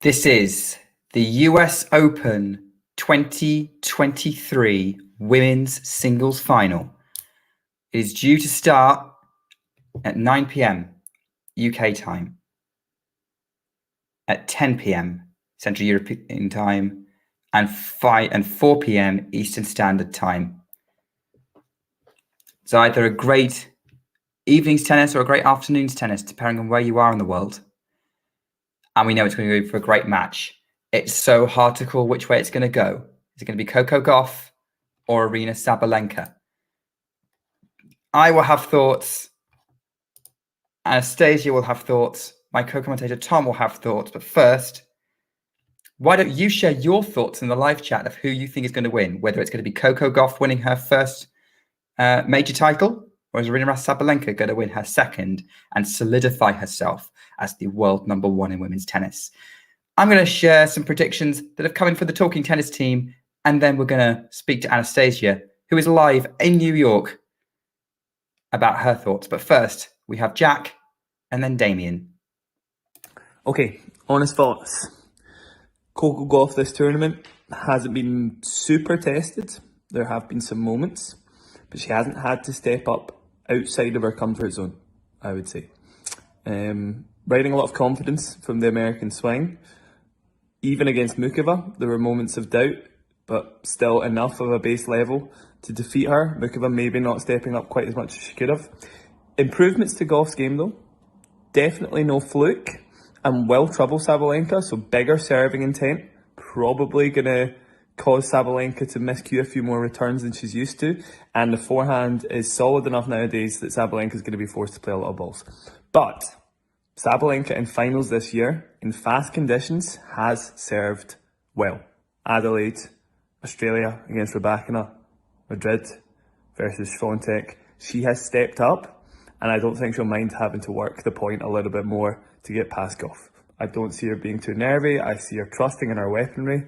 This is the US Open 2023 Women's Singles Final. It is due to start at 9 p.m. UK time, at 10 p.m. Central European time, and 4 p.m. Eastern Standard Time. So either a great evening's tennis or a great afternoon's tennis, depending on where you are in the world. And we know it's going to go for a great match. It's so hard to call which way it's going to go. Is it going to be Coco Gauff or Aryna Sabalenka? I will have thoughts. Anastasia will have thoughts. My co-commentator Tom will have thoughts. But first, why don't you share your thoughts in the live chat of who you think is going to win? Whether it's going to be Coco Gauff winning her first major title, or is Aryna Sabalenka going to win her second and solidify herself as the world #1 in women's tennis? I'm going to share some predictions that have come in for the Talking Tennis team, and then we're going to speak to Anastasia, who is live in New York, about her thoughts. But first, we have Jack and then Damien. Okay, honest thoughts. Coco Gauff this tournament hasn't been super tested. There have been some moments, but she hasn't had to step up outside of her comfort zone, I would say. Riding a lot of confidence from the American swing. Even against Mukova, there were moments of doubt, but still enough of a base level to defeat her. Mukova maybe not stepping up quite as much as she could have. Improvements to Gauff's game though. Definitely no fluke, and will trouble Sabalenka, so bigger serving intent. Probably going to cause Sabalenka to miscue a few more returns than she's used to. And the forehand is solid enough nowadays that Sabalenka is going to be forced to play a lot of balls. But Sabalenka in finals this year, in fast conditions, has served well. Adelaide, Australia against Rybakina, Madrid versus Swiatek. She has stepped up, and I don't think she'll mind having to work the point a little bit more to get past Gauff. I don't see her being too nervy. I see her trusting in her weaponry.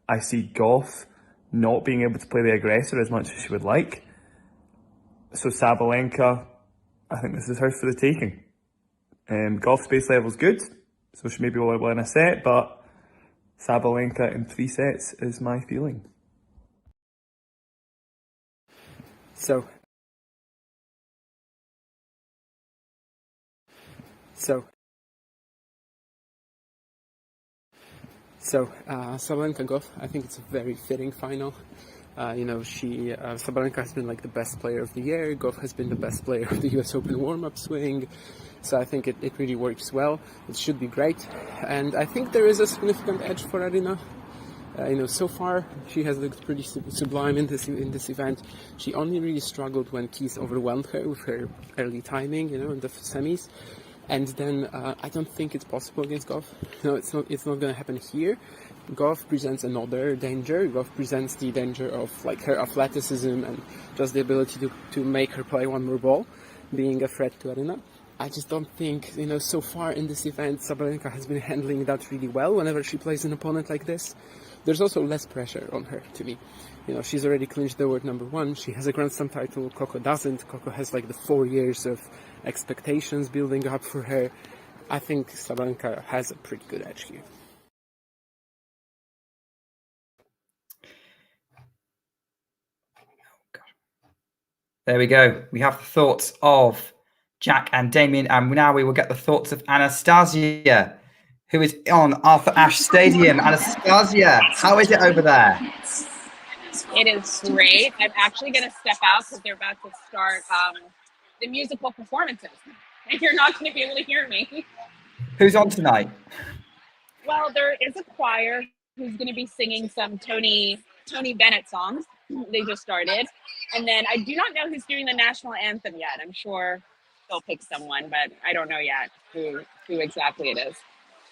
I see Gauff not being able to play the aggressor as much as she would like. So Sabalenka, I think this is hers for the taking. Gauff's base level's good, so she maybe will win a set, but Sabalenka in 3 sets is my feeling. So Sabalenka Gauff, I think it's a very fitting final. Sabalenka has been like the best player of the year. Gauff has been the best player of the US Open warm-up swing. So I think it really works well. It should be great. And I think there is a significant edge for Aryna. So far she has looked pretty sublime in this event. She only really struggled when Keys overwhelmed her with her early timing, in the semis. And then I don't think it's possible against Gauff. It's not going to happen here. Gauff presents another danger. Gauff presents the danger of her athleticism and just the ability to make her play one more ball, being a threat to Aryna. I just don't think, so far in this event, Sabalenka has been handling that really well whenever she plays an opponent like this. There's also less pressure on her, to me. She's already clinched the world #1. She has a Grand Slam title. Coco doesn't. Coco has the 4 years of expectations building up for her. I think Sabalenka has a pretty good edge here. There we go. We have the thoughts of Jack and Damien, and now we will get the thoughts of Anastasia, who is on Arthur Ashe Stadium. Anastasia, how is it over there? It is great. I'm actually going to step out because they're about to start the musical performances, and you're not going to be able to hear me. Who's on tonight? Well, there is a choir who's going to be singing some Tony Bennett songs. They just started. And then I do not know who's doing the national anthem yet. I'm sure they'll pick someone, but I don't know yet who exactly it is.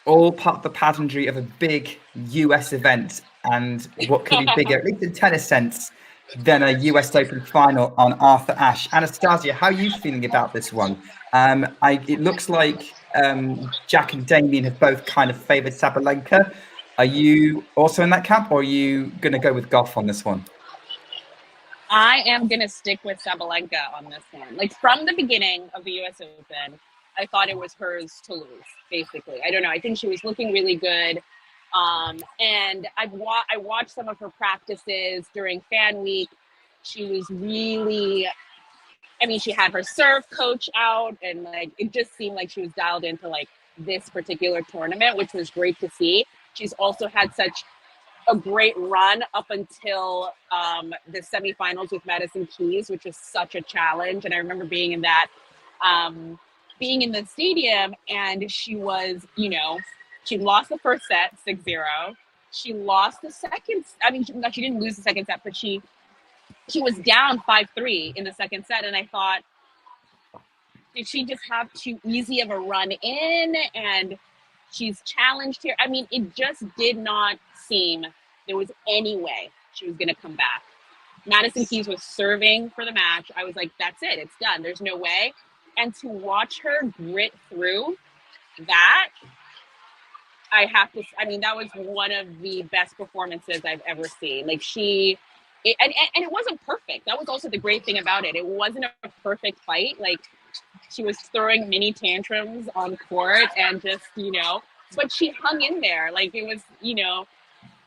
All part of the pageantry of a big US event, and what could be bigger, at least in tennis sense, than a US Open final on Arthur Ashe. Anastasia, how are you feeling about this one? It looks like Jack and Damien have both kind of favoured Sabalenka. Are you also in that camp, or are you going to go with Gauff on this one? I am going to stick with Sabalenka on this one. From the beginning of the US Open, I thought it was hers to lose, basically. I don't know. I think she was looking really good. And I watched some of her practices during fan week. She was really, I mean, she had her serve coach out, and like it just seemed like she was dialed into like this particular tournament, which was great to see. She's also had such a great run up until the semifinals with Madison Keys, which was such a challenge. And I remember being in that, being in the stadium, and she was, you know, she lost the first set 6-0. She lost the second. I mean, she didn't lose the second set, but she was down 5-3 in the second set. And I thought, did she just have too easy of a run in? And she's challenged here. I mean, it just did not seem there was any way she was going to come back. Madison Keys was serving for the match. I was like, that's it. It's done. There's no way. And to watch her grit through that, I have to, I mean, that was one of the best performances I've ever seen. Like and it wasn't perfect. That was also the great thing about it. It wasn't a perfect fight. Like, she was throwing mini tantrums on court and just, you know, but she hung in there. Like, it was, you know,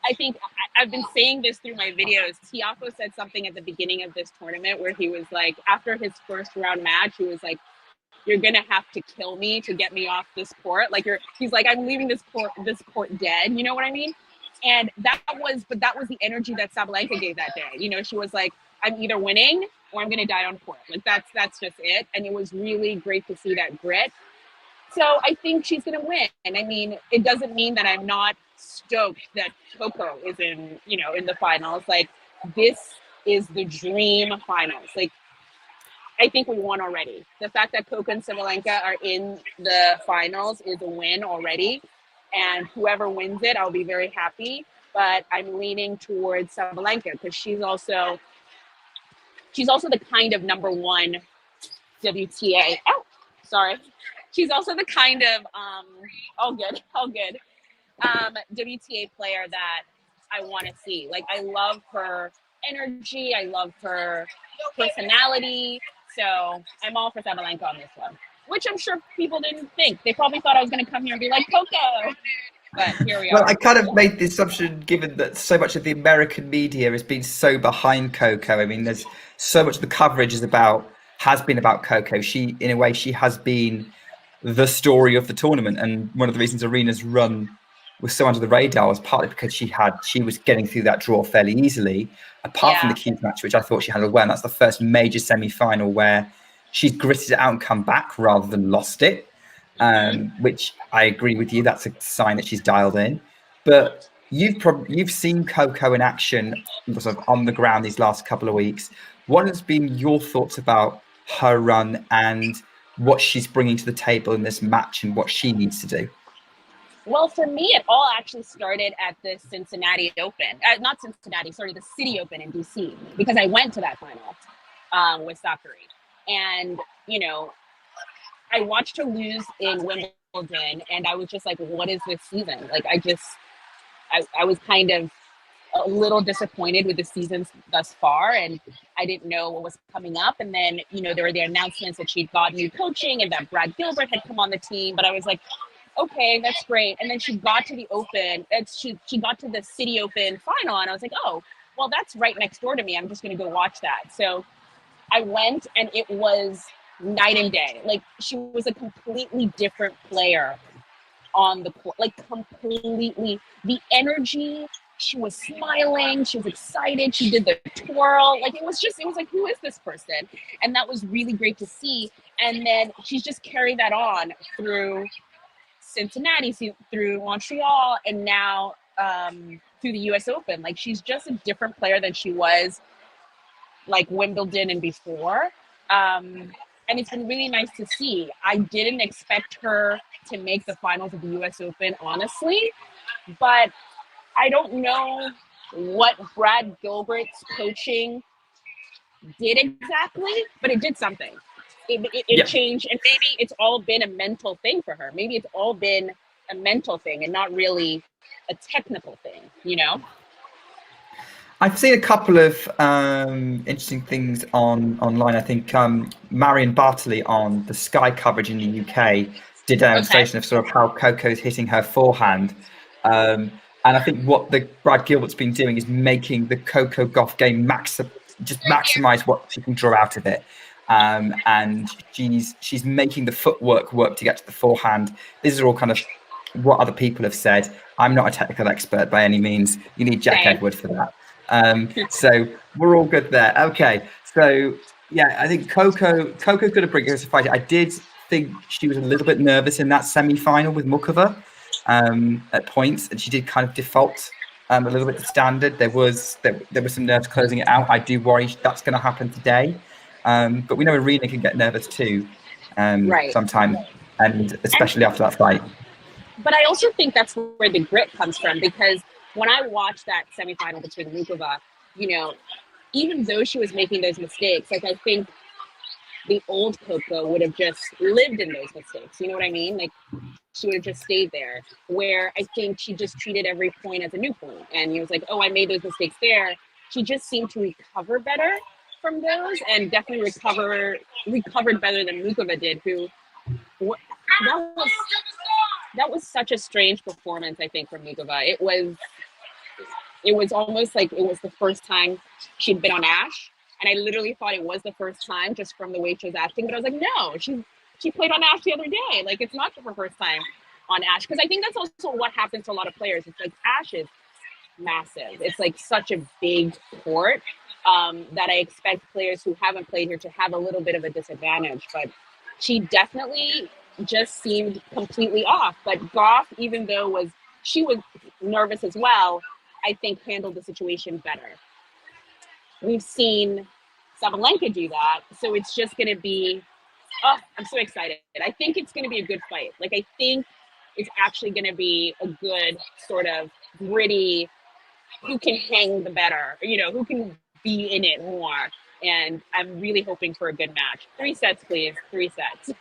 I think I've been saying this through my videos. Tiafoe said something at the beginning of this tournament where he was like, after his first round match, he was like, you're going to have to kill me to get me off this court. Like, he's like, I'm leaving this court dead. You know what I mean? And that was the energy that Sabalenka gave that day. You know, she was like, I'm either winning or I'm going to die on court. Like, that's just it. And it was really great to see that grit. So I think she's going to win. And I mean, it doesn't mean that I'm not stoked that Coco is in the finals. Like, this is the dream finals. Like, I think we won already. The fact that Coco and Sabalenka are in the finals is a win already. And whoever wins it, I'll be very happy. But I'm leaning towards Sabalenka because she's also the kind of number one WTA. Oh, sorry. She's also the kind of all good. WTA player that I want to see. Like, I love her energy. I love her personality. So I'm all for Sabalenka on this one, which I'm sure people didn't think. They probably thought I was going to come here and be like, Coco. But here we are. Well, I kind of made the assumption, given that so much of the American media has been so behind Coco. I mean, there's so much of the coverage has been about Coco. She, in a way, she has been the story of the tournament. And one of the reasons Aryna's run was so under the radar was partly because she was getting through that draw fairly easily, apart from the Keys match, which I thought she handled well. And that's the first major semi-final where she's gritted it out and come back rather than lost it. Which I agree with you. That's a sign that she's dialed in. But you've seen Coco in action sort of on the ground these last couple of weeks. What has been your thoughts about her run and what she's bringing to the table in this match and what she needs to do? Well, for me, it all actually started at the Cincinnati Open. Not Cincinnati, sorry, the City Open in DC, because I went to that final with Sakari. And, you know, I watched her lose in Wimbledon, and I was just like, what is this season? Like, I was kind of a little disappointed with the season thus far, and I didn't know what was coming up. And then, you know, there were the announcements that she'd got new coaching and that Brad Gilbert had come on the team, but I was like, okay, that's great. And then she got to the Open, she got to the City Open final, and I was like, oh, well, that's right next door to me. I'm just going to go watch that. So I went, and it was night and day. Like, she was a completely different player on the court, like completely. The energy, she was smiling, she was excited, she did the twirl. Like, it was like, who is this person? And that was really great to see. And then she's just carried that on through Cincinnati, through Montreal, and now through the US Open. Like, she's just a different player than she was like Wimbledon and before. And it's been really nice to see. I didn't expect her to make the finals of the US Open, honestly, but I don't know what Brad Gilbert's coaching did exactly, but it did something. It changed, and maybe it's all been a mental thing for her. Maybe it's all been a mental thing and not really a technical thing, you know? I've seen a couple of interesting things online. I think Marion Bartley on the Sky coverage in the UK did a demonstration of sort of how Coco's hitting her forehand. And And I think what the Brad Gilbert's been doing is making the Coco Gauff game maximize what she can draw out of it. And she's making the footwork work to get to the forehand. These are all kind of what other people have said. I'm not a technical expert by any means. You need Jack Edward for that. So we're all good there. Okay. So yeah, I think Coco's going to bring us a fight. I did think she was a little bit nervous in that semi-final with Mukova at points, and she did kind of default a little bit to standard. There was some nerves closing it out. I do worry that's going to happen today. But we know Aryna can get nervous too sometimes, and especially after that fight. But I also think that's where the grit comes from, because when I watched that semifinal between Mukova, even though she was making those mistakes, like I think the old Coco would have just lived in those mistakes. You know what I mean? Like she would have just stayed there, where I think she just treated every point as a new point. And he was like, oh, I made those mistakes there. She just seemed to recover better from those, and definitely recovered better than Mukova did, who that was such a strange performance, I think, from Mukova. It was almost like it was the first time she'd been on Ash. And I literally thought it was the first time just from the way she was acting. But I was like, no, she played on Ash the other day. Like, it's not her first time on Ash. Because I think that's also what happens to a lot of players. It's like Ash is massive. It's like such a big court that I expect players who haven't played here to have a little bit of a disadvantage. But she definitely just seemed completely off. But Gauff, even though she was nervous as well, I think handled the situation better. We've seen Sabalenka do that, so it's just going to be, I'm so excited. I think it's going to be a good fight. Like, I think it's actually going to be a good sort of gritty, who can hang the better, who can be in it more. And I'm really hoping for a good match. 3 sets, please. 3 sets.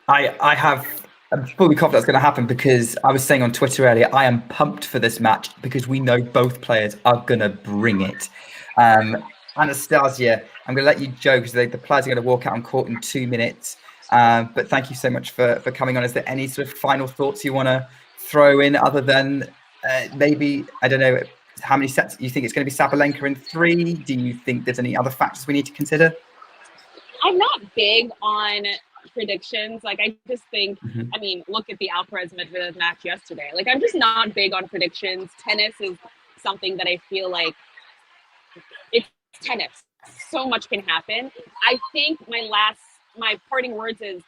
I'm fully confident that's going to happen, because I was saying on Twitter earlier, I am pumped for this match because we know both players are going to bring it. Anastasia, I'm going to let you joke, because the players are going to walk out on court in 2 minutes. But thank you so much for coming on. Is there any sort of final thoughts you want to throw in, other than maybe, I don't know, how many sets you think it's going to be Sabalenka in 3? Do you think there's any other factors we need to consider? I'm not big on predictions. Like, I just think, I mean, look at the Alcaraz Medvedev match yesterday. Like, I'm just not big on predictions. Tennis is something that I feel like it's tennis. So much can happen. I think my parting words is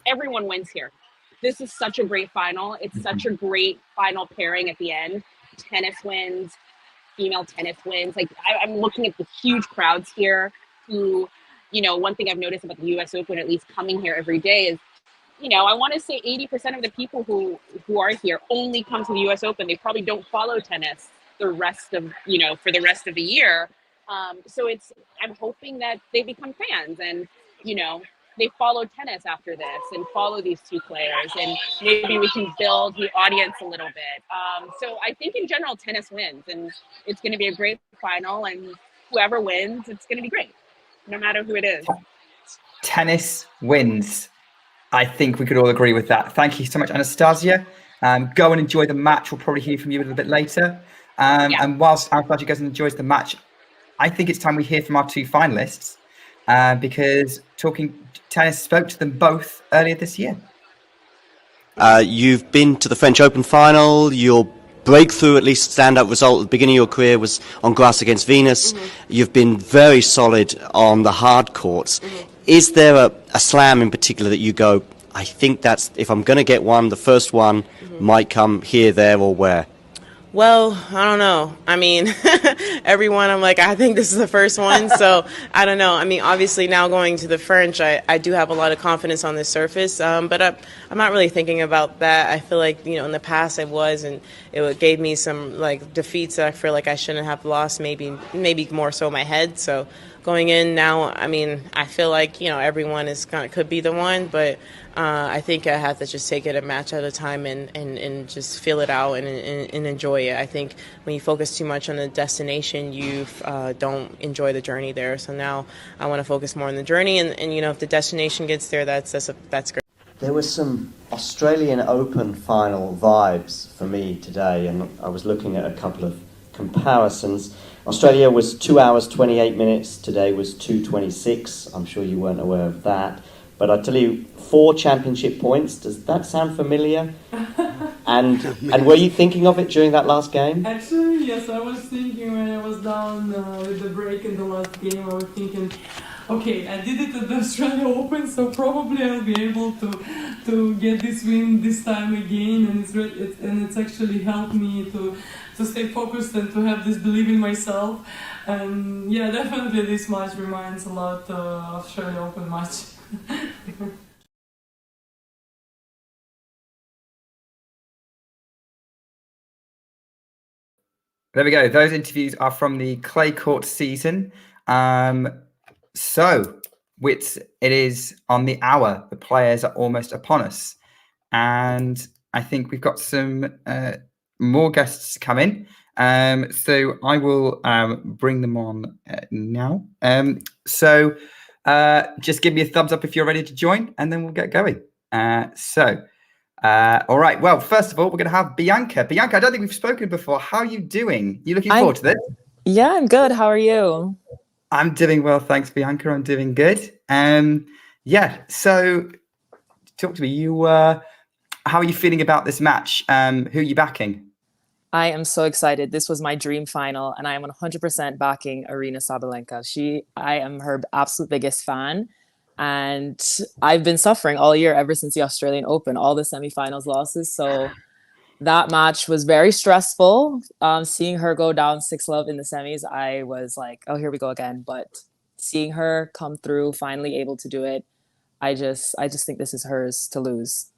everyone wins here. This is such a great final. It's such a great final pairing at the end. Tennis wins, female tennis wins. Like, I'm looking at the huge crowds here who, one thing I've noticed about the US Open, at least coming here every day, is, I want to say 80% of the people who are here only come to the US Open. They probably don't follow tennis the rest of, for the rest of the year. So I'm hoping that they become fans and, they follow tennis after this and follow these two players, and maybe we can build the audience a little bit. So I think in general, tennis wins, and it's going to be a great final, and whoever wins, it's going to be great, no matter who it is. Tennis wins. I think we could all agree with that. Thank you so much, Anastasia. Go and enjoy the match. We'll probably hear from you a little bit later. And whilst Anastasia goes and enjoys the match, I think it's time we hear from our 2 finalists, because Talking Tennis spoke to them both earlier this year. You've been to the French Open final. Your breakthrough, at least standout result at the beginning of your career, was on grass against Venus. You've been very solid on the hard courts. Is there a slam in particular that you go, I think that's, if I'm going to get one, the first one might come here, there, or where? Well, I don't know. I mean, everyone, I'm like, I think this is the first one. So I don't know. I mean, obviously now going to the French, I do have a lot of confidence on the surface. But I'm not really thinking about that. I feel like, in the past I was, and it gave me some like defeats that I feel like I shouldn't have lost, maybe more so my head. So going in now, I mean, I feel like, everyone could be the one, but I think I have to just take it a match at a time and just feel it out and enjoy it. I think when you focus too much on the destination, you don't enjoy the journey there. So now I want to focus more on the journey, and if the destination gets there, that's great. There was some Australian Open final vibes for me today, and I was looking at a couple of comparisons. Australia was 2 hours 28 minutes. Today was 2:26. I'm sure you weren't aware of that. But I tell you, 4 championship points. Does that sound familiar? And were you thinking of it during that last game? Actually, yes, I was thinking when I was down with the break in the last game, I was thinking, okay, I did it at the Australia Open, so probably I'll be able to get this win this time again, and it's actually helped me to stay focused and to have this belief in myself. And yeah, definitely this match reminds a lot of Australia Open match. There we go. Those interviews are from the clay court season. So it is on the hour. The players are almost upon us. And I think we've got some more guests to come in. So I will bring them on now. So just give me a thumbs up if you're ready to join, and then we'll get going. All right. Well, first of all, we're going to have Bianca. Bianca, I don't think we've spoken before. How are you doing? You looking forward to this? Yeah, I'm good. How are you? I'm doing well, thanks, Bianca. I'm doing good. Yeah. So, talk to me. How are you feeling about this match? Who are you backing? I am so excited. This was my dream final, and I am 100% backing Aryna Sabalenka. I am her absolute biggest fan. And I've been suffering all year ever since the Australian Open, all the semifinals losses. So that match was very stressful. Seeing her go down 6-love in the semis, I was like, oh, here we go again. But seeing her come through, finally able to do it, I just think this is hers to lose.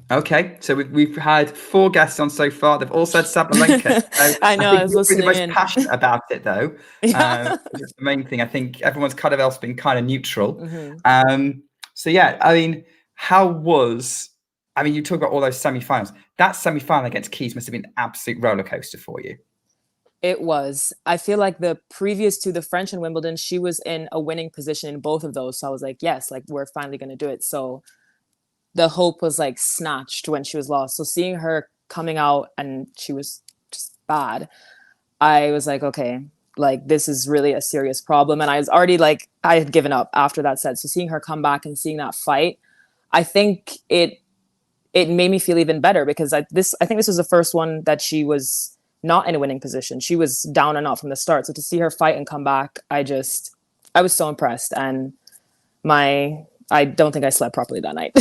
Okay, so we've had 4 guests on so far. They've all said Sabalenka. So I know. I was listening you're the in. most passionate about it, though. Yeah. It's the main thing. I think everyone's kind of else been kind of neutral. Mm-hmm. So yeah, I mean, you talk about all those semi-finals. That semi-final against Keys must have been an absolute roller coaster for you. It was. I feel like the previous to the French and Wimbledon, she was in a winning position in both of those. So I was like, yes, like we're finally going to do it. So the hope was like snatched when she was lost. So seeing her coming out and she was just bad, I was like, okay, like this is really a serious problem. And I was already like, I had given up after that set. So seeing her come back and seeing that fight, I think it made me feel even better because I think this was the first one that she was not in a winning position. She was down and out from the start. So to see her fight and come back, I was so impressed. And I don't think I slept properly that night.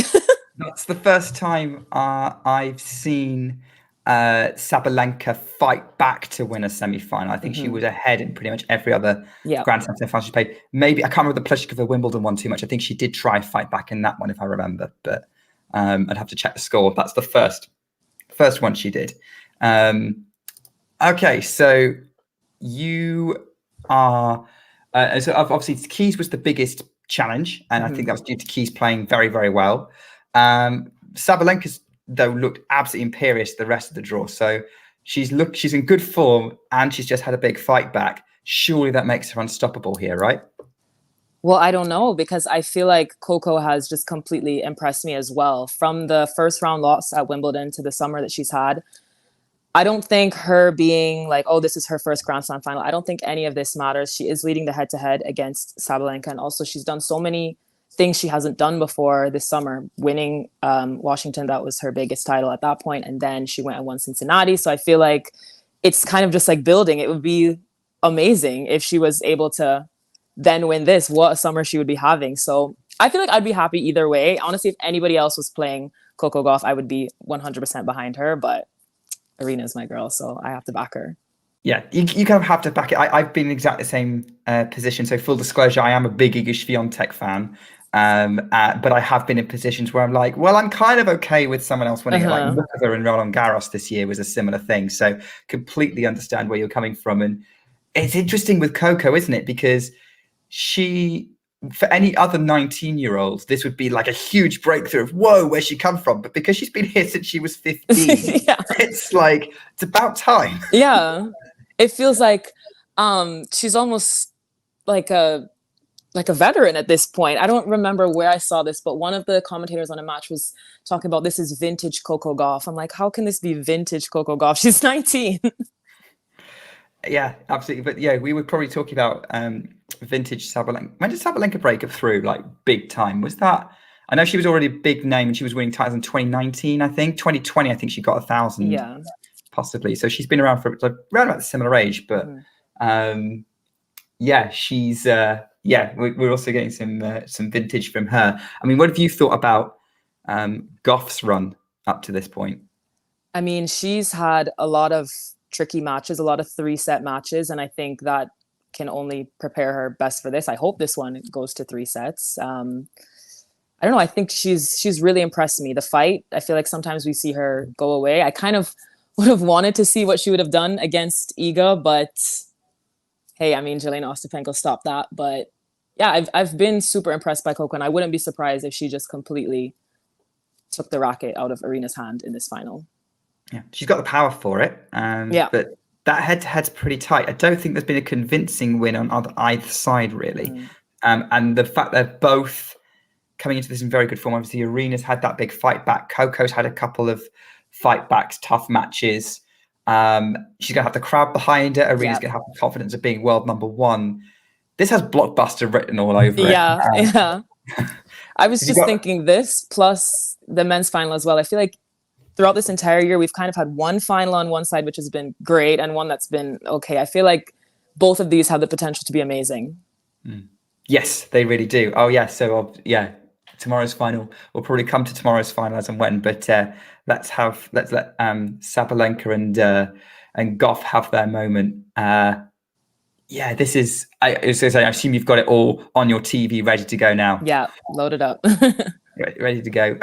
That's the first time I've seen Sabalenka fight back to win a semi-final. I think she was ahead in pretty much every other Grand Slam semi-final she played. Maybe I can't remember the Pliskova Wimbledon one too much. I think she did try fight back in that one, if I remember. But I'd have to check the score. That's the first one she did. Okay, so you are so obviously Keys was the biggest challenge, and I think that was due to Keys playing very, very well. Sabalenka's though looked absolutely imperious the rest of the draw. So she's in good form, and she's just had a big fight back. Surely that makes her unstoppable here, right? Well, I don't know, because I feel like Coco has just completely impressed me as well. From the first round loss at Wimbledon to the summer that she's had, I don't think her being like, oh, this is her first Grand Slam final, I don't think any of this matters. She is leading the head-to-head against Sabalenka, and also she's done so many things she hasn't done before this summer. Winning Washington, that was her biggest title at that point, and then she went and won Cincinnati. So I feel like it's kind of just like building. It would be amazing if she was able to then win this. What a summer she would be having. So I feel like I'd be happy either way. Honestly, if anybody else was playing Coco Gauff, I would be 100% behind her, but Aryna's my girl, so I have to back her. Yeah, you kind of have to back it. I've been in exactly the same position. So full disclosure, I am a big Iga Swiatek fan. But I have been in positions where I'm like, well, I'm kind of okay with someone else winning it. Like Mukhova and Roland Garros this year was a similar thing. So completely understand where you're coming from. And it's interesting with Coco, isn't it? Because for any other 19-year-olds, this would be like a huge breakthrough of, whoa, where's she come from? But because she's been here since she was 15, it's like, it's about time. Yeah. It feels like she's almost like like a veteran at this point. I don't remember where I saw this, but one of the commentators on a match was talking about this is vintage Coco Gauff. I'm like, how can this be vintage Coco Gauff? She's 19. Yeah, absolutely. But yeah, we were probably talking about vintage Sabalenka. When did Sabalenka break through like big time? Was that? I know she was already a big name and she was winning titles in 2019, I think. 2020, I think she got 1,000, Yeah. possibly. So she's been around for around about a similar age. But yeah, she's we're also getting some vintage from her. I mean, what have you thought about Gauff's run up to this point? I mean, she's had a lot of tricky matches, a lot of 3-set matches, and I think that can only prepare her best for this. I hope this one goes to 3 sets. I don't know. I think she's really impressed me. The fight, I feel like sometimes we see her go away. I kind of would have wanted to see what she would have done against Iga, but hey, I mean, Jelena Ostapenko stopped that. But yeah, I've been super impressed by Coco, and I wouldn't be surprised if she just completely took the racket out of Aryna's hand in this final. Yeah, she's got the power for it. Yeah. But that head-to-head's pret's pretty tight. I don't think there's been a convincing win on either side, really. And the fact they're both coming into this in very good form. Obviously, Aryna's had that big fight back. Coco's had a couple of fight backs, tough matches. She's going to have the crowd behind her. Aryna's going to have the confidence of being world number one. This has blockbuster written all over it. Yeah. I was just thinking this plus the men's final as well. I feel like throughout this entire year, we've kind of had one final on one side, which has been great, and one that's been okay. I feel like both of these have the potential to be amazing. Yes, they really do. Oh, yeah. So, tomorrow's final. We'll probably come to tomorrow's final as and when, but let's let Sabalenka and Gauff have their moment. This is. I assume you've got it all on your TV, ready to go now. Yeah, load it up. Ready to go.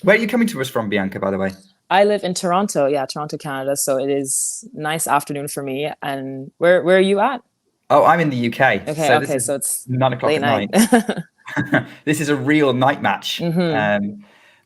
Where are you coming to us from, Bianca? By the way, I live in Toronto. Yeah, Toronto, Canada. So it is nice afternoon for me. And where are you at? Oh, I'm in the UK. Okay, so it's 9 o'clock at night. This is a real night match,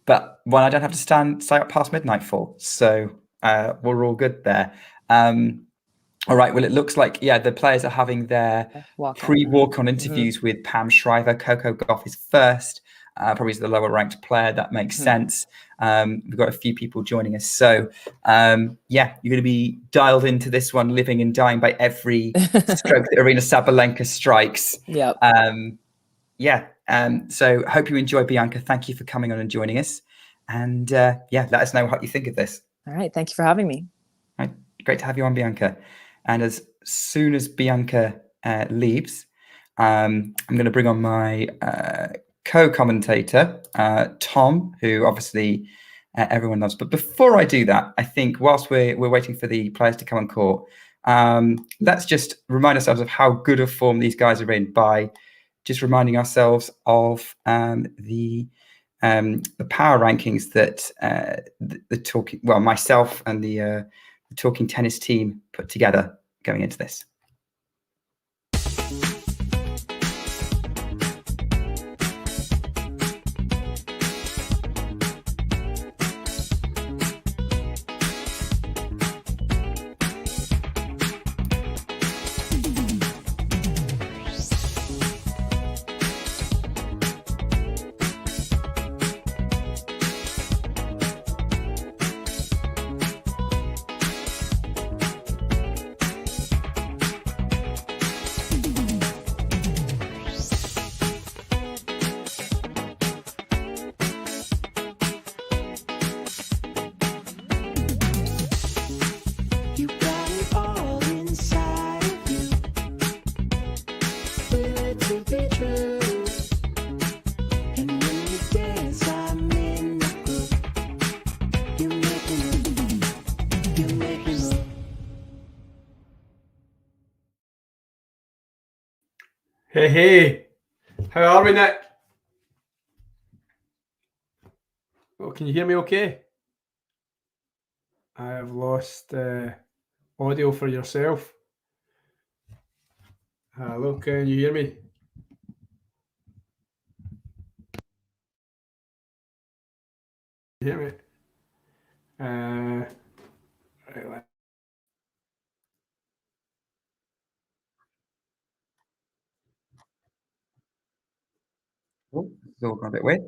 but one I don't have to stay up past midnight for. So we're all good there. All right. Well, it looks like the players are having their pre-walk-on interviews with Pam Shriver. Coco Gauff is first. Probably is the lower ranked player. That makes sense. We've got a few people joining us. So, you're going to be dialed into this one, living and dying by every stroke that Aryna Sabalenka strikes. Yep. So hope you enjoy, Bianca. Thank you for coming on and joining us. And let us know what you think of this. All right. Thank you for having me. All right. Great to have you on, Bianca. And as soon as Bianca leaves, I'm going to bring on my co-commentator, Tom, who obviously everyone loves. But before I do that, I think whilst we're waiting for the players to come on court, let's just remind ourselves of how good a form these guys are in by just reminding ourselves of the power rankings that myself and the Talking Tennis team put together going into this. Hey, how are we, Nick? Oh, can you hear me okay? I have lost audio for yourself. Hello, can you hear me? Can you hear me? Right. all gone a bit weird.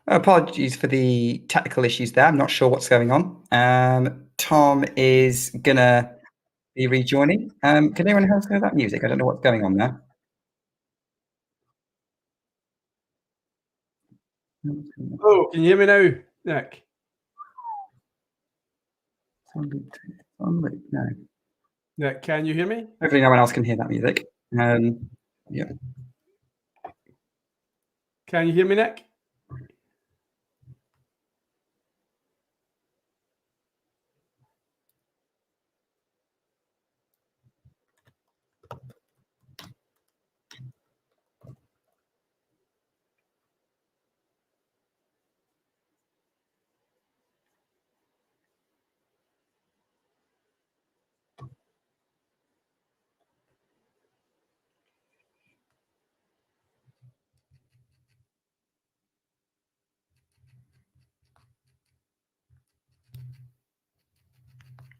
Apologies for the technical issues there. I'm not sure what's going on. Tom is gonna be rejoining. Can anyone else hear that music? I don't know what's going on there. Oh, can you hear me now, Nick? No. Nick, can you hear me? Hopefully no one else can hear that music. Yeah. Can you hear me, Nick?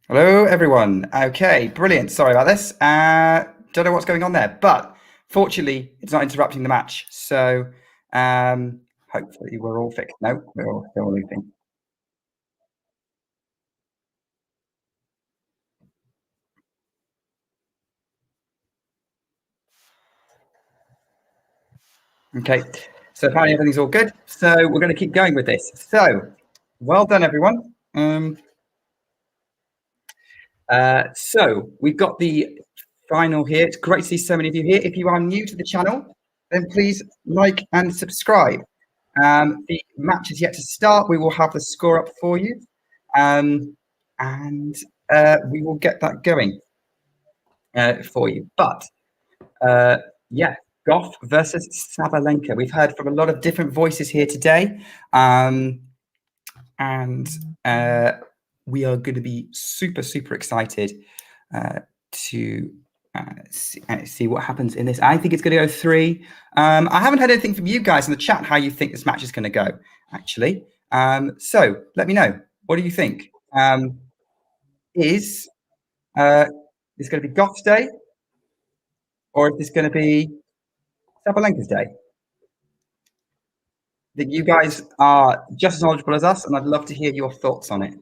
Hello, everyone. Okay, brilliant. Sorry about this. Don't know what's going on there, but fortunately, it's not interrupting the match. So hopefully we're all fixed. No, we're all still losing. Okay, so apparently everything's all good. So we're going to keep going with this. So well done, everyone. So we've got the final here. It's great to see so many of you here. If you are new to the channel, then please like and subscribe. The match is yet to start. We will have the score up for you, and we will get that going for you. But yeah, Gauff versus Sabalenka. We've heard from a lot of different voices here today, and we are going to be super excited to see what happens in this. I think it's going to go 3. I haven't heard anything from you guys in the chat how you think this match is going to go, actually. So let me know. What do you think? Is this going to be Gauff's day, or is this going to be Sabalenka's day? That you guys are just as knowledgeable as us, and I'd love to hear your thoughts on it.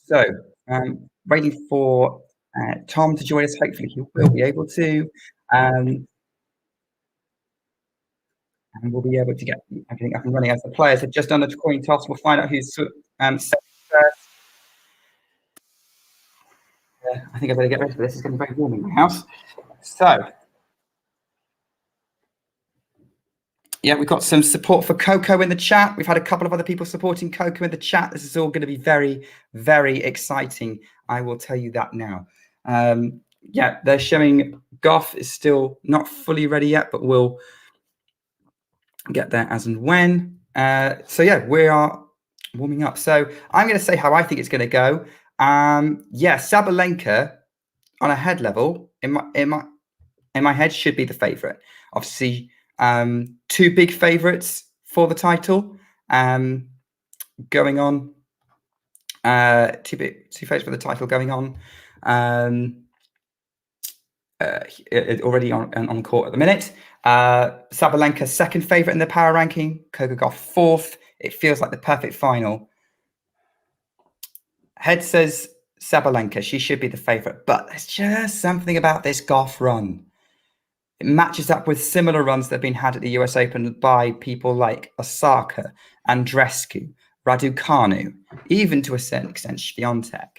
So, waiting for Tom to join us. Hopefully, he will be able to, and we'll be able to get everything up and running. As the players have just done the coin toss, we'll find out who's set first. I think I better get ready for this. It's getting very warm in my house. So, yeah, we've got some support for Coco in the chat. We've had a couple of other people supporting Coco in the chat. This is all going to be very exciting. I will tell you that now. Yeah, they're showing Gauff is still not fully ready yet, but we'll get there as and when. So yeah, we are warming up. So I'm going to say how I think it's going to go. Yeah, Sabalenka on a head level in my head should be the favorite. Obviously, 2 big favorites for the title going on. 2 favorites for the title going on. Already on court at the minute. Sabalenka second favorite in the power ranking. Coco Gauff 4th. It feels like the perfect final. Head says Sabalenka. She should be the favorite, but there's just something about this Gauff run. It matches up with similar runs that have been had at the US Open by people like Osaka, Andreescu, Raducanu, even to a certain extent Swiatek.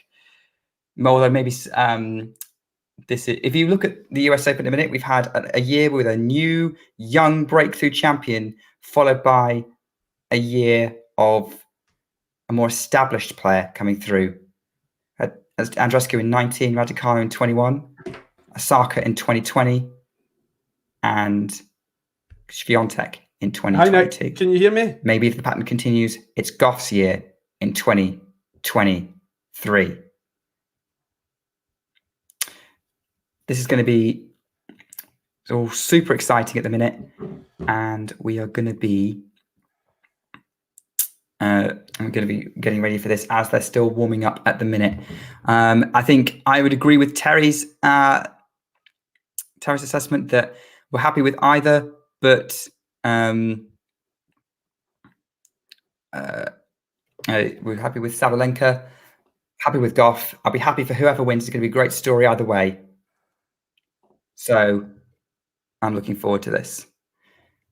Although maybe if you look at the US Open in a minute, we've had a year with a new young breakthrough champion, followed by a year of a more established player coming through. As Andreescu in 19, Raducanu in 21, Osaka in 2020, and Swiatek in Hi, Nick. 2022. Can you hear me? Maybe if the pattern continues, it's Gauff's year in 2023. This is going to be all super exciting at the minute, and we are going to be I'm going to be getting ready for this as they're still warming up at the minute. I think I would agree with Terry's assessment that we're happy with either, but we're happy with Sabalenka, happy with Gauff. I'll be happy for whoever wins. It's going to be a great story either way. So I'm looking forward to this.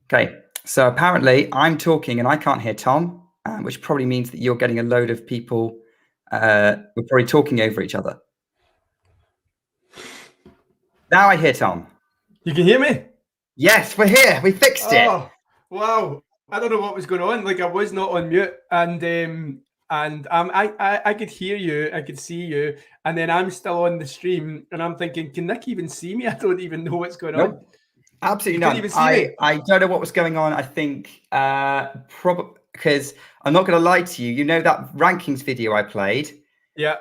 Okay, so apparently I'm talking and I can't hear Tom, which probably means that you're getting a load of people. We're probably talking over each other. Now I hear Tom. You can hear me? Yes, we're here. We fixed it. Oh, wow. I don't know what was going on. Like, I was not on mute, and I could hear you, I could see you, and then I'm still on the stream, and I'm thinking, can Nick even see me? I don't even know what's going on. Absolutely not. I don't know what was going on. I think probably because I'm not going to lie to you. You know that rankings video I played? Yeah.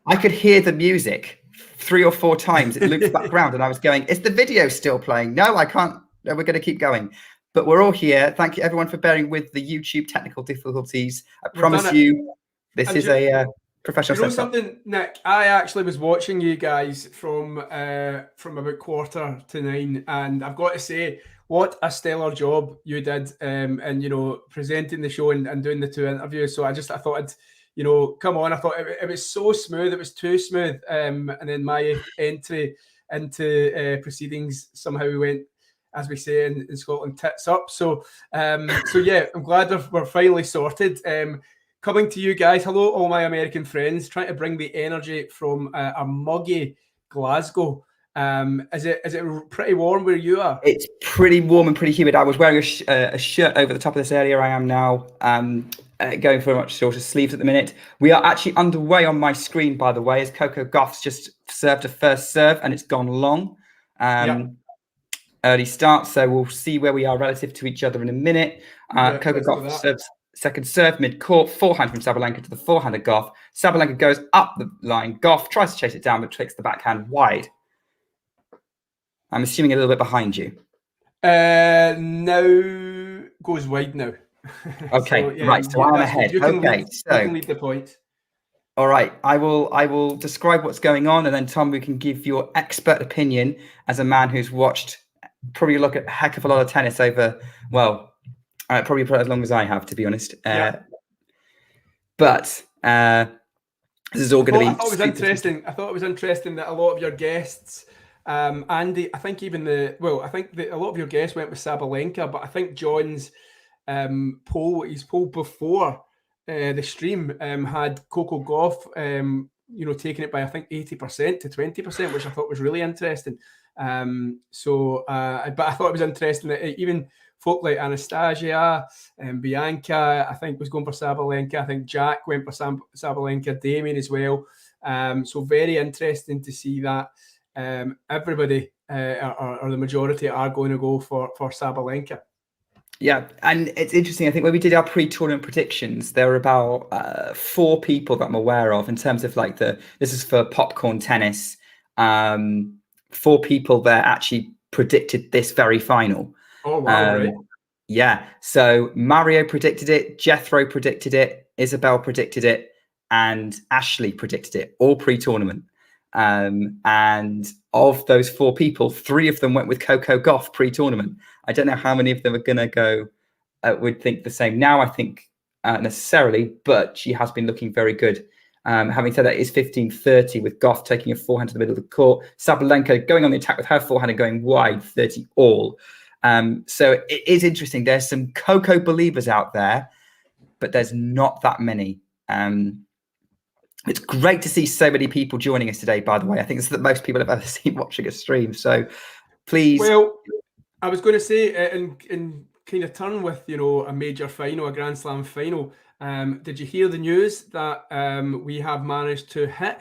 I could hear the music 3 or 4 times. It looped background, and I was going, "Is the video still playing?" No, I can't. No, we're going to keep going. But we're all here. Thank you, everyone, for bearing with the YouTube technical difficulties. I promise you, this is a professional You know setup. something, Nick? I actually was watching you guys from about 8:45, and I've got to say, what a stellar job you did, and presenting the show and doing the 2 interviews. So I thought I'd, come on. I thought it was so smooth. It was too smooth. And then my entry into proceedings somehow went, as we say in Scotland, tits up. So yeah, I'm glad we're finally sorted. Coming to you guys, hello all my American friends, trying to bring the energy from a muggy Glasgow. Is it pretty warm where you are? It's pretty warm and pretty humid. I was wearing a shirt over the top of this earlier. I am now going for much shorter sleeves at the minute. We are actually underway on my screen, by the way, as Coco Gauff's just served a first serve and it's gone long. Early start, so we'll see where we are relative to each other in a minute. Coco Gauff serves second serve mid-court, forehand from Sabalenka to the forehand of Gauff. Sabalenka goes up the line. Gauff tries to chase it down, but takes the backhand wide. I'm assuming a little bit behind you. Now goes wide now. Okay, so, yeah, right. So I'm ahead. You can lead the point. All right, I will describe what's going on, and then Tom, we can give your expert opinion as a man who's watched probably look at a heck of a lot of tennis over, well, probably as long as I have, to be honest. But this is all going to be. I thought it was interesting. I thought it was interesting that a lot of your guests, Andy, I think a lot of your guests went with Sabalenka, but I think John's his poll before the stream had Coco Gauff, taking it by I think 80% to 20%, which I thought was really interesting. But I thought it was interesting that even folk like Anastasia and Bianca, I think, was going for Sabalenka. I think Jack went for Sabalenka, Damien as well. So very interesting to see that everybody or the majority are going to go for Sabalenka. Yeah, and it's interesting. I think when we did our pre-tournament predictions, there were about 4 people that I'm aware of in terms of like this is for popcorn tennis. 4 people that actually predicted this very final. Oh, wow, right. Yeah, so Mario predicted it, Jethro predicted it, Isabel predicted it, and Ashley predicted it, all pre-tournament. And of those 4 people, 3 of them went with Coco Gauff pre-tournament. I don't know how many of them are going to go, would think the same now, I think, necessarily, but she has been looking very good. Having said that, it's 15-30 with Gauff taking a forehand to the middle of the court. Sabalenka going on the attack with her forehand and going wide, 30 all. So it is interesting. There's some Coco believers out there, but there's not that many. It's great to see so many people joining us today, by the way. I think it's the most people I've ever seen watching a stream. So please. Well, I was going to say, in kind of turn with, a major final, a Grand Slam final, did you hear the news that we have managed to hit,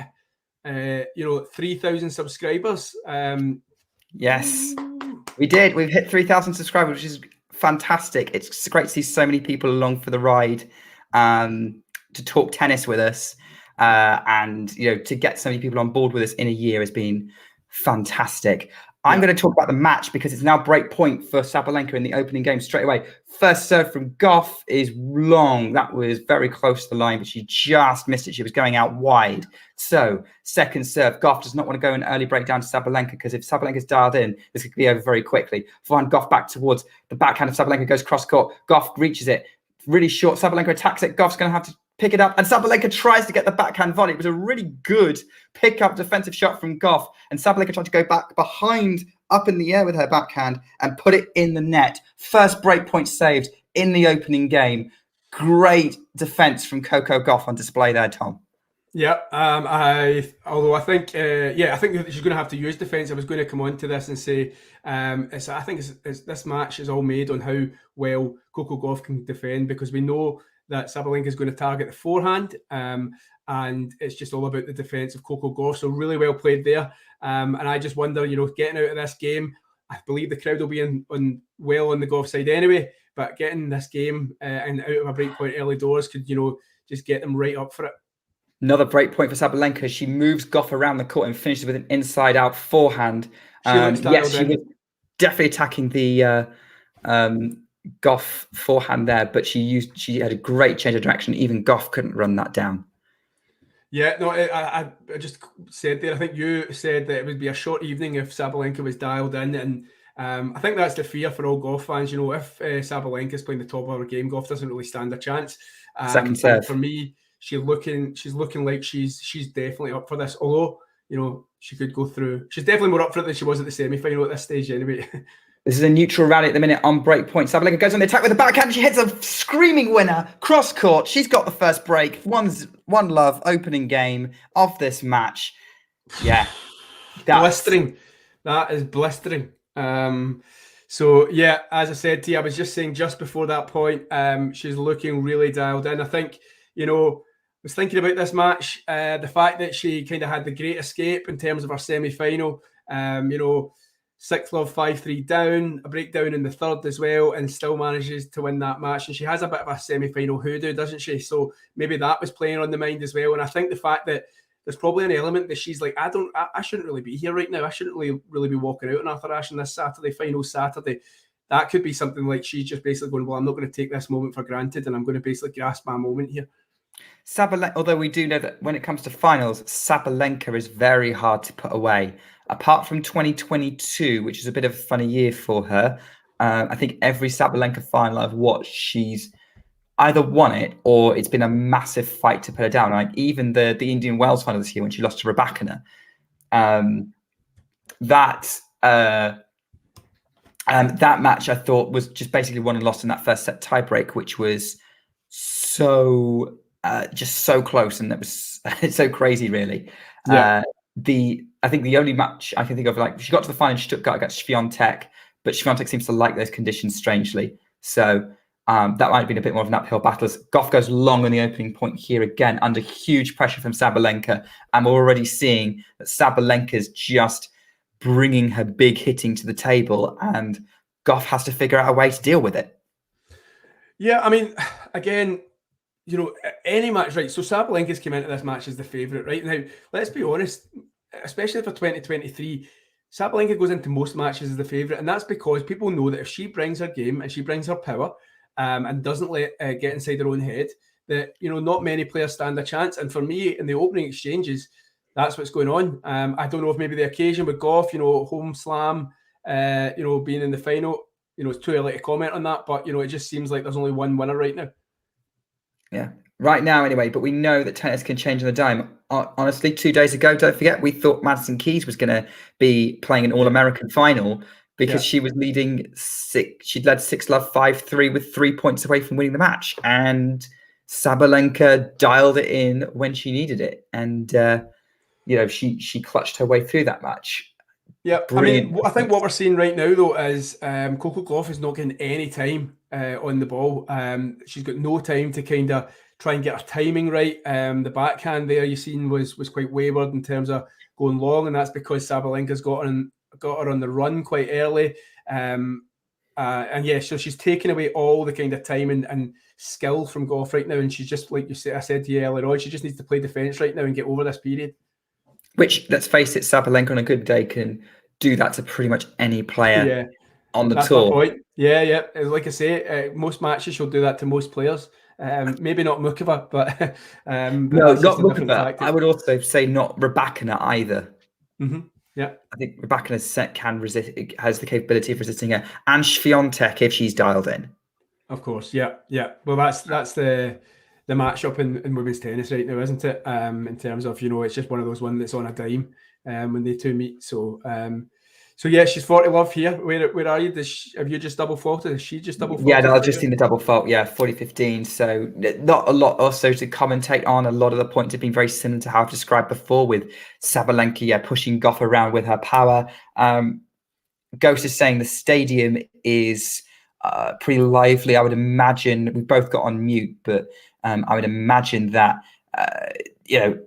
3,000 subscribers? Yes, we did. We've hit 3,000 subscribers, which is fantastic. It's great to see so many people along for the ride to talk tennis with us. And, to get so many people on board with us in a year has been fantastic. I'm going to talk about the match because it's now break point for Sabalenka in the opening game straight away. First serve from Gauff is long. That was very close to the line, but she just missed it. She was going out wide. So second serve, Gauff does not want to go an early breakdown to Sabalenka because if Sabalenka's dialed in, this could be over very quickly. Forehand Gauff back towards the backhand of Sabalenka, goes cross court. Gauff reaches it. Really short. Sabalenka attacks it. Gauff's going to have to pick it up, and Sabalenka tries to get the backhand volley. It was a really good pick-up defensive shot from Gauff, and Sabalenka tried to go back behind, up in the air with her backhand, and put it in the net. First break point saved in the opening game. Great defense from Coco Gauff on display there, Tom. Yeah, I think that she's going to have to use defence. I was going to come on to this and say, I think this match is all made on how well Coco Gauff can defend, because we know that Sabalenka is going to target the forehand, and it's just all about the defence of Coco Gauff. So really well played there. And I just wonder, getting out of this game, I believe the crowd will be on the Gauff side anyway, but getting this game and out of a break point early doors could, just get them right up for it. Another break point for Sabalenka. She moves Gauff around the court and finishes with an inside-out forehand. She was definitely attacking the Gauff forehand there, but she had a great change of direction. Even Gauff couldn't run that down. Yeah, no, I just said there, I think you said that it would be a short evening if Sabalenka was dialed in, and I think that's the fear for all Gauff fans. If Sabalenka is playing the top of her game, Gauff doesn't really stand a chance. Second serve. For me, she's looking like she's definitely up for this, although, she could go through. She's definitely more up for it than she was at the semi-final at this stage anyway. This is a neutral rally at the minute on break point. Sabalenka goes on the attack with the backhand. She hits a screaming winner cross court. She's got the first break. One love opening game of this match. Yeah, blistering. That is blistering. So yeah, as I said to you, I was just saying just before that point, she's looking really dialed in. I think, I was thinking about this match, the fact that she kind of had the great escape in terms of her semi-final. 6-love, 5-3 down, a breakdown in the third as well, and still manages to win that match. And she has a bit of a semi-final hoodoo, doesn't she? So maybe that was playing on the mind as well. And I think the fact that there's probably an element that she's like, I shouldn't really be here right now. I shouldn't really be walking out on Arthur Ashe on this Saturday, final Saturday. That could be something like she's just basically going, well, I'm not going to take this moment for granted, and I'm going to basically grasp my moment here. Sabalenka, although we do know that when it comes to finals, Sabalenka is very hard to put away. Apart from 2022, which is a bit of a funny year for her, I think every Sabalenka final I've watched, she's either won it or it's been a massive fight to put her down. Like even the Indian Wells final this year when she lost to Rybakina, that match I thought was just basically won and lost in that first set tiebreak, which was just so close, and that was so crazy, really. Yeah. I think the only match I can think of, like she got to the final in Stuttgart against Swiatek, but Swiatek seems to like those conditions strangely. So that might have been a bit more of an uphill battle. Gauff goes long on the opening point here again, under huge pressure from Sabalenka. I'm already seeing that Sabalenka's just bringing her big hitting to the table, and Gauff has to figure out a way to deal with it. Yeah, I mean, again, any match, right? So Sabalenka's came into this match as the favourite, right? Now, let's be honest, especially for 2023, Sabalenka goes into most matches as the favourite, and that's because people know that if she brings her game and she brings her power and doesn't let get inside her own head, that, not many players stand a chance. And for me, in the opening exchanges, that's what's going on. I don't know if maybe the occasion with Gauff, home slam, being in the final, it's too early to comment on that, but, it just seems like there's only one winner right now. Yeah, right now anyway, but we know that tennis can change on the dime. Honestly, 2 days ago, don't forget, we thought Madison Keys was going to be playing an All-American final because she was leading she'd led 6-love, 5-3 with 3 points away from winning the match. And Sabalenka dialed it in when she needed it. And, she clutched her way through that match. Yeah, Brilliant. I mean, I think what we're seeing right now, though, is Coco Gauff is not getting any time on the ball. She's got no time to kind of try and get her timing right. The backhand there you've seen was quite wayward in terms of going long, and that's because Sabalenka's got her on the run quite early. And yeah, so she's taking away all the kind of time and skill from Gauff right now, and she's just like I said to you earlier on, she just needs to play defence right now and get over this period. Which, let's face it, Sabalenka on a good day can do that to pretty much any player on the That's tour. my point. Yeah. Like I say, most matches she'll do that to most players. Maybe not Mukova, but no, that's not just a different Mukova. tactic. I would also say not Rybakina either. Mm-hmm. Yeah, I think Rybakina can resist. Has the capability of resisting her, and Swiatek if she's dialed in. Of course, yeah. Well, that's the matchup in women's tennis right now, isn't it? In terms of, it's just one of those ones that's on a dime when they two meet. So yeah, she's 40 love here. Where are you? Have you just double faulted? Is she just double faulted? Yeah, no, I've just seen the double fault. Yeah, 40-15. So not a lot also to commentate on. A lot of the points have been very similar to how I've described before, with Sabalenka, pushing Gauff around with her power. Ghost is saying the stadium is pretty lively. I would imagine we both got on mute, but I would imagine that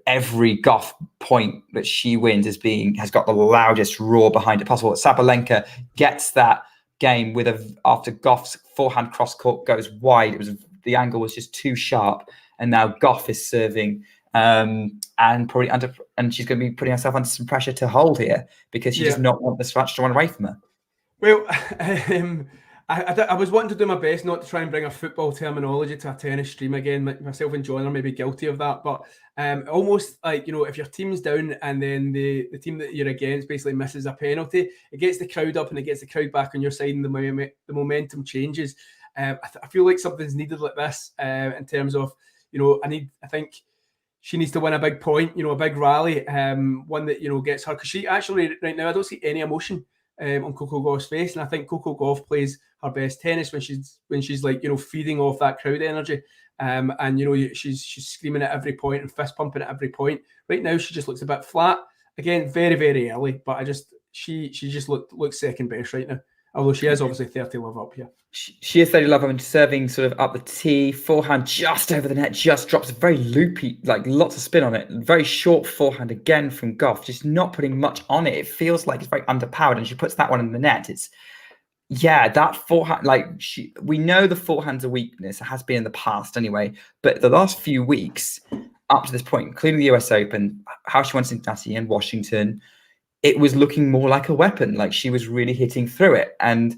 every Gauff point that she wins has got the loudest roar behind it possible. Sabalenka gets that game after Gauff's forehand cross court goes wide. The angle was just too sharp, and now Gauff is serving. And she's going to be putting herself under some pressure to hold here because she does not want the scratch to run away from her. Well, I was wanting to do my best not to try and bring a football terminology to a tennis stream again. Myself and John are maybe guilty of that, but almost like, if your team's down and then the team that you're against basically misses a penalty, it gets the crowd up and it gets the crowd back on your side, and the momentum changes. I feel like something's needed like this in terms of, I think she needs to win a big point, a big rally, one that, gets her. Because she actually, right now, I don't see any emotion on Coco Gauff's face. And I think Coco Gauff plays her best tennis when she's like, feeding off that crowd energy. And, she's screaming at every point and fist pumping at every point. Right now, she just looks a bit flat. Again, very, very early. But she just looks second best right now. Although she is obviously 30 love up here. She is 30 love. I mean, serving sort of up the tee, forehand just over the net, just drops very loopy, like lots of spin on it. Very short forehand again from Gauff, just not putting much on it. It feels like it's very underpowered, and she puts that one in the net. That forehand, we know the forehand's a weakness. It has been in the past anyway, but the last few weeks up to this point, including the US Open, how she won Cincinnati and Washington, it was looking more like a weapon. Like she was really hitting through it. And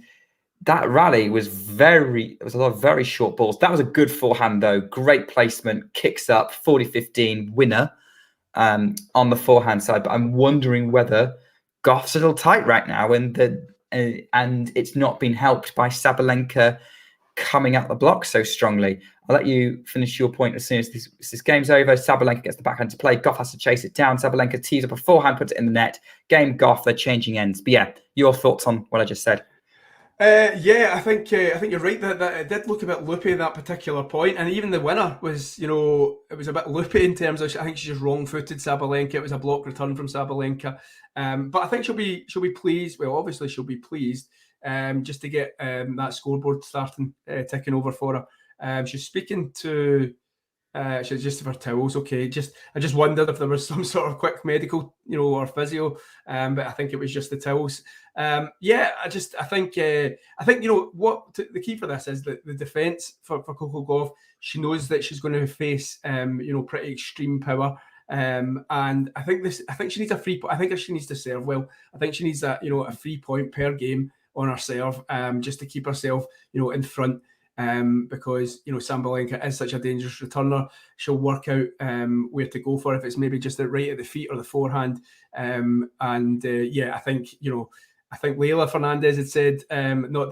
that rally was a lot of very short balls. That was a good forehand though. Great placement, kicks up, 40-15 winner on the forehand side. But I'm wondering whether Gauff's a little tight right now, and it's not been helped by Sabalenka coming out the block so strongly. I'll let you finish your point as soon as this game's over. Sabalenka gets the backhand to play. Gauff has to chase it down. Sabalenka tees up a forehand, puts it in the net. Game Gauff, they're changing ends. But yeah, your thoughts on what I just said? I think you're right that it did look a bit loopy at that particular point, and even the winner was, it was a bit loopy in terms of, I think she just wrong-footed Sabalenka. It was a block return from Sabalenka, but I think she'll be pleased. Well, obviously she'll be pleased just to get that scoreboard starting ticking over for her. She's speaking to. She's just of her towels. Okay, I just wondered if there was some sort of quick medical, or physio, but I think it was just the towels. I think what the key for this is that the defense for Coco Gauff. She knows that she's going to face pretty extreme power. And I think she needs a free. I think she needs to serve well. I think she needs that a 3 point per game on her serve, just to keep herself in front. Because Sabalenka is such a dangerous returner. She'll work out where to go for, if it's maybe just right at the feet or the forehand. I think Leila Fernandez had said, not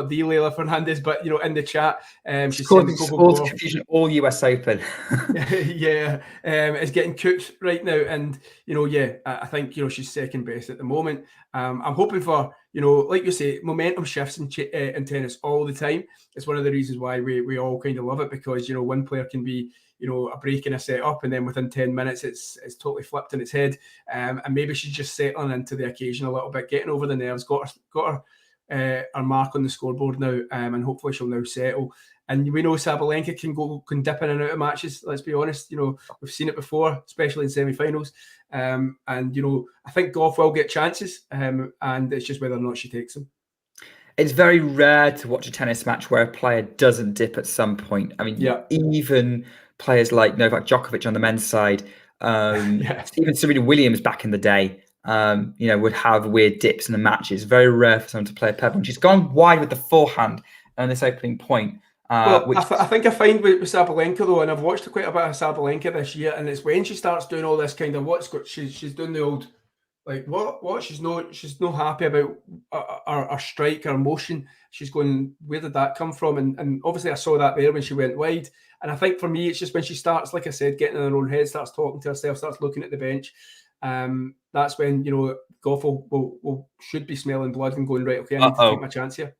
the Leila Fernandez, but in the chat, she's causing sports confusion all US Open. Is getting cooked right now, and I think she's second best at the moment. I'm hoping for like you say, momentum shifts in tennis all the time. It's one of the reasons why we all kind of love it, because one player can be a break in a set up, and then within 10 minutes it's totally flipped in its head, and maybe she's just settling into the occasion a little bit, getting over the nerves, got her mark on the scoreboard now, and hopefully she'll now settle. And we know Sabalenka can dip in and out of matches. Let's be honest, we've seen it before, especially in semi-finals. And I think Gauff will get chances, and it's just whether or not she takes them. it's very rare to watch a tennis match where a player doesn't dip at some point. I mean, even players like Novak Djokovic on the men's side, even Serena Williams back in the day, would have weird dips in the matches. Very rare for someone to play a pebble. And she's gone wide with the forehand on this opening point. Well, I think I find with Sabalenka though, and I've watched quite a bit of Sabalenka this year, and it's when she starts doing all this kind of she's doing the old like what she's not happy about our strike, our motion. She's going, where did that come from? And obviously I saw that there when she went wide. And I think for me, it's just when she starts, like I said, getting in her own head, starts talking to herself, starts looking at the bench. That's when Gauff should be smelling blood and going, right, okay, I need to take my chance here.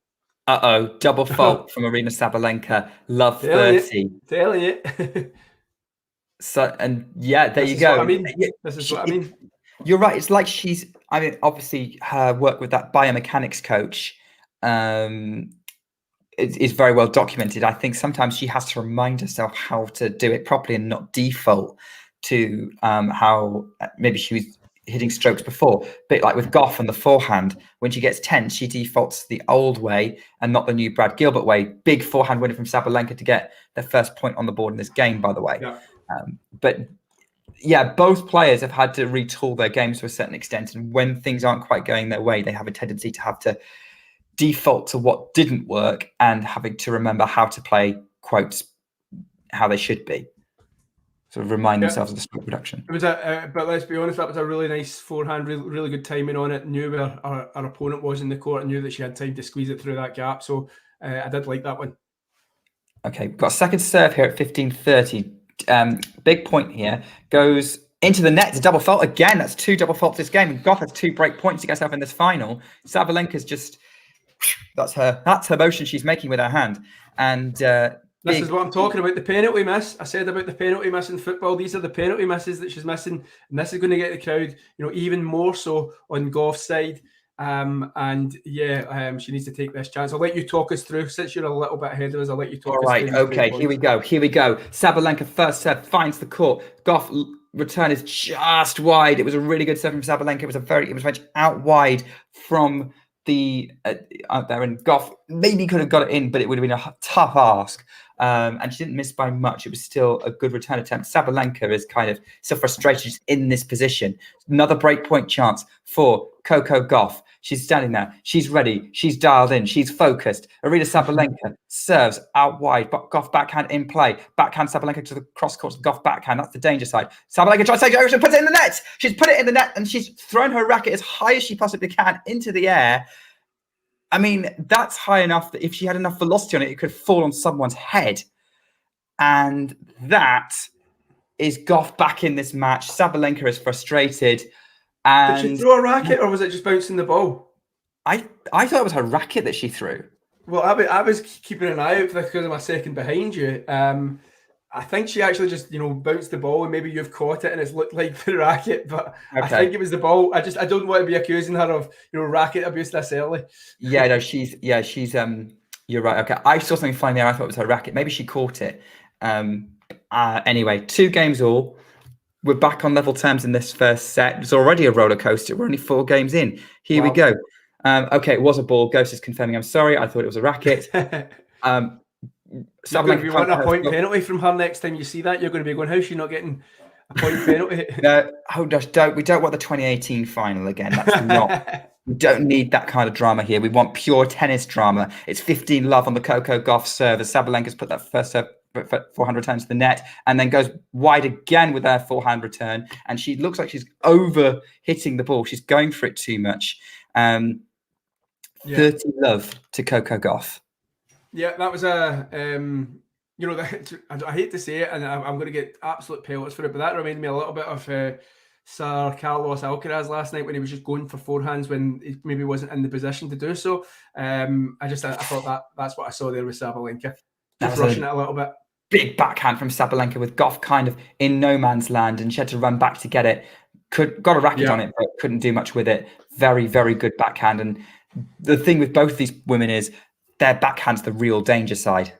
Double fault from Aryna Sabalenka. Love 30. Telling you. So, and there you go. This is what I mean. You're right. It's like obviously her work with that biomechanics coach is very well documented. I think sometimes she has to remind herself how to do it properly and not default to how maybe she was hitting strokes before. But like with Gauff and the forehand, when she gets tense, she defaults the old way and not the new Brad Gilbert way. Big forehand winner from Sabalenka to get their first point on the board in this game, by the way. But both players have had to retool their games to a certain extent. And when things aren't quite going their way, they have a tendency to have to default to what didn't work and having to remember how to play, quotes, how they should be. Sort of remind themselves of the stroke reduction. It was but let's be honest, that was a really nice forehand, really good timing on it. Knew where our opponent was in the court and knew that she had time to squeeze it through that gap. So I did like that one. Okay, we've got a second serve here at 15:30. Big point here, goes into the net. It's a double fault again. That's 2 double faults this game. And Gauff has 2 break points to get herself in this final. Sabalenka's just that's her motion she's making with her hand. And this is what I'm talking about, the penalty miss. I said about the penalty miss in football. These are the penalty misses that she's missing, and this is going to get the crowd, even more so on Gauff's side. She needs to take this chance. I'll let you talk us through, since you're a little bit ahead of us. I'll let you talk us through. All right, okay, here we go. Sabalenka first serve finds the court. Gauff return is just wide. It was a really good serve from Sabalenka. It was very much out wide from the out there, and Gauff maybe could have got it in, but it would have been a tough ask. And she didn't miss by much. It was still a good return attempt. Sabalenka is kind of still frustrated. She's in this position. Another breakpoint chance for Coco Gauff. She's standing there. She's ready. She's dialed in. She's focused. Aryna Sabalenka serves out wide. But Gauff backhand in play. Backhand Sabalenka to the cross court. Gauff backhand. That's the danger side. Sabalenka tries to take it. She puts it in the net. She's put it in the net, and she's thrown her racket as high as she possibly can into the air. I mean, that's high enough that if she had enough velocity on it, it could fall on someone's head. And that is Gauff back in this match. Sabalenka is frustrated. And did she throw a racket, or was it just bouncing the ball? I thought it was her racket that she threw. Well, I was keeping an eye out because of my second behind you. I think she actually just, bounced the ball, and maybe you've caught it and it's looked like the racket, but okay. I think it was the ball. I don't want to be accusing her of, racket abuse this early. Yeah, no, she's you're right. Okay. I saw something flying there. I thought it was her racket. Maybe she caught it. Anyway, 2 games all. We're back on level terms in this first set. It's already a roller coaster. We're only 4 games in. Here we go. Okay, it was a ball. Ghost is confirming. I'm sorry. I thought it was a racket. If you want a point penalty from her next time you see that, you're going to be going, how's she not getting a point penalty? No, we don't want the 2018 final again. That's not. We don't need that kind of drama here. We want pure tennis drama. It's 15-love on the Coco Gauff serve as Sabalenka's put that first serve forehand return to the net and then goes wide again with her forehand return. And she looks like she's over hitting the ball. She's going for it too much. 30-love to Coco Gauff. Yeah, that was I hate to say it, and I'm going to get absolute pelts for it, but that reminded me a little bit of Sir Carlos Alcaraz last night when he was just going for forehands when he maybe wasn't in the position to do so. I thought that's what I saw there with Sabalenka. Just rushing it a little bit. Big backhand from Sabalenka with Gauff kind of in no man's land, and she had to run back to get it. Got a racket on it, but couldn't do much with it. Very, very good backhand. And the thing with both these women is their backhand's the real danger side.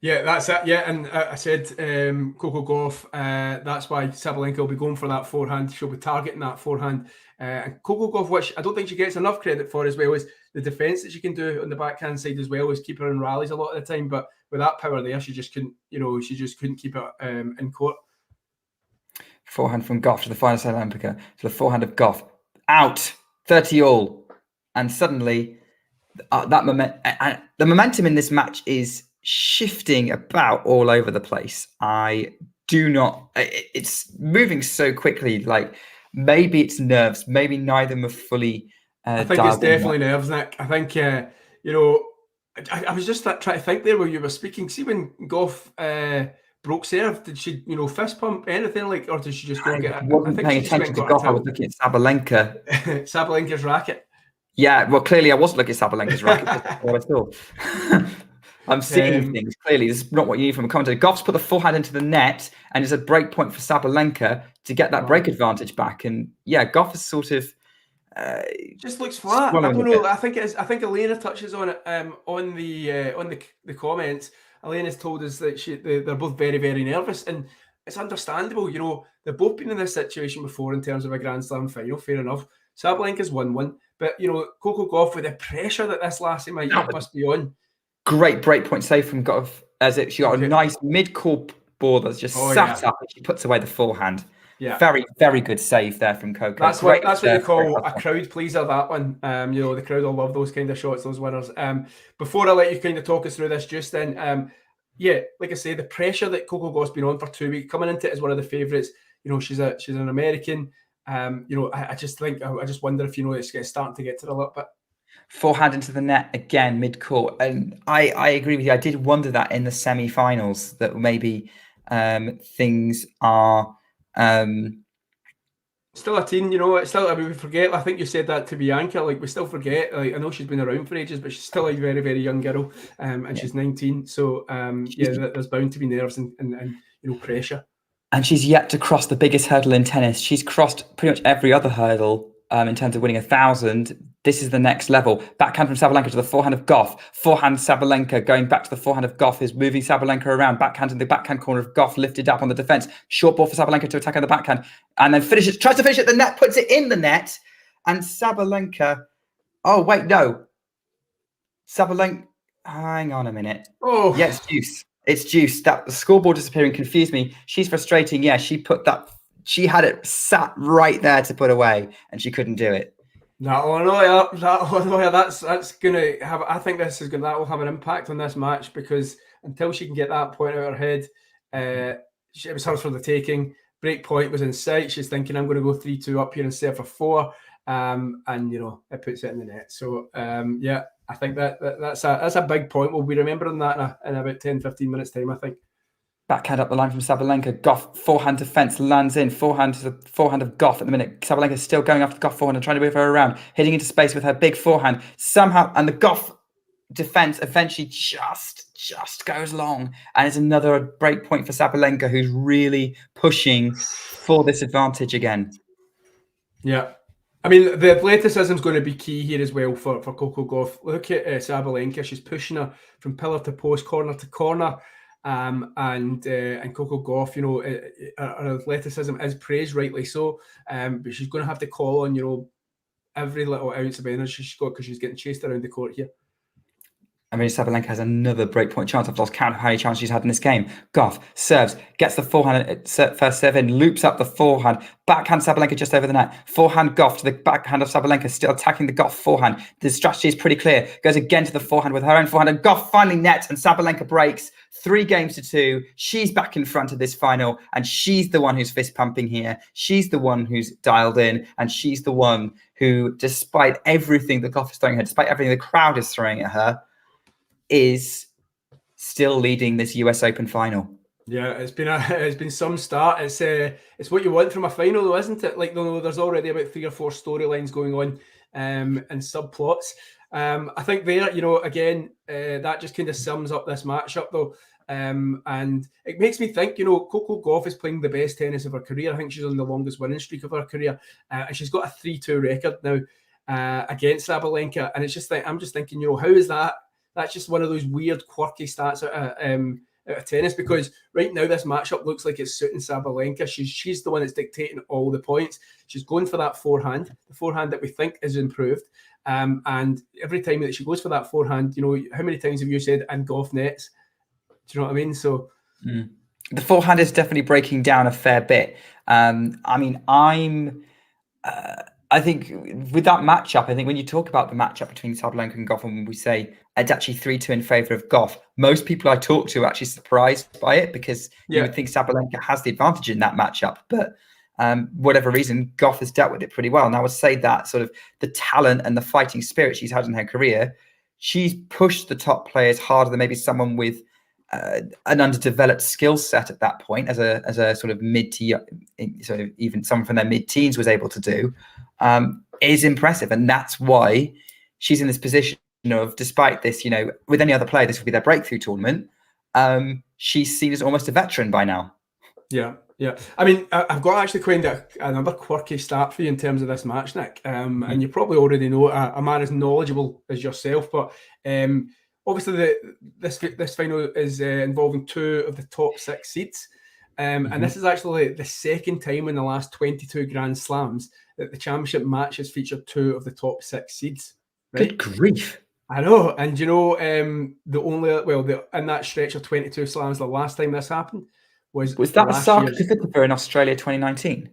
Yeah, that's it. Yeah, and I said Coco Gauff. That's why Sabalenka will be going for that forehand. She'll be targeting that forehand. And Coco Gauff, which I don't think she gets enough credit for, as well as the defence that she can do on the backhand side, as well as keep her in rallies a lot of the time. But with that power there, she just couldn't. She just couldn't keep it in court. Forehand from Gauff to the final Sabalenka to the forehand of Gauff. Out 30 all, and suddenly the momentum in this match is shifting about all over the place. It's moving so quickly. Like, maybe it's nerves, maybe neither of them are fully I think it's definitely nerves, Nick. I think I was just trying to think there while you were speaking. See, when Gauff broke serve, did she fist pump anything, like, or did she just go and get it? I wasn't paying attention to Gauff. I was looking at Sabalenka. Sabalenka's racket. Yeah, well, clearly I wasn't looking at Sabalenka's racket. That's what I saw. I'm seeing things clearly. This is not what you need from a commentator. Gauff's put the forehand into the net, and it's a break point for Sabalenka to get that break advantage back. And yeah, Gauff is sort of just looks flat. I don't know. I think Aryna touches on it on the comments. Aryna's told us that they're both very, very nervous, and it's understandable. They've both been in this situation before in terms of a Grand Slam final. Fair enough. Sabalenka's won one, but Coco Gauff, with the pressure that this lassie must be on. Great breakpoint save from Gauff, she got a nice mid-court ball that's just sat up, and she puts away the forehand. Yeah, very, very good save there from Coco. That's what you call a crowd pleaser, that one. The crowd will love those kind of shots, those winners. Before I let you kind of talk us through this, just then, like I say, the pressure that Coco Gauff's been on for 2 weeks, coming into it as one of the favourites. She's an American. I just wonder if it's starting to get to it a little bit. Forehand into the net again, mid-court. And I agree with you. I did wonder that in the semi-finals, that maybe things are still a teen, we forget. I think you said that to Bianca. Like, we still forget. Like, I know she's been around for ages, but she's still a very, very young girl, and she's 19. So there's bound to be nerves and pressure. And she's yet to cross the biggest hurdle in tennis. She's crossed pretty much every other hurdle in terms of winning 1,000. This is the next level. Backhand from Sabalenka to the forehand of Gauff. Forehand Sabalenka going back to the forehand of Gauff is moving Sabalenka around. Backhand in the backhand corner of Gauff, lifted up on the defense. Short ball for Sabalenka to attack on the backhand. And then tries to finish at the net, puts it in the net. And Sabalenka, oh, wait, no. Sabalenka, hang on a minute. Oh, yeah, it's juice. It's juice. That the scoreboard disappearing confused me. She's frustrating. Yeah, she had it sat right there to put away, and she couldn't do it. That's gonna have. I think that will have an impact on this match, because until she can get that point out of her head, it was hers for the taking. Break point was in sight. She's thinking, I'm going to go 3-2 up here instead for 4, and it puts it in the net. So I think that's a big point. We'll be remembering that in about 10-15 minutes time, I think. Backhand up the line from Sabalenka. Gauff, forehand defense, lands in. Forehand to the forehand of Gauff at the minute. Sabalenka still going after the Gauff forehand and trying to move her around, hitting into space with her big forehand. Somehow, and the Gauff defense eventually just goes long. And it's another break point for Sabalenka, who's really pushing for this advantage again. Yeah. I mean, the athleticism is going to be key here as well for Coco Gauff. Look at Sabalenka. She's pushing her from pillar to post, corner to corner. And Coco Gauff, her athleticism is praised, rightly so. But she's going to have to call on, every little ounce of energy she's got, because she's getting chased around the court here. I mean, Sabalenka has another breakpoint chance. I've lost count of how many chances she's had in this game. Gauff serves, gets the forehand, first serve in, loops up the forehand. Backhand Sabalenka just over the net. Forehand Gauff to the backhand of Sabalenka, still attacking the Gauff forehand. The strategy is pretty clear. Goes again to the forehand with her own forehand, and Gauff finally nets, and Sabalenka breaks 3-2. She's back in front of this final, and she's the one who's fist pumping here. She's the one who's dialed in, and she's the one who, despite everything that Gauff is throwing at her, despite everything the crowd is throwing at her, is still leading this US Open final. Yeah, it's been some start. It's what you want from a final, though, isn't it? Like, there's already about 3 or 4 storylines going on, and subplots. I think there, again, that just kind of sums up this matchup, though. And it makes me think, Coco Gauff is playing the best tennis of her career. I think she's on the longest winning streak of her career, and she's got a 3-2 record now against Sabalenka. And it's just I'm just thinking, how is that? That's just one of those weird, quirky stats out of tennis, because right now this matchup looks like it's suiting Sabalenka. She's the one that's dictating all the points. She's going for that forehand, the forehand that we think is improved. And every time that she goes for that forehand, you know, how many times have you said, and Gauff nets? Do you know what I mean? So the forehand is definitely breaking down a fair bit. I mean, I think with that matchup, I think when you talk about the matchup between Sabalenka and Gauff, and when we say it's actually 3-2 in favour of Gauff, most people I talk to are actually surprised by it, because you would think Sabalenka has the advantage in that matchup. But whatever reason, Gauff has dealt with it pretty well. And I would say that sort of the talent and the fighting spirit she's had in her career, she's pushed the top players harder than maybe someone with an underdeveloped skill set at that point, as a sort of sort of even someone from their mid-teens was able to do, is impressive. And that's why she's in this position of, despite this, you know, with any other player, this would be their breakthrough tournament. She's seen as almost a veteran by now. Yeah. I mean, I've got actually quite another quirky stat for you in terms of this match, Nick. And you probably already know a man as knowledgeable as yourself, but obviously this final is involving 2 of the top 6 seeds. And this is actually the second time in the last 22 Grand Slams that the championship match has featured 2 of the top 6 seeds. Right? Good grief. I know. And you know, in that stretch of 22 slams, the last time this happened was that Sabalenka in Australia 2019?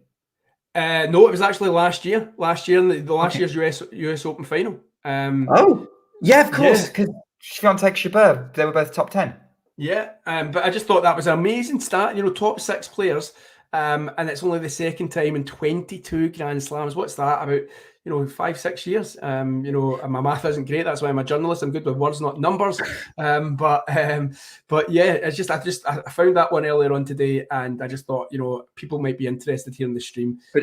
No, it was actually last year. Last year, in the last year's US Open final. Yeah, of course, because Swiatek Shabir, they were both top 10. Yeah, but I just thought that was an amazing stat. You know, top 6 players, and it's only the second time in 22 Grand Slams. What's that about? You know, 5-6 years. You know, my math isn't great. That's why I'm a journalist. I'm good with words, not numbers. But yeah, it's just I found that one earlier on today, and I just thought, you know, people might be interested here in the stream. But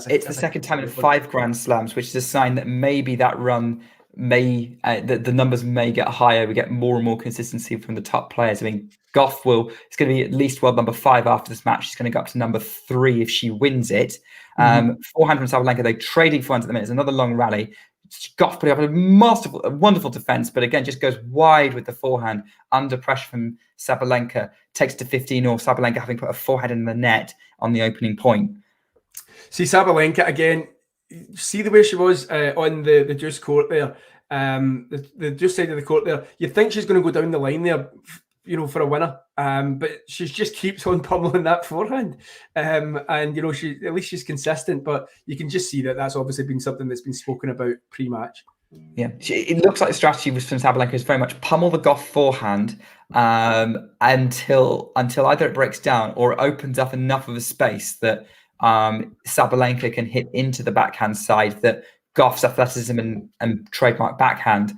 it's the second time in 5 Grand Slams, which is a sign that maybe that run may the numbers may get higher. We get more and more consistency from the top players. I mean, Gauff it's going to be at least world number 5 after this match. She's going to go up to number 3 if she wins it. Forehand from Sabalenka, they're trading forehands at the minute. It's another long rally. Gauff putting up a wonderful defense, but again, just goes wide with the forehand under pressure from Sabalenka. Takes to 15, or Sabalenka having put a forehand in the net on the opening point. See, Sabalenka again. See the way she was on the deuce court there, the deuce side of the court there. You'd think she's going to go down the line there, you know, for a winner. But she just keeps on pummeling that forehand. And, you know, at least she's consistent, but you can just see that that's obviously been something that's been spoken about pre-match. Yeah, it looks like the strategy was from Sabalenka is very much pummel the Gauff forehand until either it breaks down or it opens up enough of a space that Sabalenka can hit into the backhand side that Gauff's athleticism and trademark backhand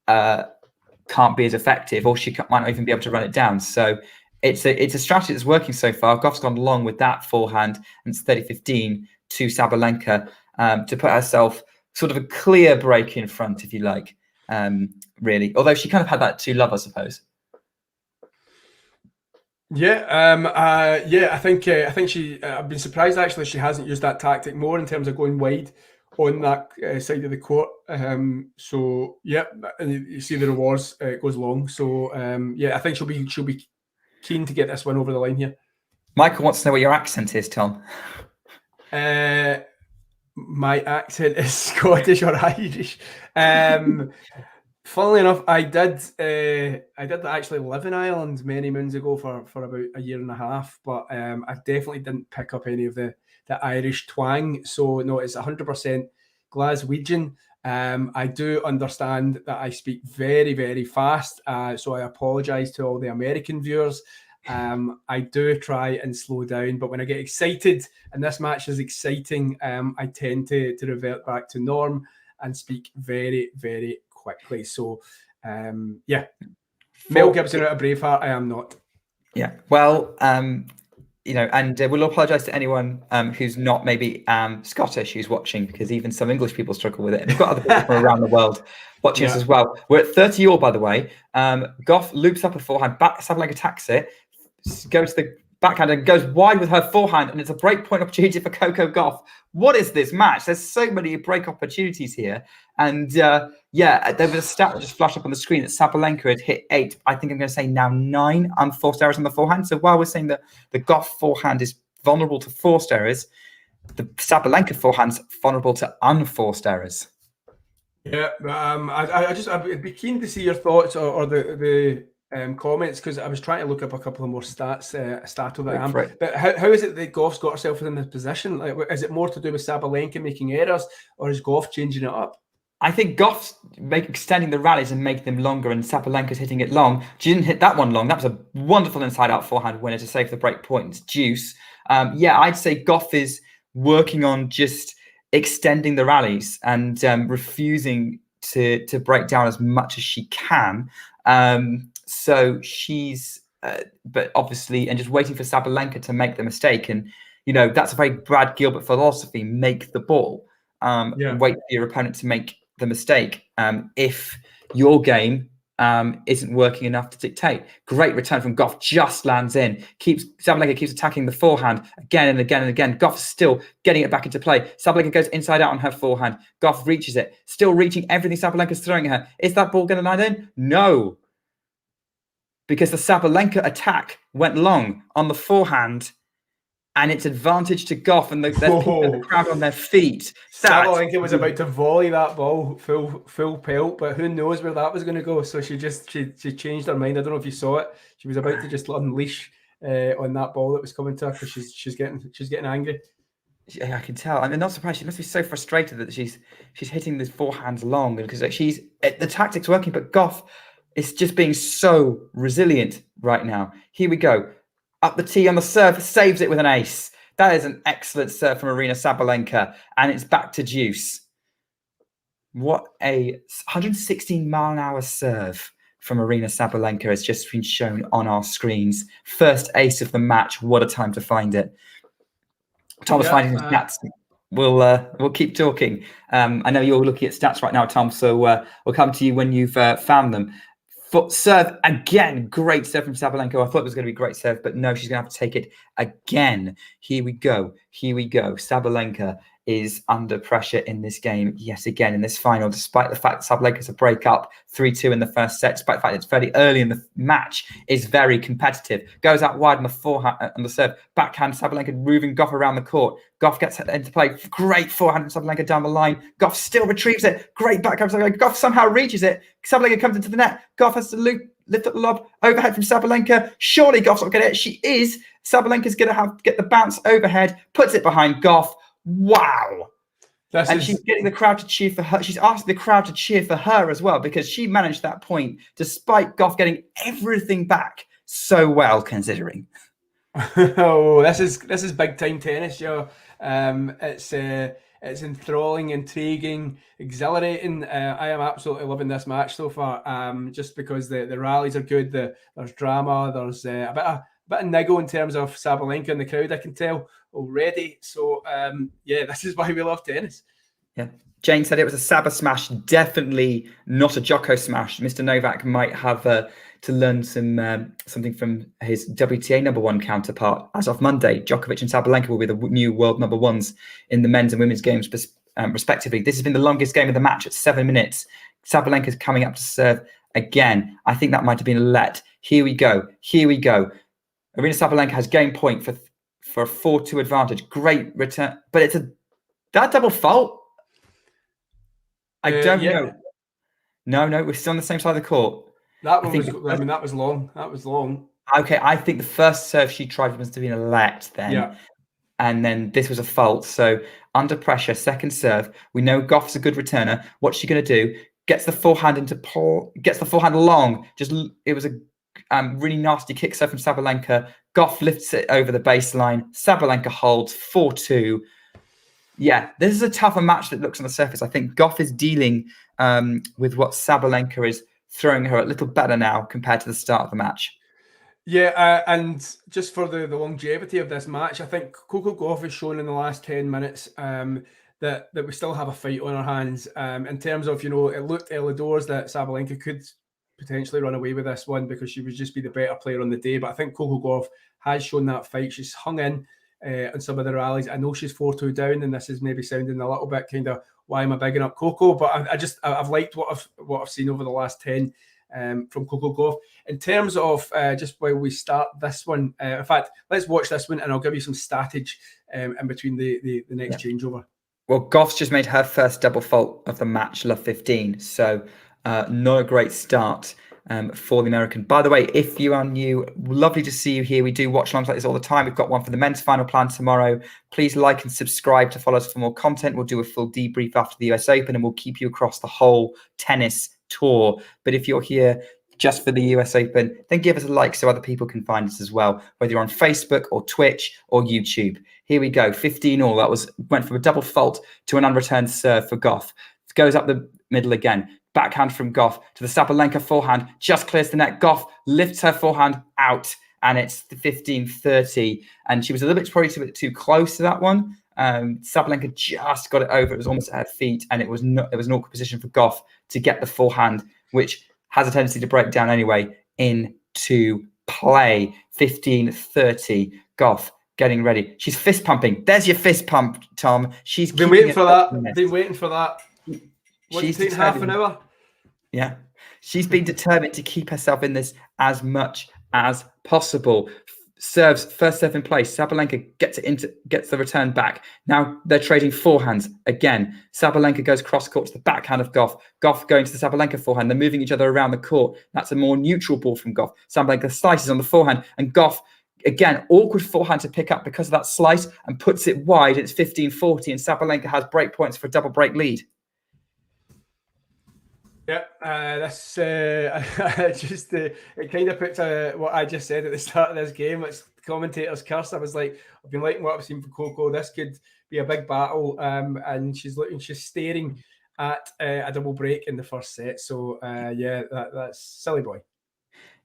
can't be as effective, or she might not even be able to run it down. So it's a strategy that's working so far. Gauff's gone along with that forehand, and it's 30-15 to Sabalenka to put herself sort of a clear break in front, if you like, really. Although she kind of had that 2-love, I suppose. I think she. I've been surprised actually she hasn't used that tactic more in terms of going wide on that side of the court. So yeah, and you see the rewards. It goes long. So I think she'll be keen to get this one over the line here. Michael wants to know what your accent is, Tom. My accent is Scottish or Irish. Funnily enough, I did actually live in Ireland many moons ago for about a year and a half, but I definitely didn't pick up any of the Irish twang. So no, it's 100% Glaswegian. I do understand that I speak very, very fast, so I apologise to all the American viewers. I do try and slow down, but when I get excited, and this match is exciting, I tend to revert back to norm and speak very, very quickly. So, Mel Gibson out of Braveheart, I am not. Yeah, well, you know, and we'll apologise to anyone who's not maybe Scottish who's watching, because even some English people struggle with it. And we've got other people from around the world watching us as well. We're at 30 all, by the way. Gauff loops up a forehand, back Sabalenka attacks it, goes to the backhand and goes wide with her forehand, and it's a break point opportunity for Coco Gauff. What is this match? There's so many break opportunities here. And there was a stat that just flashed up on the screen that Sabalenka had hit 8. I think I'm going to say now 9 unforced errors on the forehand. So while we're saying that the Gauff forehand is vulnerable to forced errors, the Sabalenka forehand's vulnerable to unforced errors. Yeah, I'd be keen to see your thoughts or the comments, because I was trying to look up a couple of more stats. But how is it that Gauff's got herself in this position? Like, is it more to do with Sabalenka making errors, or is Gauff changing it up? I think Gauff's extending the rallies and making them longer, and Sabalenka's hitting it long. She didn't hit that one long. That was a wonderful inside-out forehand winner to save the break point. Deuce. I'd say Gauff is working on just extending the rallies and refusing to break down as much as she can. So she's, but obviously, and just waiting for Sabalenka to make the mistake. And, that's a very Brad Gilbert philosophy, make the ball. Wait for your opponent to make the mistake. If your game isn't working enough to dictate. Great return from Gauff, just lands in. Sabalenka keeps attacking the forehand again and again and again. Gauff's still getting it back into play. Sabalenka goes inside out on her forehand. Gauff reaches it, still reaching everything Sabalenka's throwing at her. Is that ball going to land in? No. Because the Sabalenka attack went long on the forehand, and it's advantage to Gauff, and there's people in the crowd on their feet. Sabalenka was about to volley that ball full pelt, but who knows where that was going to go. So she changed her mind. I don't know if you saw it. She was about to just unleash on that ball that was coming to her, because she's getting angry. Yeah, I can tell. I'm not surprised. She must be so frustrated that she's hitting these forehands long, because the tactic's working, but Gauff is just being so resilient right now. Here we go. Up the tee on the serve, saves it with an ace. That is an excellent serve from Aryna Sabalenka, and it's back to deuce. What a 116-mile-an-hour serve from Aryna Sabalenka has just been shown on our screens. First ace of the match. What a time to find it. Tom was finding his stats. We'll keep talking. I know you're looking at stats right now, Tom, so we'll come to you when you've found them. Foot serve again. Great serve from Sabalenka. I thought it was going to be a great serve, but no, she's going to have to take it again. Here we go. Sabalenka is under pressure in this game yet again in this final, despite the fact that Sabalenka's a break up 3-2 in the first set, despite the fact it's fairly early in the match, is very competitive. Goes out wide on the forehand, on the serve. Backhand, Sabalenka moving Gauff around the court. Gauff gets into play. Great forehand from Sabalenka down the line. Gauff still retrieves it. Great backhand. Gauff somehow reaches it. Sabalenka comes into the net. Gauff has to lift up the lob. Overhead from Sabalenka. Surely Gauff's not going to get it. She is. Sabalenka's going to get the bounce overhead. Puts it behind Gauff. Wow. She's getting the crowd to cheer for her. She's asking the crowd to cheer for her as well, because she managed that point despite Gauff getting everything back so well, considering. Oh, this is big time tennis, Joe. It's enthralling, intriguing, exhilarating. I am absolutely loving this match so far. Just because the rallies are good, there's drama, there's a bit of niggle in terms of Sabalenka and the crowd, I can tell already. So this is why we love tennis. Yeah. Jane said it was a Saba smash, definitely not a Djoko smash. Mr. Novak might have to learn something from his WTA #1 counterpart. As of Monday, Djokovic and Sabalenka will be the new world #1s in the men's and women's games, respectively. This has been the longest game of the match at 7 minutes. Sabalenka's coming up to serve again. I think that might have been a let. Here we go. Aryna Sabalenka has game point for a 4-2 advantage. Great return, but it's that double fault. I don't know. No, we're still on the same side of the court. That was long. That was long. Okay, I think the first serve she tried must have been a let then. Yeah. And then this was a fault. So under pressure, second serve. We know Gauff's a good returner. What's she going to do? Gets the forehand gets the forehand long. It was a really nasty kick serve from Sabalenka. Gauff lifts it over the baseline. Sabalenka holds 4-2. Yeah, this is a tougher match that looks on the surface. I think Gauff is dealing with what Sabalenka is throwing her a little better now compared to the start of the match. Yeah, and just for the longevity of this match, I think Coco Gauff has shown in the last 10 minutes that we still have a fight on our hands. In terms of, it looked early doors that Sabalenka could potentially run away with this one because she would just be the better player on the day. But I think Coco Gauff has shown that fight. She's hung in on some of the rallies. I know she's 4-2 down, and this is maybe sounding a little bit kind of, why am I bigging up Coco? But I've liked what I've seen over the last 10 from Coco Gauff. In terms of just while we start this one, in fact, let's watch this one, and I'll give you some statage in between the next changeover. Well, Gauff's just made her first double fault of the match, love 15. So not a great start for the American. By the way, if you are new, lovely to see you here. We do watch alongs like this all the time. We've got one for the men's final plan tomorrow. Please like and subscribe to follow us for more content. We'll do a full debrief after the US Open, and we'll keep you across the whole tennis tour. But if you're here just for the US Open, then give us a like so other people can find us as well, whether you're on Facebook or Twitch or YouTube. Here we go, 15-all. That went from a double fault to an unreturned serve for Gauff. It goes up the middle again. Backhand from Gauff to the Sabalenka forehand, just clears the net. Gauff lifts her forehand out, and it's the 15-30. And she was a little bit probably a bit too close to that one. Sabalenka just got it over. It was almost at her feet, and it was an awkward position for Gauff to get the forehand, which has a tendency to break down anyway, into play. 15-30. Gauff getting ready. She's fist pumping. There's your fist pump, Tom. She's been waiting for that. Been waiting for that. She's taking half an hour. Yeah. She's been determined to keep herself in this as much as possible. Serves, first serve in place. Sabalenka gets the return back. Now they're trading forehands again. Sabalenka goes cross court to the backhand of Gauff. Gauff going to the Sabalenka forehand. They're moving each other around the court. That's a more neutral ball from Gauff. Sabalenka slices on the forehand, and Gauff, again, awkward forehand to pick up because of that slice, and puts it wide. It's 15-40, and Sabalenka has break points for a double break lead. Yeah, that's just it kind of puts what I just said at the start of this game. It's the commentator's curse. I was like, I've been liking what I've seen from Coco. This could be a big battle, and she's staring at a double break in the first set. So yeah, that's silly boy.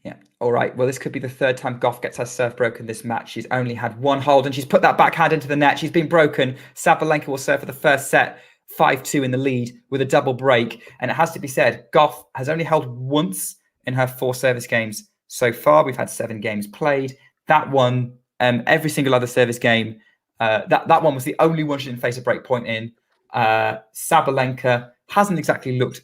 Yeah. All right. Well, this could be the third time Gauff gets her serve broken this match. She's only had one hold, and she's put that backhand into the net. She's been broken. Sabalenka will serve for the first set. 5-2 in the lead with a double break. And it has to be said, Gauff has only held once in her 4 service games so far. We've had 7 games played. That one, every single other service game, that one was the only one she didn't face a break point in. Sabalenka hasn't exactly looked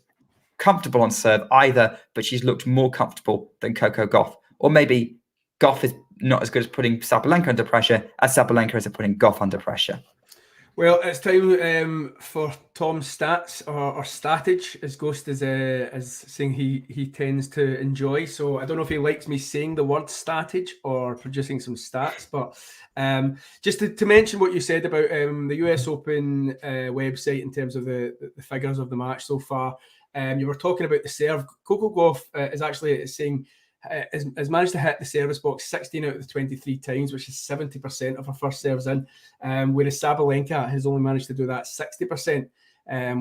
comfortable on serve either, but she's looked more comfortable than Coco Gauff. Or maybe Gauff is not as good as putting Sabalenka under pressure as Sabalenka is at putting Gauff under pressure. Well, it's time for Tom's stats or statage, as Ghost is saying he tends to enjoy. So I don't know if he likes me saying the word statage or producing some stats, but just to mention what you said about the US Open website in terms of the figures of the match so far. You were talking about the serve. Coco Gauff is actually saying has managed to hit the service box 16 out of the 23 times, which is 70% of her first serves in, whereas Sabalenka has only managed to do that 60%,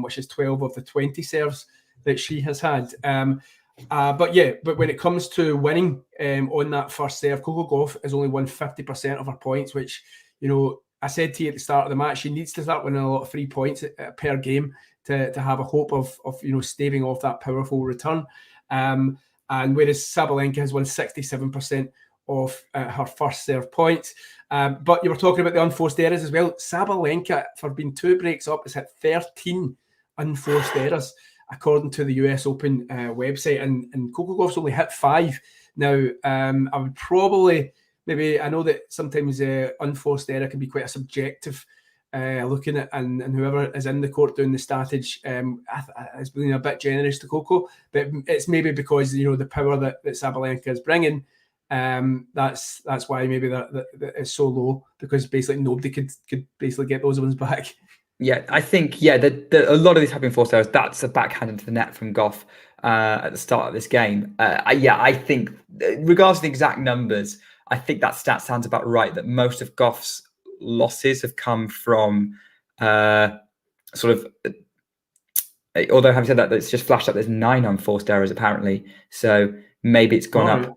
which is 12 of the 20 serves that she has had. But when it comes to winning on that first serve, Coco Gauff has only won 50% of her points, which, you know, I said to you at the start of the match, she needs to start winning a lot of free points per game to have a hope of staving off that powerful return. And whereas Sabalenka has won 67% of her first serve points. But you were talking about the unforced errors as well. Sabalenka, for being 2 breaks up, has had 13 unforced errors, according to the US Open website. And Coco Gauff's only hit 5. Now, I would probably, I know that sometimes unforced error can be quite a subjective looking at, and whoever is in the court doing the statage has been a bit generous to Coco, but it's maybe because the power that Sabalenka is bringing. That's why maybe that is so low, because basically nobody could basically get those ones back. Yeah, I think a lot of these have been forced errors. That's a backhand into the net from Gauff at the start of this game. I think regardless of the exact numbers, I think that stat sounds about right. That most of Gauff's losses have come from although having said that, it's just flashed up there's 9 unforced errors apparently, so maybe it's gone up.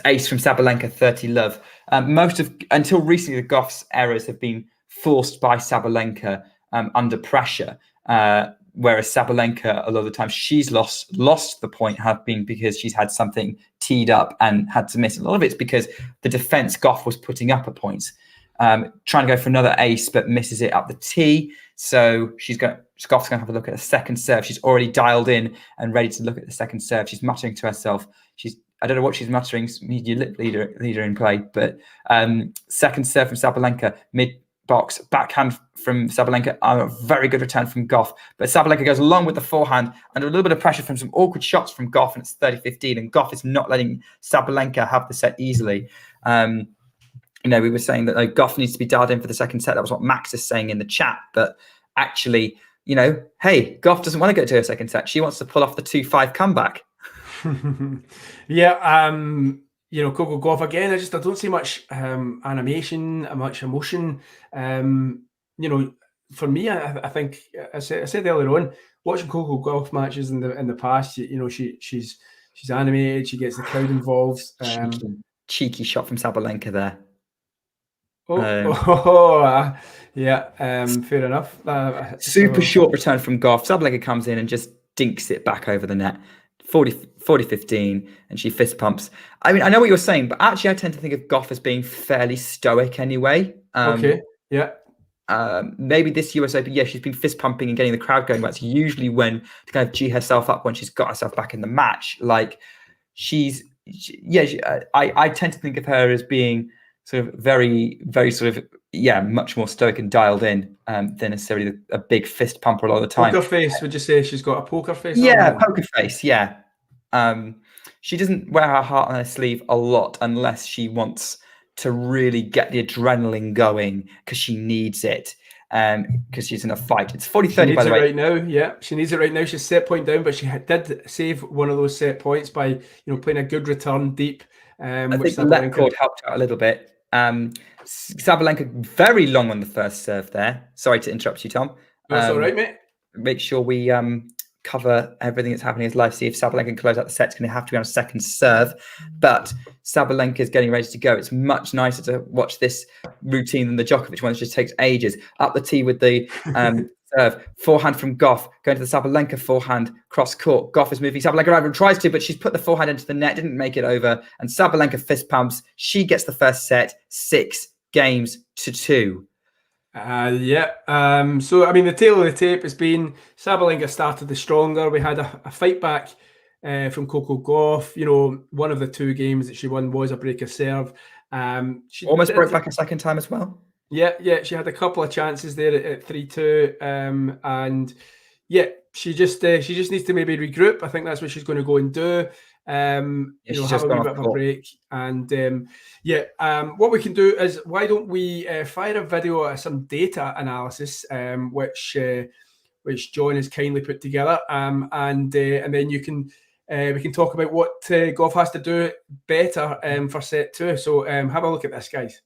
Ace from Sabalenka, 30 love. Until recently, the Gauff's errors have been forced by Sabalenka under pressure, Whereas Sabalenka, a lot of the time, she's lost the point have been because she's had something teed up and had to miss. A lot of it's because the defense Gauff was putting up at points, trying to go for another ace, but misses it up the tee. So Gauff's going to have a look at a second serve. She's already dialed in and ready to look at the second serve. She's muttering to herself. I don't know what she's muttering. Media lip leader in play, but second serve from Sabalenka, mid box, backhand from Sabalenka, a very good return from Gauff. But Sabalenka goes along with the forehand under a little bit of pressure from some awkward shots from Gauff, and it's 30-15, and Gauff is not letting Sabalenka have the set easily. We were saying that Gauff needs to be dialed in for the second set. That was what Max is saying in the chat. But actually, hey, Gauff doesn't want to go to her second set. She wants to pull off the 2-5 comeback. Yeah, Coco Gauff again. I don't see much animation, much emotion. For me, I think I said earlier on, watching Coco Gauff matches in the past, she's animated. She gets the crowd involved. Cheeky shot from Sabalenka there. Fair enough. Super short return from Gauff. Sabalenka comes in and just dinks it back over the net. 40-15, and she fist pumps. I mean, I know what you're saying, but actually I tend to think of Gauff as being fairly stoic anyway. Okay, yeah. Maybe this US Open, she's been fist pumping and getting the crowd going, but it's usually when to kind of G herself up when she's got herself back in the match. Like I tend to think of her as being sort of very, very sort of, much more stoic and dialed in than necessarily a big fist pumper a lot of the time. Poker face, would you say she's got a poker face? Yeah, poker face, yeah. She doesn't wear her heart on her sleeve a lot unless she wants to really get the adrenaline going because she needs it. Because she's in a fight. It's 40-30, by the way. Right now, yeah. She needs it right now. She's set point down, but she did save one of those set points by playing a good return deep. I think the left cord helped out a little bit. Sabalenka very long on the first serve there. Sorry to interrupt you, Tom. That's all right, mate. Make sure we cover everything that's happening as live. See if Sabalenka can close out the set. It's going to have to be on a second serve. But Sabalenka is getting ready to go. It's much nicer to watch this routine than the Djokovic one. It just takes ages. Up the tee with the serve. Forehand from Gauff. Going to the Sabalenka forehand. Cross court. Gauff is moving. Sabalenka over and tries to, but she's put the forehand into the net. Didn't make it over. And Sabalenka fist pumps. She gets the first set. 6-2. So, I mean, the tail of the tape has been Sabalenka started the stronger. We had a fight back from Coco Gauff. One of the two games that she won was a break of serve. She almost broke back a second time as well. Yeah, she had a couple of chances there at 3-2. And she just needs to maybe regroup. I think that's what she's going to go and do. Have a wee bit of a break. And what we can do is, why don't we fire a video of some data analysis, which John has kindly put together, and then we can talk about what Gauff has to do better for set 2. So have a look at this, guys.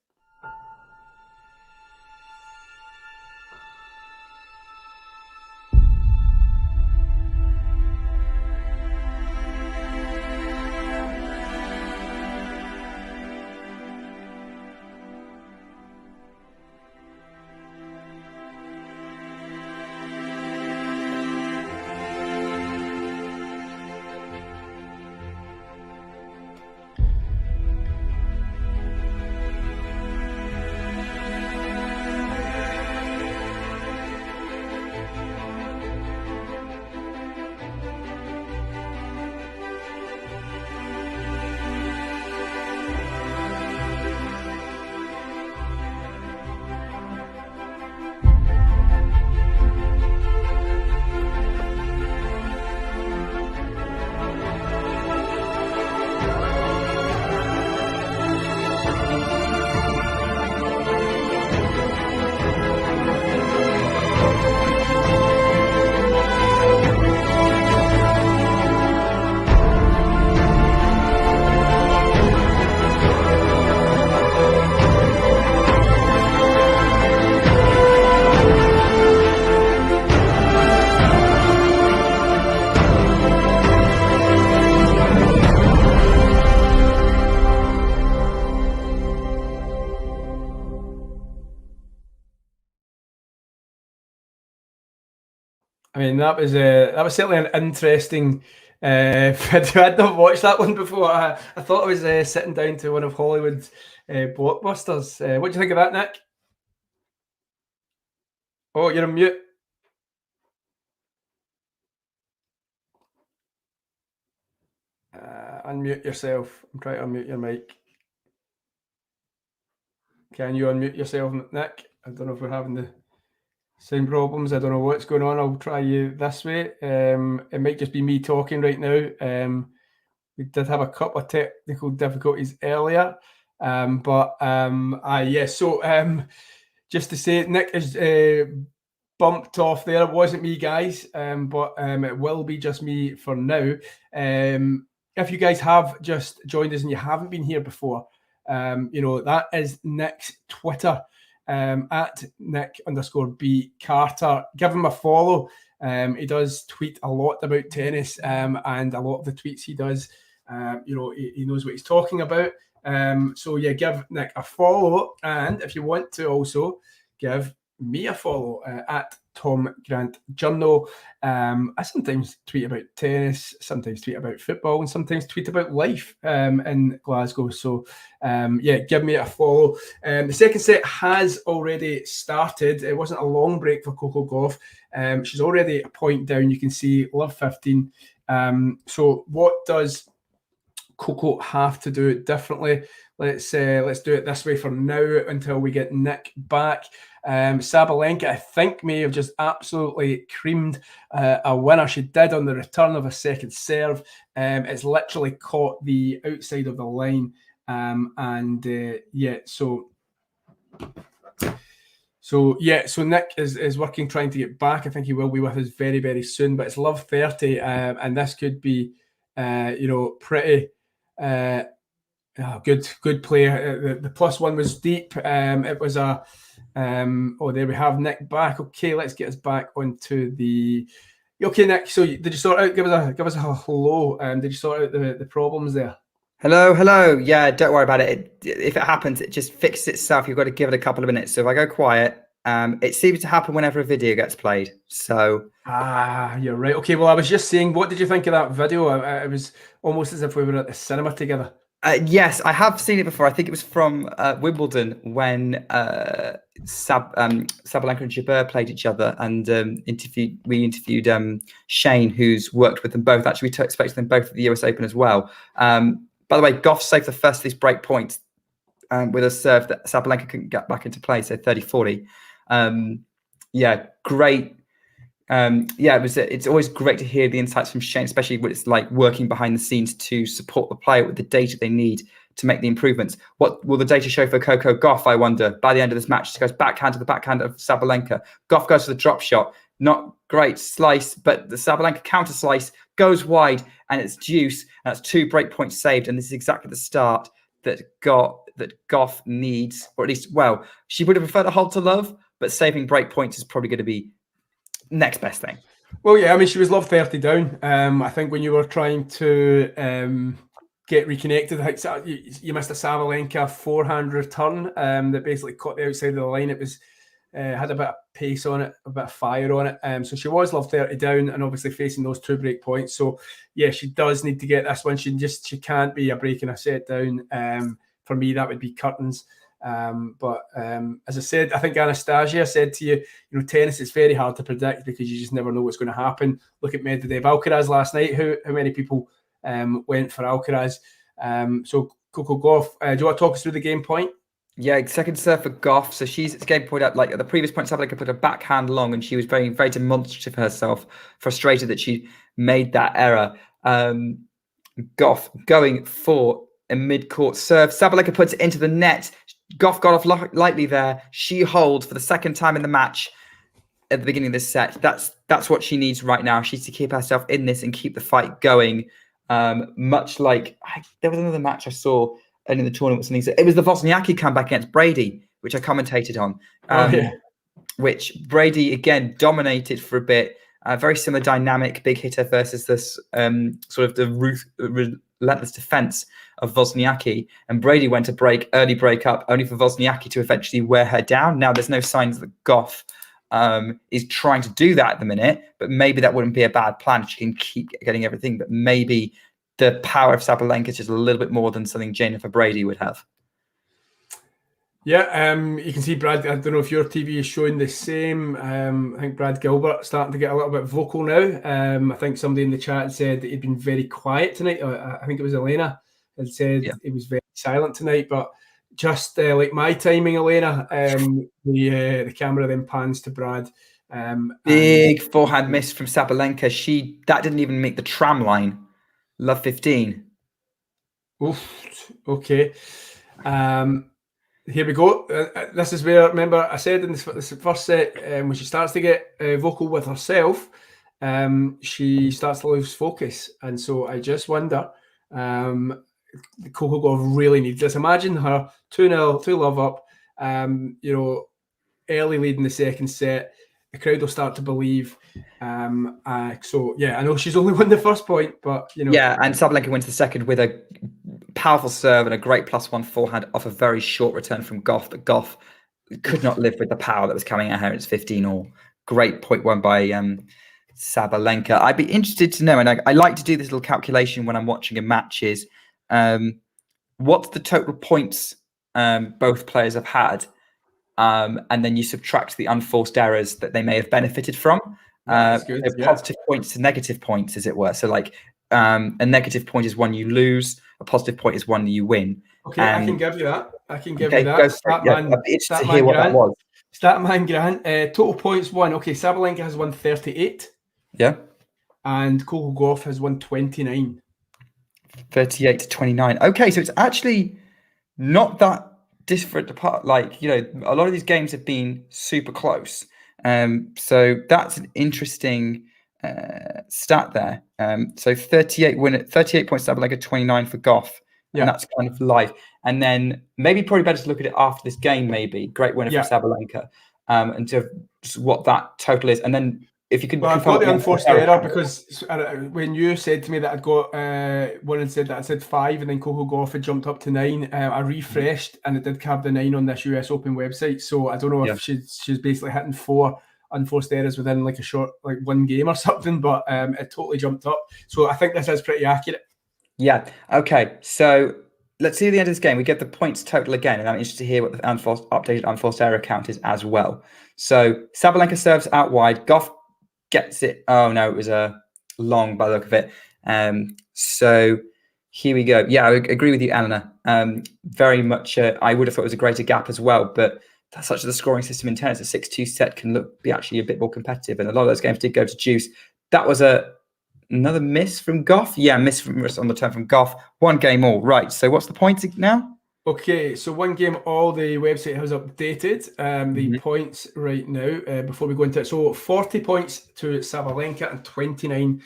I mean, that was certainly an interesting video. I'd not watched that one before. I thought I was sitting down to one of Hollywood's blockbusters. What do you think of that, Nick? Oh, you're on mute. Unmute yourself. I'm trying to unmute your mic. Can you unmute yourself, Nick? I don't know if we're having the same problems. I don't know what's going on. I'll try you this way. It might just be me talking right now. We did have a couple of technical difficulties earlier. Just to say, Nick is bumped off there. It wasn't me, guys, but it will be just me for now. If you guys have just joined us and you haven't been here before, that is Nick's Twitter, at Nick_B Carter. Give him a follow. He does tweet a lot about tennis, and a lot of the tweets he does, he knows what he's talking about. So yeah, give Nick a follow, and if you want to also give me a follow at Tom Grant Journal. I sometimes tweet about tennis, sometimes tweet about football, and sometimes tweet about life in Glasgow. So give me a follow. The second set has already started. It wasn't a long break for Coco Gauff. She's already a point down. You can see love 15. So what does Coco have to do it differently? Let's do it this way for now until we get Nick back. Sabalenka, I think, may have just absolutely creamed a winner. She did on the return of a second serve. It's literally caught the outside of the line. So Nick is working, trying to get back. I think he will be with us very, very soon. But it's love 30, and this could be, pretty good play. The +1 was deep. It was a there we have Nick back. Okay, let's get us back onto the. Okay, Nick. So did you sort out? Give us a hello. Did you sort out the problems there? Hello. Yeah, don't worry about it. If it happens, it just fixes itself. You've got to give it a couple of minutes. So if I go quiet, it seems to happen whenever a video gets played. So you're right. Okay, well, I was just saying, what did you think of that video? It was almost as if we were at the cinema together. Yes, I have seen it before. I think it was from Wimbledon when Sabalenka and Jabeur played each other, and we interviewed Shane, who's worked with them both. Actually, we expected them both at the US Open as well. By the way, Gauff saved the first of these break points with a serve that Sabalenka couldn't get back into play, so 30-40. Great. It's always great to hear the insights from Shane, especially when it's like working behind the scenes to support the player with the data they need to make the improvements. What will the data show for Coco Gauff, I wonder? By the end of this match, she goes backhand to the backhand of Sabalenka. Gauff goes for the drop shot. Not great slice, but the Sabalenka counter slice goes wide, and it's deuce. And that's 2 break points saved, and this is exactly the start that Gauff needs, or at least, well, she would have preferred a hold to love, but saving break points is probably going to be next best thing. Well, yeah, I mean, she was love 30 down. I think when you were trying to get reconnected, I think you missed a Sabalenka forehand return that basically caught the outside of the line. It was had a bit of pace on it, a bit of fire on it. So she was love 30 down, and obviously facing those 2 break points. So yeah, she does need to get this one. She can't be a break and a set down. For me, that would be curtains. But as I said, I think Anastasia said to you, tennis is very hard to predict because you just never know what's going to happen. Look at Medvedev Alcaraz last night. How many people went for Alcaraz? So Coco Gauff, do you want to talk us through the game point? Yeah, second serve for Gauff. So she's game point up. Like at the previous point, Sabalenka put a backhand long, and she was very, very demonstrative herself, frustrated that she made that error. Gauff going for a mid-court serve. Sabalenka puts it into the net. Gauff got off lightly there. She holds for the second time in the match at the beginning of this set. That's what she needs right now. She needs to keep herself in this and keep the fight going. Much like there was another match I saw in the tournament. It was the Wozniacki comeback against Brady, which I commentated on. Which Brady again dominated for a bit. Very similar dynamic, big hitter versus this sort of the relentless defense of Wozniacki. And Brady went to early break up, only for Wozniacki to eventually wear her down. Now there's no signs that Gauff is trying to do that at the minute, but maybe that wouldn't be a bad plan if she can keep getting everything. But maybe the power of Sabalenka is just a little bit more than something Jennifer Brady would have. Yeah, you can see Brad. I don't know if your TV is showing the same. I think Brad Gilbert starting to get a little bit vocal now. I think somebody in the chat said that he'd been very quiet tonight. I think it was Aryna had said he was very silent tonight. But just like my timing, Aryna, the camera then pans to Brad. Big forehand miss from Sabalenka. That didn't even make the tram line. Love 15. Oof. Okay. Here we go. This is where, remember, I said in this first set, when she starts to get vocal with herself, she starts to lose focus. And so I just wonder, Coco Gauff really needs this. Imagine her 2-0, 2-love up, early lead in the second set. The crowd will start to believe. So, yeah, I know she's only won the first point, but, Yeah, and Sabalenka wins the second with a powerful serve and a great +1 forehand off a very short return from Gauff. But Gauff could not live with the power that was coming at her. It's 15-all. Great point won by Sabalenka. I'd be interested to know, and I like to do this little calculation when I'm watching a match, is what's the total points both players have had? And then you subtract the unforced errors that they may have benefited from. Positive points to negative points, as it were. So like a negative point is one you lose, a positive point is one you win. Okay, I can give you that. You that. Statman Grant, total points won. Okay, Sabalenka has won 38. Yeah. And Coco Gauff has won 29. 38 to 29. Okay, so it's actually not that different apart. Like, a lot of these games have been super close. So that's an interesting stat there. So 38 points Sabalenka, 29 for Gauff. And that's kind of live. And then maybe probably better to look at it after this game, maybe. Great winner for Sabalenka. And to what that total is. And then if you can... Well, I've got the unforced error because when you said to me that I'd got one and said that I said 5 and then Coco Gauff had jumped up to 9, I refreshed and it did have the 9 on this US Open website. So I don't know if she's basically hitting 4 unforced errors within like a short, like one game or something, but it totally jumped up. So I think this is pretty accurate. Yeah. Okay. So let's see at the end of this game. We get the points total again, and I'm interested to hear what the updated unforced error count is as well. So Sabalenka serves out wide. Gauff gets it. Oh no, it was a long by the look of it. So here we go. Yeah, I agree with you, Aryna. Very much. I would have thought it was a greater gap as well, but that's such the scoring system in tennis. A 6-2 set can be actually a bit more competitive, and a lot of those games did go to juice. That was another miss from Gauff. Yeah, miss on the turn from Gauff. 1 game all. Right. So what's the points now? Okay, so 1 game all. The website has updated the points right now before we go into it. So 40 points to Sabalenka and 29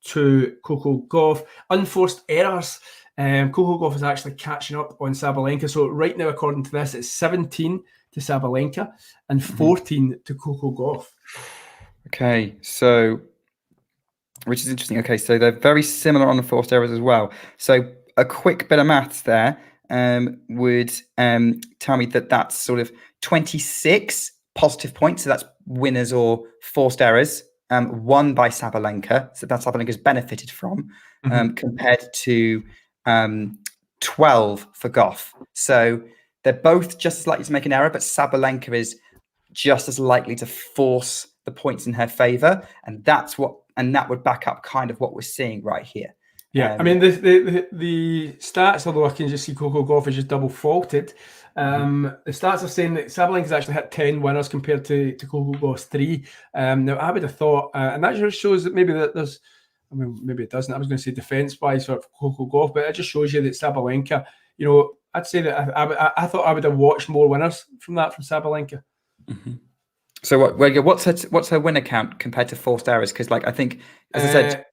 to Coco Gauff. Unforced errors. Coco Gauff is actually catching up on Sabalenka. So right now, according to this, it's 17 to Sabalenka and 14 to Coco Gauff. Okay, so... which is interesting. Okay, so they're very similar on the forced errors as well. So a quick bit of maths there would tell me that that's sort of 26 positive points. So that's winners or forced errors won by Sabalenka. So that Sabalenka's benefited from compared to 12 for Gauff. So they're both just as likely to make an error, but Sabalenka is just as likely to force the points in her favor. And that would back up kind of what we're seeing right here. Yeah, I mean, the stats, although I can just see Coco Gauff is just double faulted, the stats are saying that Sabalenka's actually hit 10 winners compared to Coco Gauff's 3. Now, I would have thought, and that just shows that maybe there's, I mean, maybe it doesn't. I was going to say defense-wise for Coco Gauff, but it just shows you that Sabalenka, I'd say that I thought I would have watched more winners from Sabalenka. So what's her win account compared to forced errors? Because I think, as I said,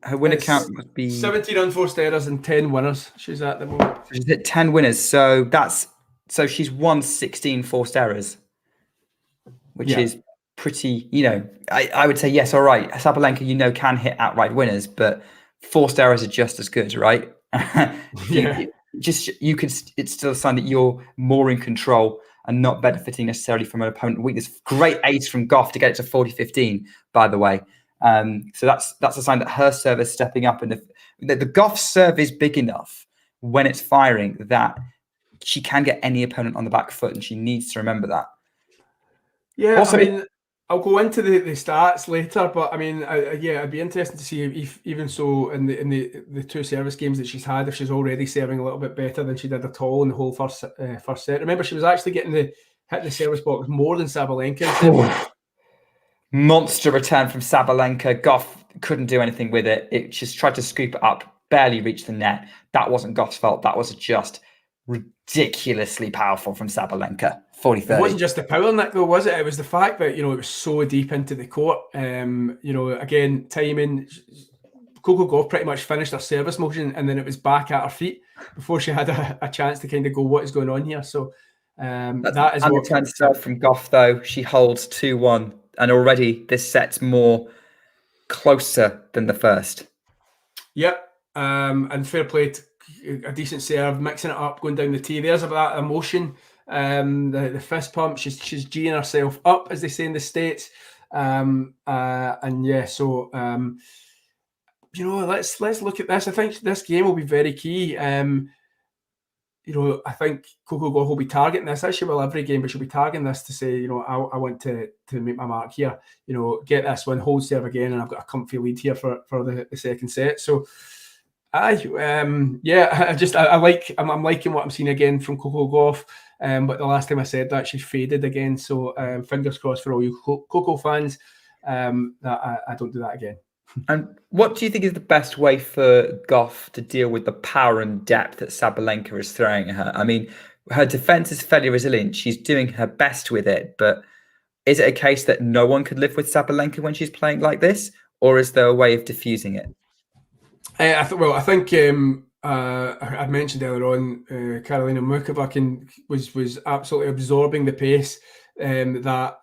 her win account must be 17 unforced errors and 10 winners. She's at the moment. She's hit 10 winners. So she's won 16 forced errors, which is pretty. I would say yes. All right, Sabalenka, can hit outright winners, but forced errors are just as good, right? it's still a sign that you're more in control and not benefiting necessarily from an opponent weakness. Great ace from Gauff to get it to 40-15, by the way. So that's a sign that her serve is stepping up, and the Gauff serve is big enough when it's firing that she can get any opponent on the back foot, and she needs to remember that. Yeah, also, I mean, I'll go into the stats later, but I mean, yeah, it'd be interesting to see if even so in the two service games that she's had, if she's already serving a little bit better than she did at all in the whole first set. Remember, she was actually hitting the service box more than Sabalenka. Monster return from Sabalenka. Gauff couldn't do anything with it. It just tried to scoop it up, barely reached the net. That wasn't Gauff's fault. That was just ridiculously powerful from Sabalenka. 40-30. It wasn't just the power in that though, was it? It was the fact that, it was so deep into the court. Again, timing. Coco Gauff pretty much finished her service motion, and then it was back at her feet before she had a chance to kind of go, what is going on here? So that is what return serve from Gauff though. She holds 2-1, and already this set's more closer than the first. Yep. And fair play to a decent serve, mixing it up, going down the tee. There's about that emotion. The fist pump. She's G'ing herself up, as they say in the States. And yeah, so let's look at this. I think this game will be very key. I think Coco Gauff will be targeting this. As she will every game, but she'll be targeting this to say, I want to make my mark here. Get this one, hold serve again, and I've got a comfy lead here for the second set. So, I'm liking what I'm seeing again from Coco Gauff. But the last time I said that, she faded again. So fingers crossed for all you Coco fans that I don't do that again. And what do you think is the best way for Gauff to deal with the power and depth that Sabalenka is throwing at her? I mean, her defense is fairly resilient. She's doing her best with it. But is it a case that no one could live with Sabalenka when she's playing like this? Or is there a way of diffusing it? I think I mentioned earlier on, Karolina Muchova was absolutely absorbing the pace that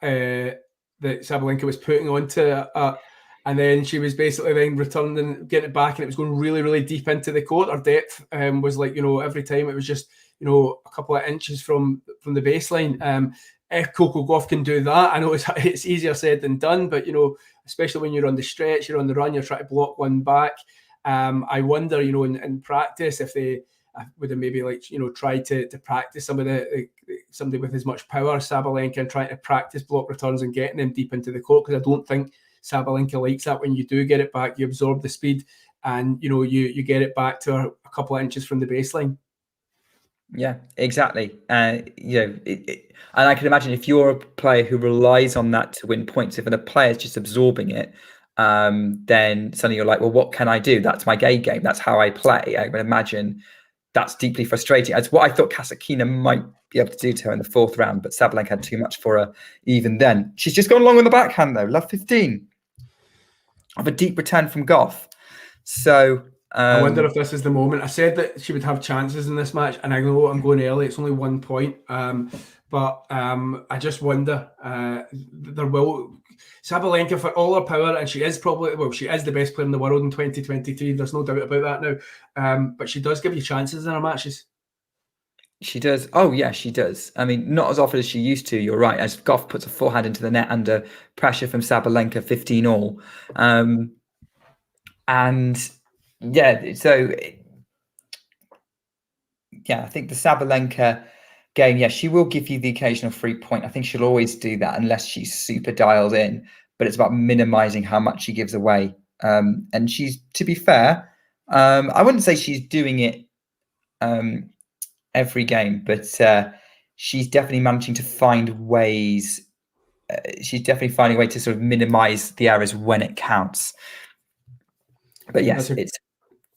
Sabalenka was putting onto and then she was basically then returning, getting it back, and it was going really, really deep into the court. Her depth was like, every time it was just, a couple of inches from the baseline. If Coco Gauff can do that, I know it's easier said than done, but, especially when you're on the stretch, you're on the run, you're trying to block one back. I wonder, in practice, if they would have maybe tried to practice somebody with as much power as Sabalenka, and trying to practice block returns and getting them deep into the court, because I don't think Sabalenka likes that. When you do get it back, you absorb the speed, and you get it back to a couple of inches from the baseline. Yeah, exactly. And I can imagine if you're a player who relies on that to win points, if a player's just absorbing it, then suddenly you're like, well, what can I do? That's my game. That's how I play. I would imagine that's deeply frustrating. That's what I thought Kasatkina might be able to do to her in the fourth round, but Sabalenka had too much for her even then. She's just gone long on the backhand though. Love 15 of a deep return from Gauff. So I wonder if this is the moment. I said that she would have chances in this match, and I know I'm going early. It's only 1 point. But I just wonder, Sabalenka, for all her power, and she is the best player in the world in 2023. There's no doubt about that now. But she does give you chances in her matches. She does. Oh, yeah, she does. I mean, not as often as she used to. It right. As Gauff puts a forehand into the net under pressure from Sabalenka, 15 all. And yeah, so I think the Sabalenka game, she will give you the occasional free point. I think she'll always do that unless she's super dialed in. But it's about minimizing how much she gives away. And she's, to be fair, I wouldn't say she's doing it every game, but she's definitely managing to find ways. She's definitely finding a way to sort of minimize the errors when it counts. But yes, it's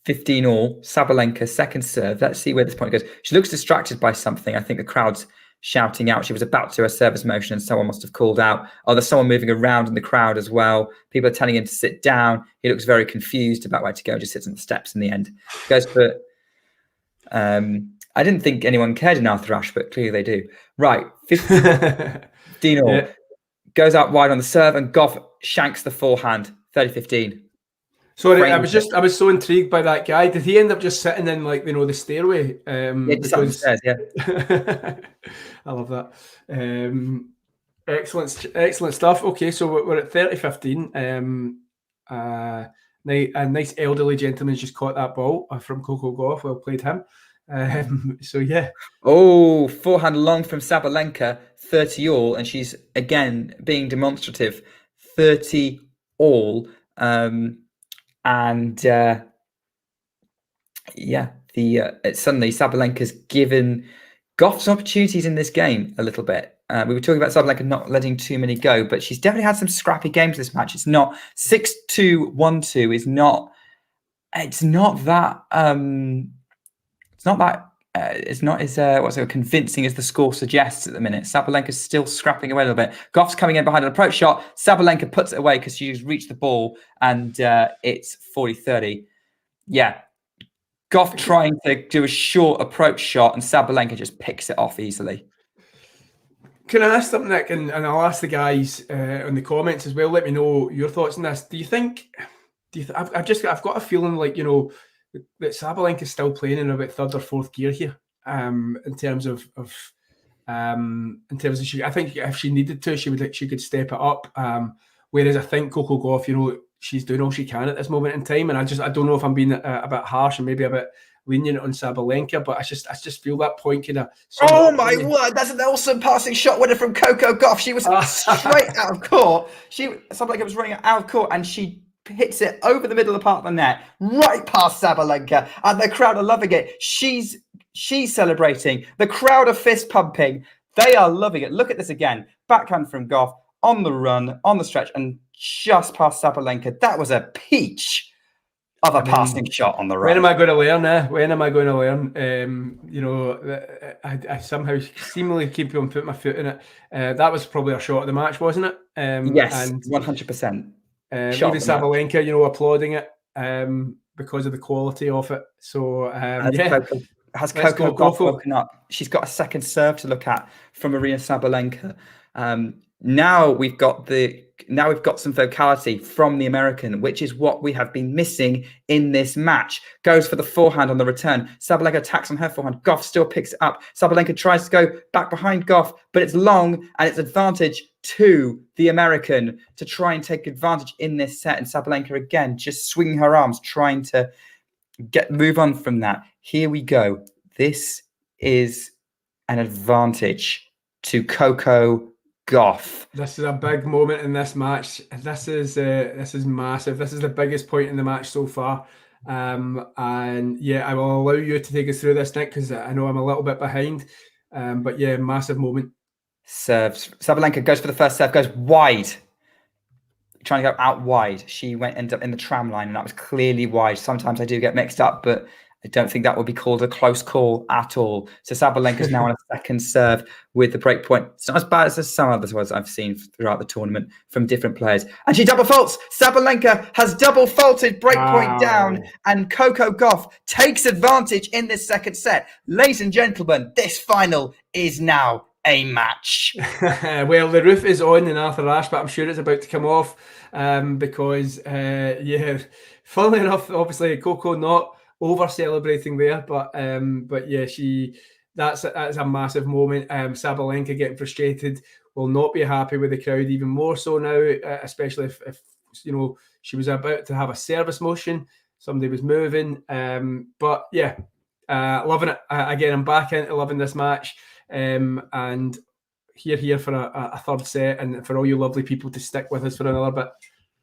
15 all. Sabalenka, second serve. Let's see where this point goes. She looks distracted by something. I think the crowd's shouting out. She was about to do a service motion and someone must have called out. Oh, there's someone moving around in the crowd as well. People are telling him to sit down. He looks very confused about where to go. Just sits on the steps in the end. Goes for... I didn't think anyone cared in Arthur Ashe, but clearly they do. Right, 15 all. Goes out wide on the serve, and Gauff shanks the forehand, 30-15. Sorry, I was so intrigued by that guy. Did he end up just sitting in the stairway? Yeah, just on the stairs, yeah. I love that. Excellent stuff. Okay, so we're at 30-15. A nice elderly gentleman's just caught that ball from Coco Gauff. Well played him. So yeah. Oh, forehand long from Sabalenka, 30 all, and she's again being demonstrative, 30 all. Suddenly Sabalenka's given Gauff some opportunities in this game a little bit. We were talking about Sabalenka not letting too many go, but she's definitely had some scrappy games this match. It's not 6-2, 1-2 is not. It's not as convincing as the score suggests at the minute. Sabalenka's still scrapping away a little bit. Gauff's coming in behind an approach shot. Sabalenka puts it away because she's reached the ball, and it's 40-30. Yeah. Gauff trying to do a short approach shot, and Sabalenka just picks it off easily. Can I ask something, Nick? And I'll ask the guys in the comments as well. Let me know your thoughts on this. Do you think? I've got a feeling like that Sabalenka is still playing in about third or fourth gear here. In terms of I think if she needed to, she could step it up. Whereas I think Coco Gauff, she's doing all she can at this moment in time, and I don't know if I'm being a bit harsh and maybe a bit lenient on Sabalenka, but I just feel that point kind of. Oh my word! That's an awesome passing shot winner from Coco Gauff. She was straight out of court. Sabalenka was running out of court, and she hits it over the middle of the part of the net, right past Sabalenka, and the crowd are loving it. She's celebrating. The crowd are fist pumping. They are loving it. Look at this again. Backhand from Gauff on the run, on the stretch, and just past Sabalenka. That was a peach of a passing shot on the right. When am I going to learn? When am I going to learn? I somehow seemingly keep on putting my foot in it. That was probably a shot of the match, wasn't it? Yes, 100%. Even Sabalenka, applauding it because of the quality of it. So has Coco Gauff woken up? She's got a second serve to look at from Aryna Sabalenka. Now we've got some vocality from the American, which is what we have been missing in this match. Goes for the forehand on the return. Sabalenka attacks on her forehand. Gauff still picks it up. Sabalenka tries to go back behind Gauff, but it's long and it's advantage to the American to try and take advantage in this set. And Sabalenka again just swinging her arms, trying to move on from that. Here we go. This is an advantage to Coco Gauff. This is a big moment in this match. This is massive. This is the biggest point in the match so far. And yeah, I will allow you to take us through this, Nick, because I know I'm a little bit behind. But yeah, massive moment. Serves. Sabalenka goes for the first serve, goes wide. Trying to go out wide. She ended up in the tram line, and that was clearly wide. Sometimes I do get mixed up, but I don't think that would be called a close call at all. So Sabalenka's now on a second serve with the break point. It's not as bad as some other ones I've seen throughout the tournament from different players. And she double faults. Sabalenka has double faulted, break point down, and Coco Gauff takes advantage in this second set. Ladies and gentlemen, this final is now a match. Well, the roof is on in Arthur Ashe, but I'm sure it's about to come off because, funnily enough, obviously Coco not over celebrating there, but yeah, that's a massive moment. Sabalenka getting frustrated, will not be happy with the crowd even more so now, especially if she was about to have a service motion, somebody was moving. But yeah, loving it. Again, I'm back into loving this match. And here for a third set, and for all you lovely people to stick with us for another bit.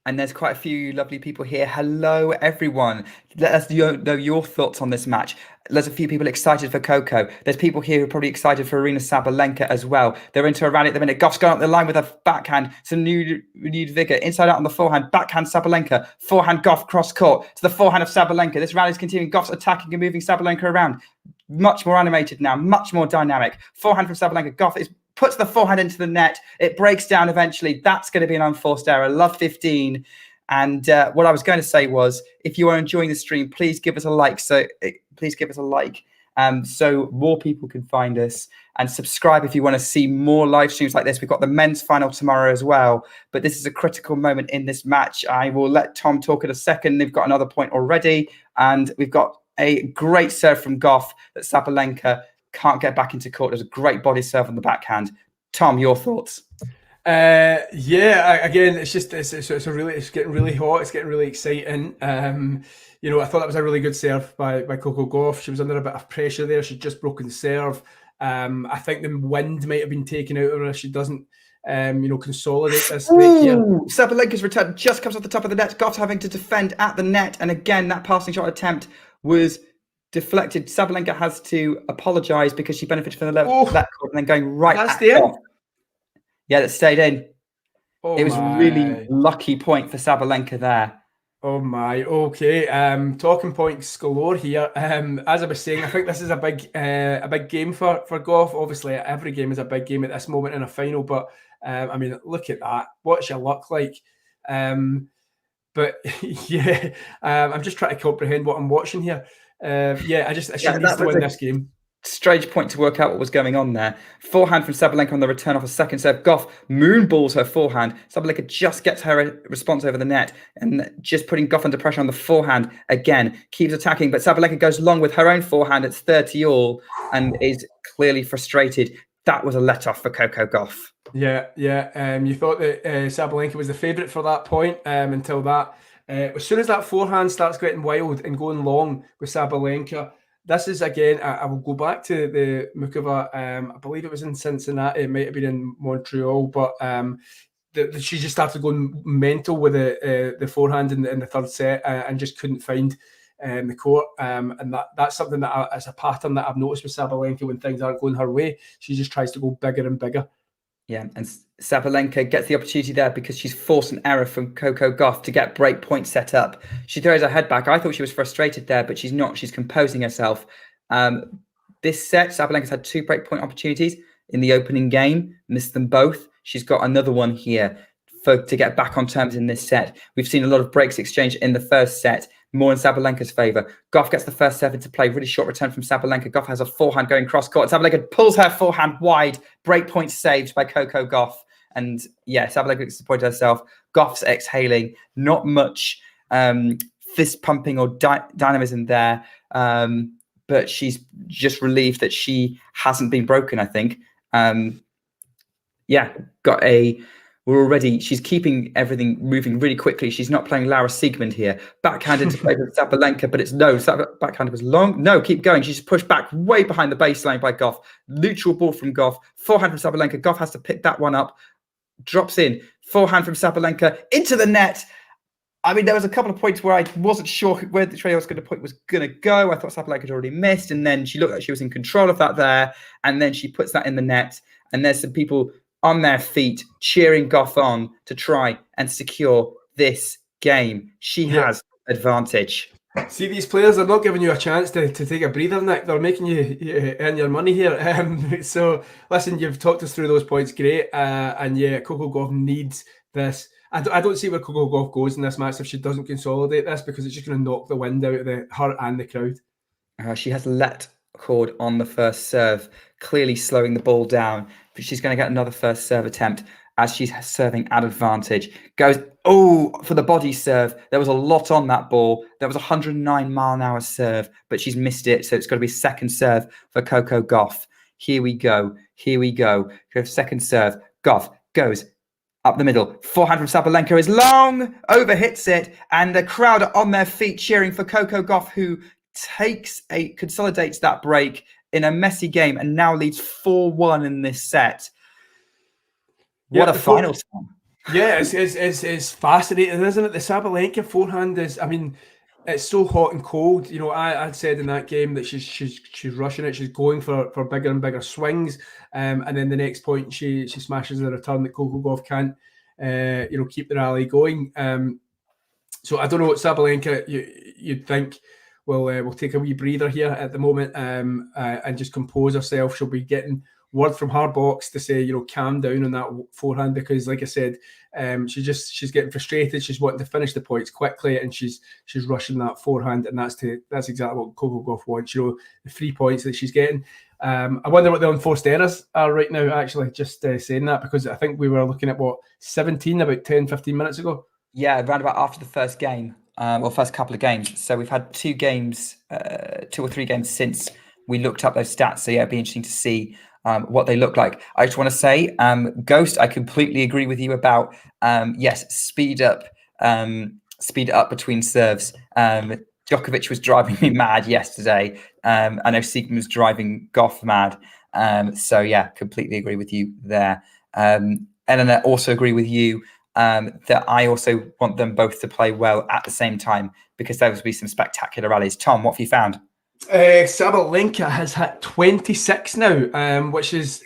And there's quite a few lovely people here. Hello, everyone. Let us know your thoughts on this match. There's a few people excited for Coco. There's people here who are probably excited for Aryna Sabalenka as well. They're into a rally at the minute. Gauff's going up the line with a backhand. Some renewed vigour. Inside out on the forehand. Backhand Sabalenka. Forehand Gauff cross court to the forehand of Sabalenka. This rally's continuing. Gauff's attacking and moving Sabalenka around. Much more animated now. Much more dynamic. Forehand from Sabalenka. Gauff puts the forehand into the net. It breaks down eventually. That's going to be an unforced error. Love 15. And what I was going to say was, if you are enjoying the stream, please give us a like. Please give us a like So more people can find us, and subscribe if you want to see more live streams like this. We've got the men's final tomorrow as well, but this is a critical moment in this match. I will let Tom talk in a second. They've got another point already, and we've got a great serve from Gauff that Sabalenka can't get back into court. There's a great body serve on the backhand. Tom, your thoughts? Again, it's getting really hot. It's getting really exciting. I thought that was a really good serve by Coco Gauff. She was under a bit of pressure there. She'd just broken serve. I think the wind might have been taken out of her if she doesn't, consolidate this break here. Sabalenka's return just comes off the top of the net. Gauff having to defend at the net, and again that passing shot attempt was deflected. Sabalenka has to apologise because she benefited from the level of that court and then going right at Gauff. Yeah, that stayed in. It was really lucky point for Sabalenka there. Oh my, okay. Talking points galore here. As I was saying, I think this is a big game for Gauff. Obviously, every game is a big game at this moment in a final. But look at that. What's your luck like? But yeah, I'm just trying to comprehend what I'm watching here. I should need to win this game. Strange point to work out what was going on there. Forehand from Sabalenka on the return off a second serve. Gauff moonballs her forehand. Sabalenka just gets her response over the net and just putting Gauff under pressure on the forehand again. Keeps attacking, but Sabalenka goes long with her own forehand. It's 30-all and is clearly frustrated. That was a let-off for Coco Gauff. Yeah. You thought that Sabalenka was the favourite for that point until that. As soon as that forehand starts getting wild and going long with Sabalenka, this is, again, I will go back to the Mukova. I believe it was in Cincinnati. It might have been in Montreal, but she just started going mental with the forehand in the third set and just couldn't find the court. And that's something that as a pattern that I've noticed with Sabalenka when things aren't going her way. She just tries to go bigger and bigger. Yeah, and Sabalenka gets the opportunity there because she's forced an error from Coco Gauff to get break point set up. She throws her head back. I thought she was frustrated there, but she's not. She's composing herself. This set, Sabalenka's had 2 break point opportunities in the opening game, missed them both. She's got another one here to get back on terms in this set. We've seen a lot of breaks exchanged in the first set, more in Sabalenka's favour. Gauff gets the first serve into play. Really short return from Sabalenka. Gauff has a forehand going cross court. Sabalenka pulls her forehand wide. Break point saved by Coco Gauff. And yeah, Sabalenka disappointed herself. Gauff's exhaling. Not much fist pumping or dynamism there. But she's just relieved that she hasn't been broken, I think. She's keeping everything moving really quickly. She's not playing Laura Siegmund here. Backhand into play with Sabalenka, but backhand was long. No, keep going. She's pushed back way behind the baseline by Gauff. Neutral ball from Gauff. Forehand from Sabalenka. Gauff has to pick that one up. Drops in. Forehand from Sabalenka into the net. There was a couple of points where I wasn't sure where the trail was going to go. I thought Sabalenka had already missed, and then she looked like she was in control of that there, and then she puts that in the net, and there's some people on their feet cheering Gauff on to try and secure this game. She has advantage. See, these players are not giving you a chance to take a breather, Nick. They're making you earn your money here. So, listen, you've talked us through those points. Great. Coco Gauff needs this. I don't see where Coco Gauff goes in this match if she doesn't consolidate this, because it's just going to knock the wind out of her and the crowd. She has let cord on the first serve, clearly slowing the ball down. But she's going to get another first serve attempt as she's serving at advantage. Goes, for the body serve. There was a lot on that ball. There was a 109-mile-an-hour serve, but she's missed it. So it's got to be second serve for Coco Gauff. Here we go. Second serve. Gauff goes up the middle. Forehand from Sabalenka is long, overhits it, and the crowd are on their feet cheering for Coco Gauff, who consolidates that break in a messy game and now leads 4-1 in this set. What a final time. Yeah, it's fascinating, isn't it? The Sabalenka forehand is, it's so hot and cold. I'd said in that game that she's rushing it. She's going for bigger and bigger swings. And then the next point, she smashes the return that Coco Gauff can't, keep the rally going. So I don't know what Sabalenka you'd think. We'll take a wee breather here at the moment and just compose herself. She'll be getting word from her box to say, calm down on that forehand, because like I said, she's getting frustrated. She's wanting to finish the points quickly, and she's rushing that forehand, and that's exactly what Coco Gauff wants. The 3 points that she's getting. I wonder what the unforced errors are right now, actually, just saying that, because I think we were looking at 17 about 10-15 minutes ago. Yeah, around about after the first game, or first couple of games. So we've had 2 or 3 games since we looked up those stats. So yeah, it'd be interesting to see what they look like. I just want to say, Ghost, I completely agree with you about, yes, speed up between serves. Djokovic was driving me mad yesterday. I know Siegman was driving Gauff mad. So yeah, completely agree with you there. And then I also agree with you that I also want them both to play well at the same time, because there will be some spectacular rallies. Tom, what have you found? Sabalenka has hit 26 now, which is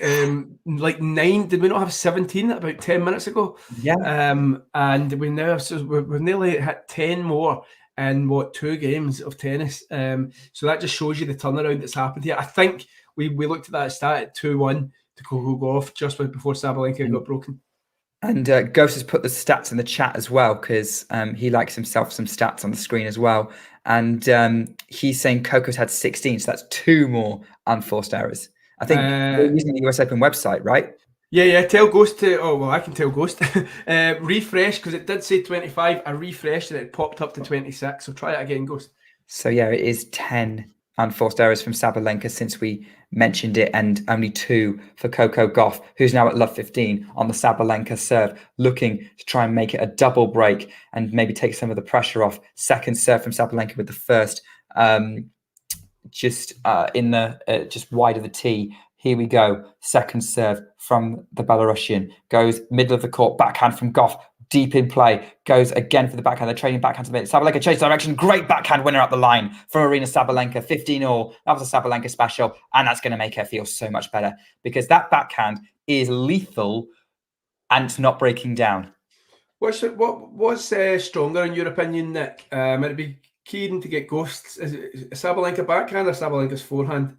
like 9. Did we not have 17 about 10 minutes ago? Yeah. And we now we've nearly hit 10 more in 2 games of tennis. So that just shows you the turnaround that's happened here. I think we looked at that stat at 2-1 to Coco Gauff just before Sabalenka got broken. And Ghost has put the stats in the chat as well, because he likes himself some stats on the screen as well. And he's saying Coco's had 16, so that's 2 more unforced errors. I think you're using the US Open website, right? Yeah. Tell Ghost to. Oh well, I can tell Ghost. Refresh, because it did say 25. I refreshed and it popped up to 26. So try it again, Ghost. So yeah, it is 10 unforced errors from Sabalenka since we mentioned it, and only 2 for Coco Gauff, who's now at love 15 on the Sabalenka serve, looking to try and make it a double break and maybe take some of the pressure off. Second serve from Sabalenka with the first just wide of the tee. Here we go. Second serve from the Belarusian. Goes middle of the court, backhand from Gauff. Deep in play, goes again for the backhand. They're trading backhands a bit. Sabalenka changes direction. Great backhand winner up the line from Aryna Sabalenka. 15-all. That was a Sabalenka special. And that's going to make her feel so much better, because that backhand is lethal and it's not breaking down. What's stronger in your opinion, Nick? It'd be keen to get Ghosts. Is it Sabalenka backhand or Sabalenka's forehand?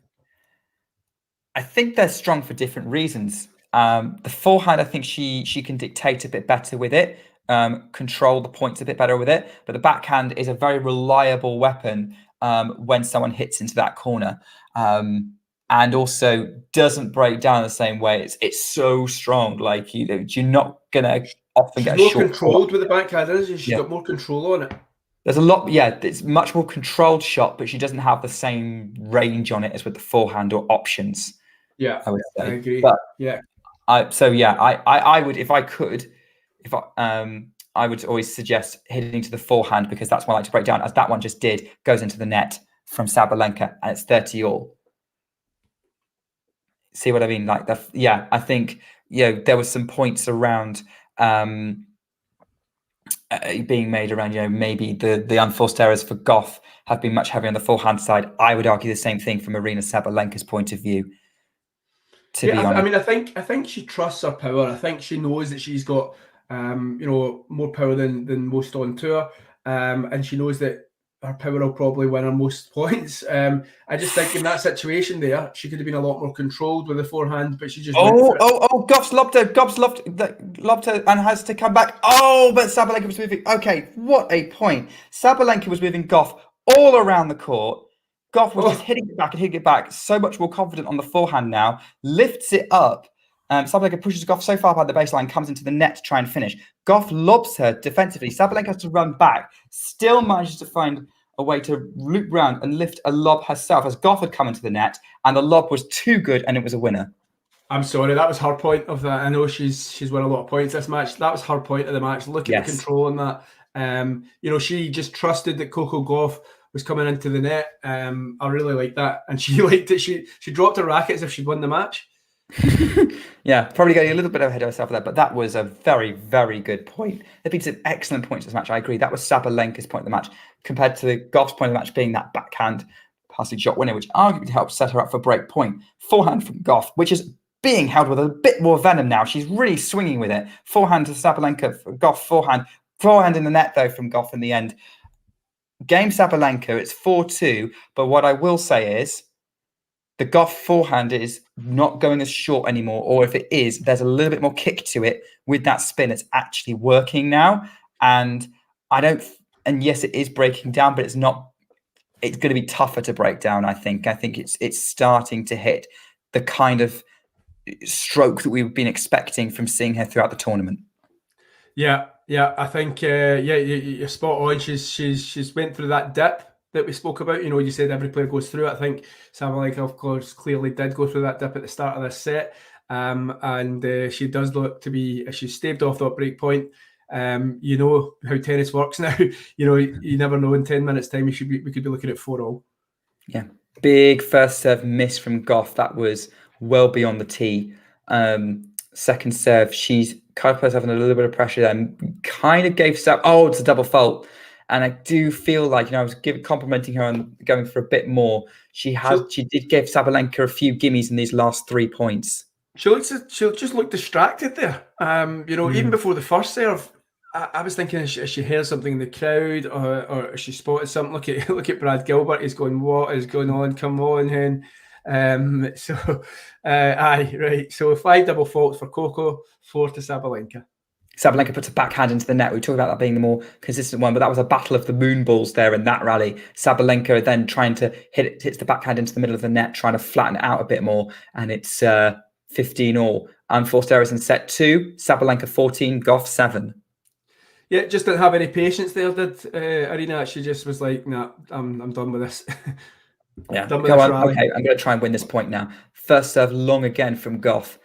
I think they're strong for different reasons. The forehand, I think she can dictate a bit better with it, control the points a bit better with it. But the backhand is a very reliable weapon when someone hits into that corner, and also doesn't break down the same way. It's so strong. Like you're not gonna often get a more short controlled with the backhand, isn't she? She's got more control on it. There's a lot, it's much more controlled shot, but she doesn't have the same range on it as with the forehand or options. Yeah, I would say. I agree. But yeah. I would, if I could, I would always suggest hitting to the forehand, because that's what I like to break down, as that one just did, goes into the net from Sabalenka, and it's 30-all. See what I mean? Like I think there was some points around being made around maybe the unforced errors for Gauff have been much heavier on the forehand side. I would argue the same thing from Aryna Sabalenka's point of view. To be honest. I mean, I think she trusts her power. I think she knows that she's got more power than most on tour, and she knows that her power will probably win her most points. I just think in that situation there, she could have been a lot more controlled with the forehand, but she just Gauff's lobbed her and has to come back. Oh, but Sabalenka was moving. Okay, what a point. Sabalenka was moving Gauff all around the court. Gauff was just hitting it back, so much more confident on the forehand now, lifts it up. Sabalenka pushes Gauff so far by the baseline, comes into the net to try and finish. Gauff lobs her defensively. Sabalenka has to run back, still manages to find a way to loop round and lift a lob herself, as Gauff had come into the net, and the lob was too good and it was a winner. I'm sorry, that was her point of that. I know she's won a lot of points this match. That was her point of the match. Look at the control on that. She just trusted that Coco Gauff was coming into the net. I really like that, and she liked it. She dropped her racket as if she'd won the match. Yeah, probably getting a little bit ahead of herself there, but that was a very, very good point. There've been some excellent points this match. I agree. That was Sabalenka's point of the match, compared to the Gauff's point of the match being that backhand passing shot winner, which arguably helped set her up for break point. Forehand from Gauff, which is being held with a bit more venom now. She's really swinging with it. Forehand to Sabalenka, Gauff forehand in the net though from Gauff in the end. Game Sabalenka, it's 4-2, but what I will say is the Gauff forehand is not going as short anymore, or if it is, there's a little bit more kick to it with that spin. It's actually working now, and and yes, it is breaking down, but it's not. It's going to be tougher to break down. I think it's starting to hit the kind of stroke that we've been expecting from seeing her throughout the tournament. Yeah, I think you're spot on. She's went through that dip that we spoke about. You said every player goes through it. I think Sabalenka, of course, clearly did go through that dip at the start of this set, and she does look to be. If she staved off that break point, you know how tennis works now. You never know. In 10 minutes' time, we could be looking at 4-all. Yeah, big first serve miss from Gauff. That was well beyond the tee. Second serve, she's kind of put herself in a little bit of pressure and kind of gave Sab. Oh, it's a double fault. And I do feel like, I was complimenting her on going for a bit more. She did give Sabalenka a few gimmies in these last 3 points. She just looked distracted there. Even before the first serve, I was thinking, has she heard something in the crowd, or has she spotted something? Look at Brad Gilbert. He's going, what is going on? Come on, hen. Right. So 5 double faults for Coco, 4 to Sabalenka. Sabalenka puts a backhand into the net. We talked about that being the more consistent one, but that was a battle of the moon balls there in that rally. Sabalenka then trying to hits the backhand into the middle of the net, trying to flatten it out a bit more, and it's 15-all. Unforced errors in set 2. Sabalenka 14, Gauff 7. Yeah, just didn't have any patience there, did Aryna? She just was like, nah, I'm done with this. Yeah, go on. Okay, I'm going to try and win this point now. First serve long again from Gauff.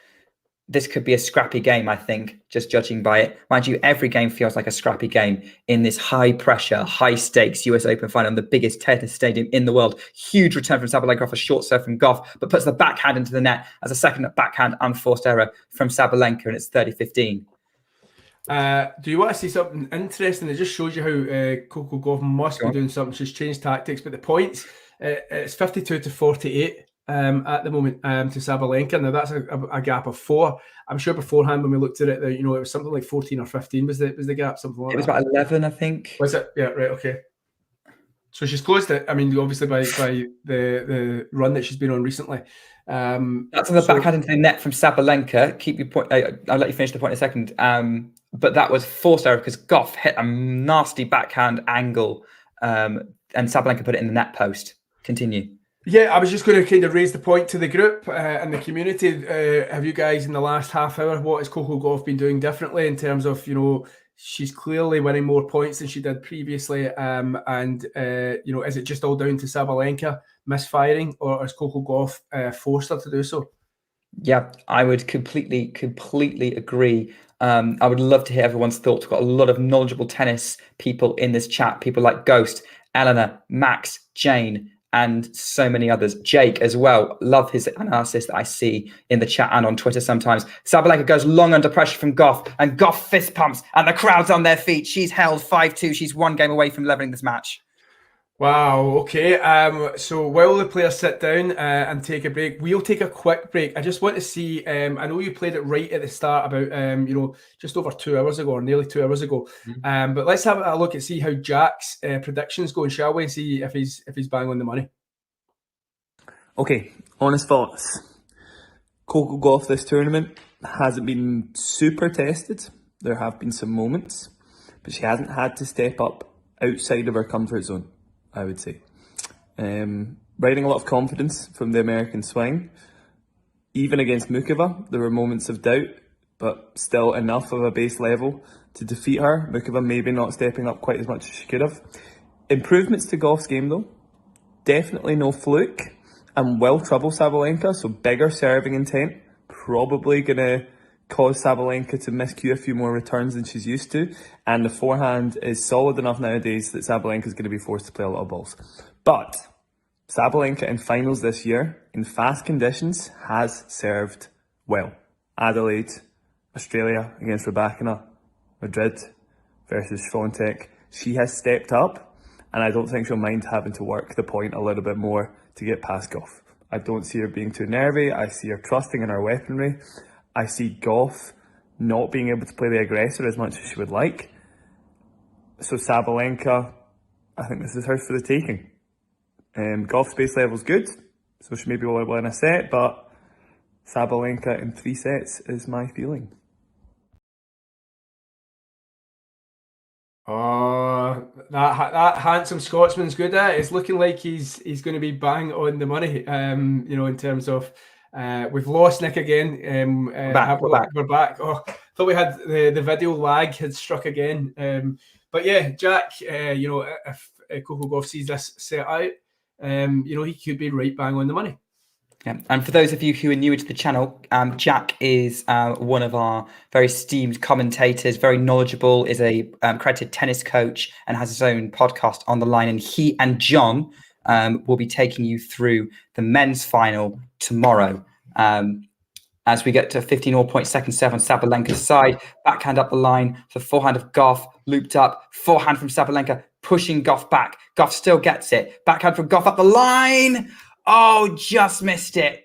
This could be a scrappy game, I think, just judging by it. Mind you, every game feels like a scrappy game in this high pressure, high stakes US Open final in the biggest tennis stadium in the world. Huge return from Sabalenka off a short serve from Gauff, but puts the backhand into the net as a second backhand unforced error from Sabalenka, and it's 30-15. Do you want to see something interesting? It just shows you how Coco Gauff must be doing something. She's changed tactics, but the points, it's 52-48 at the moment to Sabalenka. Now that's a gap of 4. I'm sure beforehand when we looked at it, it was something like 14 or 15 was the gap, something like that. It was about 11, I think. Was it? Yeah, right, okay. So she's closed it. I mean, obviously by the run that she's been on recently. That's on the backhand into the net from Sabalenka. Keep your point. I'll let you finish the point in a second. But that was forced error because Gauff hit a nasty backhand angle, and Sabalenka put it in the net post. Continue. Yeah, I was just going to kind of raise the point to the group and the community. Have you guys in the last half hour, what has Coco Gauff been doing differently in terms of, she's clearly winning more points than she did previously. Is it just all down to Sabalenka misfiring, or has Coco Gauff forced her to do so? Yeah, I would completely agree. I would love to hear everyone's thoughts. We've got a lot of knowledgeable tennis people in this chat. People like Ghost, Eleanor, Max, Jane, and so many others. Jake as well. Love his analysis that I see in the chat and on Twitter sometimes. Sabalenka goes long under pressure from Gauff, and Gauff fist pumps, and the crowd's on their feet. She's held 5-2. She's 1 game away from leveling this match. Wow, okay. So while the players sit down and take a break, we'll take a quick break. I just want to see, I know you played it right at the start about, just over 2 hours ago, or nearly 2 hours ago. But let's have a look and see how Jack's predictions going, shall we? And see if he's bang on the money. Okay, honest thoughts. Coco Gauff this tournament hasn't been super tested. There have been some moments, but she hasn't had to step up outside of her comfort zone, I would say. Riding a lot of confidence from the American swing. Even against Mukova, there were moments of doubt, but still enough of a base level to defeat her. Mukova maybe not stepping up quite as much as she could have. Improvements to Gauff's game though. Definitely no fluke, and will trouble Sabalenka, so bigger serving intent. Probably going to cause Sabalenka to miscue a few more returns than she's used to, and the forehand is solid enough nowadays that Sabalenka is going to be forced to play a lot of balls. But Sabalenka in finals this year, in fast conditions, has served well. Adelaide, Australia against Rybakina, Madrid versus Swiatek. She has stepped up, and I don't think she'll mind having to work the point a little bit more to get past Gauff. I don't see her being too nervy. I see her trusting in her weaponry. I see Gauff not being able to play the aggressor as much as she would like. So Sabalenka, I think this is hers for the taking. Gauff's base level's good. So she maybe will win a set, but Sabalenka in 3 sets is my feeling. Oh, that handsome Scotsman's good at it. It's looking like he's going to be bang on the money. In terms of we've lost Nick again. We're back. We're back. Oh, thought we had the video lag had struck again. But yeah, Jack. If Coco Gauff sees this set out, he could be right bang on the money. Yeah. And for those of you who are newer to the channel, Jack is one of our very esteemed commentators, very knowledgeable, is a accredited tennis coach and has his own podcast on the line. And he and John will be taking you through the men's final tomorrow. As we get to 15 all-point second serve on Sabalenka's side, backhand up the line, the forehand of Gauff, looped up, forehand from Sabalenka, pushing Gauff back. Gauff still gets it. Backhand from Gauff up the line. Oh, just missed it.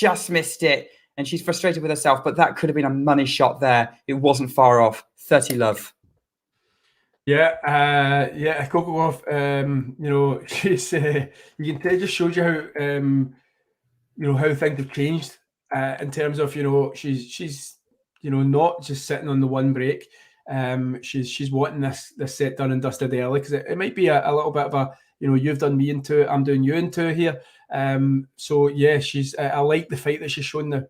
And she's frustrated with herself, but that could have been a money shot there. It wasn't far off. 30 love. Yeah, Coco Gauff, she's, you can tell, just shows you how, how things have changed in terms of, she's not just sitting on the one break. She's wanting this set done and dusted early, because it might be a little bit of a, you've done me into it, I'm doing you into it here. So yeah, I like the fight that she's shown now.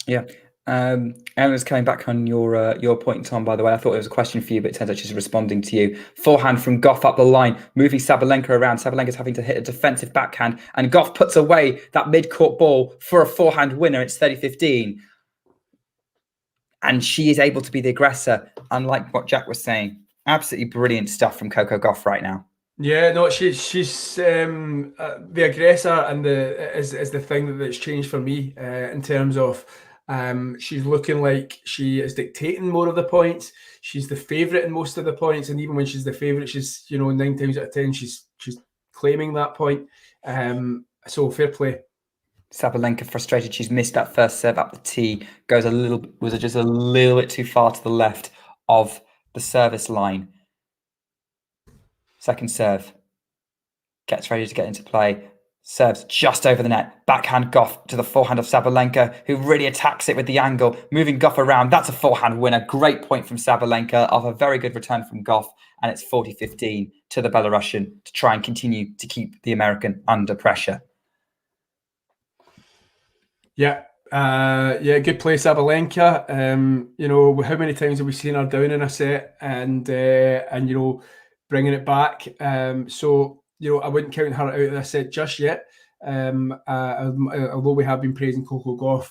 Yeah. Emma's coming back on your point, Tom, by the way. I thought it was a question for you, but it turns out she's responding to you. Forehand from Gauff up the line, moving Sabalenka around. Sabalenka's having to hit a defensive backhand, and Gauff puts away that mid-court ball for a forehand winner. It's 30-15. And she is able to be the aggressor, unlike what Jack was saying. Absolutely brilliant stuff from Coco Gauff right now. Yeah, no, she's the aggressor, and is the thing that's changed for me in terms of she's looking like she is dictating more of the points. She's the favourite in most of the points, and even when she's the favourite, she's 9 times out of 10 she's claiming that point. So fair play. Sabalenka frustrated. She's missed that first serve up the tee. Was just a little bit too far to the left of the service line. Second serve. Gets ready to get into play. Serves just over the net. Backhand Gauff to the forehand of Sabalenka, who really attacks it with the angle, moving Gauff around. That's a forehand winner. Great point from Sabalenka, off a very good return from Gauff. And it's 40-15 to the Belarusian to try and continue to keep the American under pressure. Yeah. Good play, Sabalenka. How many times have we seen her down in a set and bringing it back? So I wouldn't count her out of this set just yet. Although we have been praising Coco Gauff,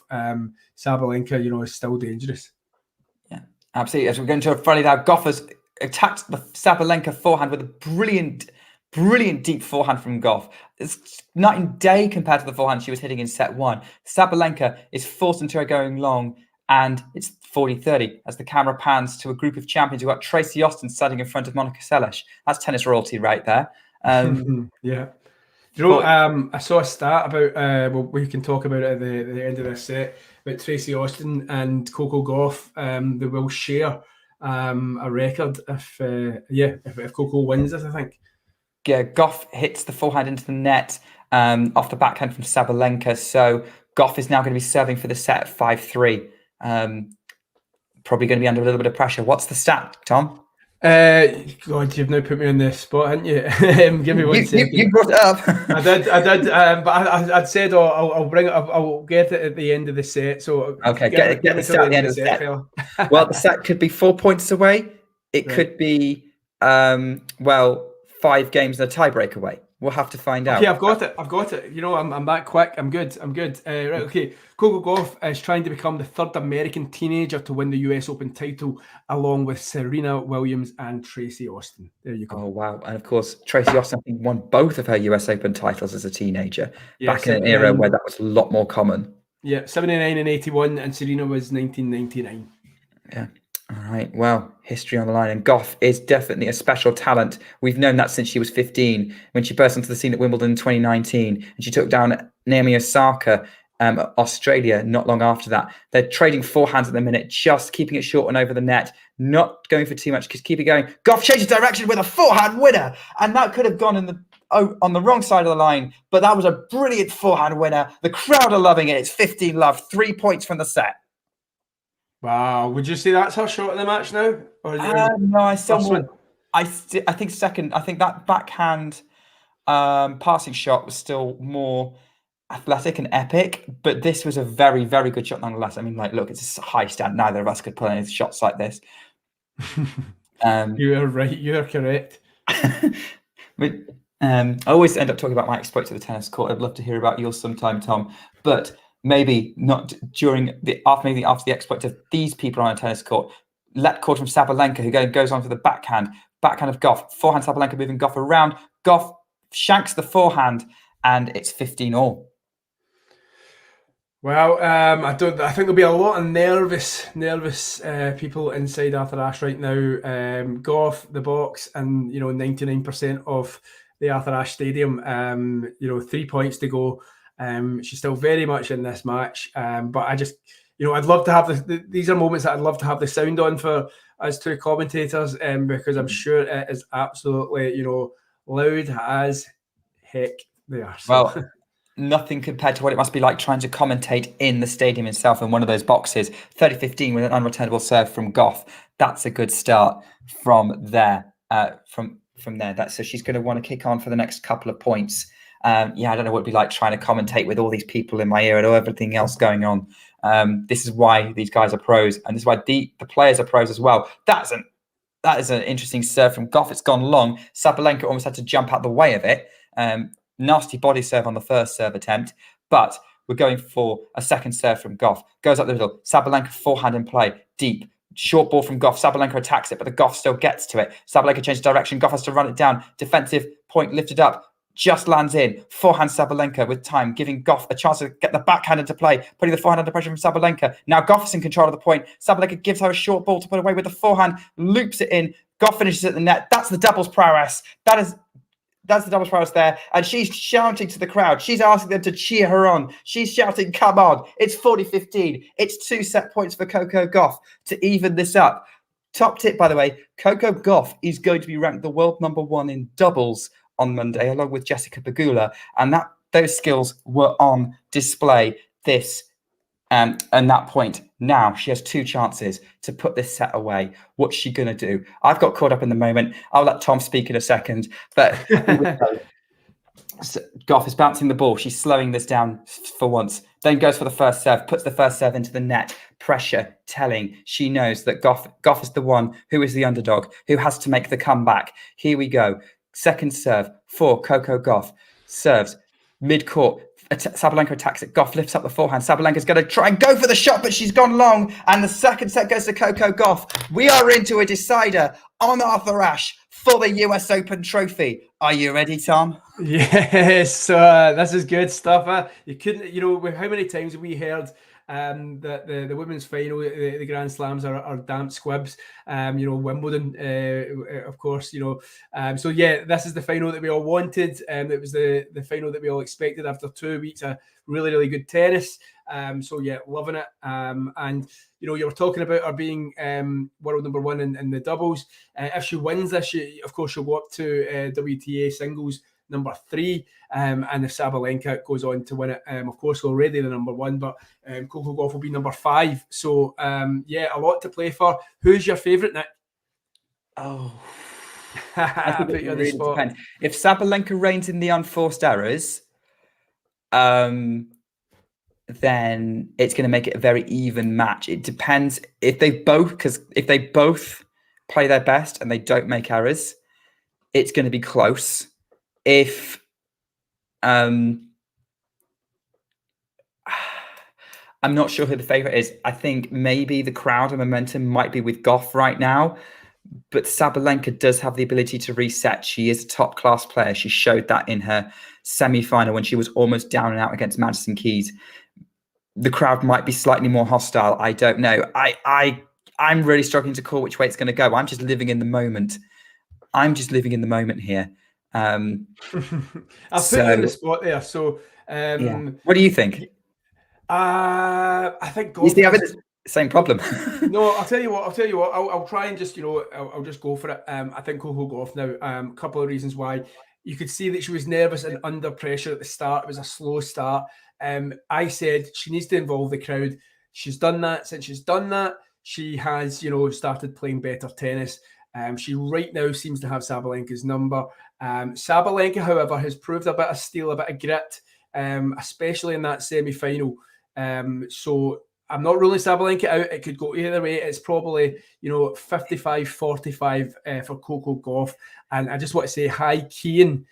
Sabalenka, is still dangerous. Yeah, absolutely. As we're going to a Friday now, Gauff has attacked the Sabalenka forehand with a brilliant deep forehand from Gauff. It's night and day compared to the forehand she was hitting in set 1. Sabalenka is forced into her going long, and it's 40-30 as the camera pans to a group of champions. We've got Tracy Austin standing in front of Monica Seles. That's tennis royalty right there. Yeah. I saw a stat about, we can talk about it at the end of this set, about Tracy Austin and Coco Gauff. They will share a record if Coco wins this, I think. Yeah, Gauff hits the forehand into the net off the backhand from Sabalenka. So Gauff is now going to be serving for the set at 5-3. Probably going to be under a little bit of pressure. What's the stat, Tom? God, you've now put me on the spot, haven't you? Give me 1 second. You brought it up. I did. But I'd said I'll bring it up. I'll get it at the end of the set. So okay, get the stat at the end of the set. Well, the set could be 4 points away. It could be 5 games and a tiebreak away. We'll have to find out. Okay, I've got it. I'm that quick. I'm good. Right, okay. Coco Gauff is trying to become the 3rd American teenager to win the US Open title, along with Serena Williams and Tracy Austin. There you go. Oh, wow. And of course, Tracy Austin, I think, won both of her US Open titles as a teenager, back in an era where that was a lot more common. Yeah, 79 and 81, and Serena was 1999. Yeah. All right. Well, history on the line. And Gauff is definitely a special talent. We've known that since she was 15, when she burst onto the scene at Wimbledon in 2019. And she took down Naomi Osaka, Australia, not long after that. They're trading forehands at the minute, just keeping it short and over the net, not going for too much, just keep it going. Gauff changes direction with a forehand winner. And that could have gone in on the wrong side of the line, but that was a brilliant forehand winner. The crowd are loving it. It's 15-love, 3 points from the set. Wow, would you say that's her shot of the match now? Or no, I still first one? I think second. I think that backhand passing shot was still more athletic and epic, but this was a very, very good shot nonetheless. I mean, like, look, it's a high stand. Neither of us could play any shots like this. You are right. You are correct. But, I always end up talking about my exploits at the tennis court. I'd love to hear about yours sometime, Tom. But maybe not after the exploit of these people on a tennis court. Let cord from Sabalenka, who goes on for the backhand of Gauff. Forehand Sabalenka moving Gauff around. Gauff shanks the forehand, and it's 15-all. Well, I think there'll be a lot of nervous people inside Arthur Ashe right now. Gauff, the box, and 99% of the Arthur Ashe Stadium. 3 points to go. She's still very much in this match, but I just, I'd love to have these are moments that I'd love to have the sound on for us two commentators, because I'm sure it is absolutely, loud as heck there. So. Well, nothing compared to what it must be like trying to commentate in the stadium itself in one of those boxes. 30-15 with an unreturnable serve from Gauff. That's a good start from there. From there. So she's going to want to kick on for the next couple of points. I don't know what it'd be like trying to commentate with all these people in my ear and everything else going on. This is why these guys are pros, and this is why the players are pros as well. That is an interesting serve from Gauff. It's gone long. Sabalenka almost had to jump out the way of it. Nasty body serve on the first serve attempt, but we're going for a second serve from Gauff. Goes up the middle. Sabalenka forehand in play, deep. Short ball from Gauff. Sabalenka attacks it, but the Gauff still gets to it. Sabalenka changes direction. Gauff has to run it down. Defensive point lifted up. Just lands in. Forehand Sabalenka with time, giving Gauff a chance to get the backhand into play, putting the forehand under pressure from Sabalenka. Now Gauff is in control of the point. Sabalenka gives her a short ball to put away with the forehand, loops it in. Gauff finishes at the net. That's the doubles prowess. That's the doubles prowess there. And she's shouting to the crowd. She's asking them to cheer her on. She's shouting, come on. It's 40-15. It's 2 set points for Coco Gauff to even this up. Top tip, by the way, Coco Gauff is going to be ranked the world #1 in doubles on Monday, along with Jessica Pegula. And those skills were on display and that point. Now she has 2 chances to put this set away. What's she going to do? I've got caught up in the moment. I'll let Tom speak in a second. But Gauff is bouncing the ball. She's slowing this down for once. Then goes for the first serve, puts the first serve into the net. Pressure telling. She knows that Gauff is the one who is the underdog, who has to make the comeback. Here we go. Second serve for Coco Gauff. Serves mid-court. Sabalenka attacks it. Gauff lifts up the forehand. Sabalenka's going to try and go for the shot, but she's gone long. And the second set goes to Coco Gauff. We are into a decider on Arthur Ashe for the US Open trophy. Are you ready, Tom? Yes, this is good stuff. You couldn't, how many times have we heard that the women's final, the Grand Slams are damp squibs. Wimbledon, of course. So yeah, this is the final that we all wanted, and it was the final that we all expected after 2 weeks of really, really good tennis. So yeah, loving it. And you were talking about her being world #1 in the doubles. If she wins this, of course, she'll go up to WTA singles #3, and if Sabalenka goes on to win it, of course, already the #1, but Coco Gauff will be #5. So yeah, a lot to play for. Who's your favourite, Nick? Oh, I think it really depends. If Sabalenka reigns in the unforced errors, then it's going to make it a very even match. It depends if they both play their best and they don't make errors, it's going to be close. If I'm not sure who the favorite is. I think maybe the crowd and momentum might be with Gauff right now, but Sabalenka does have the ability to reset. She is a top class player. She showed that in her semi-final when she was almost down and out against Madison Keys. The crowd might be slightly more hostile. I don't know. I'm really struggling to call which way it's going to go. I'm just living in the moment. Here. I'll put you on the spot there. So, what do you think? I think Gauff. You the same problem. No, I'll tell you what. I'll try and just I'll just go for it. I think Coco Gauff now. A couple of reasons why. you could see that she was nervous and under pressure at the start. It was a slow start. I said she needs to involve the crowd. She's done that. Since she's done that, she has, started playing better tennis. She right now seems to have Sabalenka's number. Sabalenka, however, has proved a bit of steel, a bit of grit, especially in that semi-final. So I'm not ruling Sabalenka out. It could go either way. It's probably, 55-45 for Coco Gauff. And I just want to say hi, Kean,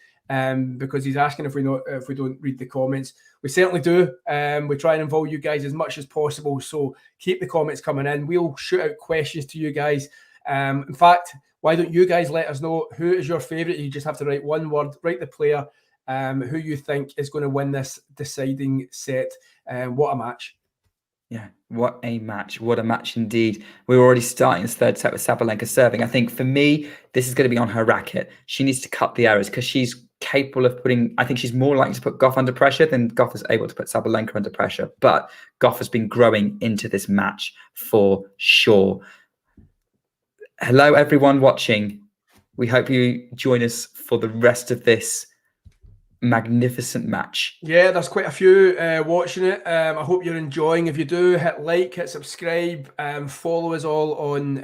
because he's asking if we don't read the comments. We certainly do. We try and involve you guys as much as possible. So keep the comments coming in. We'll shoot out questions to you guys. In fact, why don't you guys let us know who is your favourite? You just have to write one word, write the player, who you think is going to win this deciding set. What a match. Yeah, what a match. What a match indeed. We're already starting this third set with Sabalenka serving. I think for me, this is going to be on her racket. She needs to cut the errors because she's capable of I think she's more likely to put Gauff under pressure than Gauff is able to put Sabalenka under pressure. But Gauff has been growing into this match for sure. Hello, everyone watching. We hope you join us for the rest of this magnificent match. Yeah, there's quite a few watching it. I hope you're enjoying. If you do, hit like, hit subscribe, follow us all on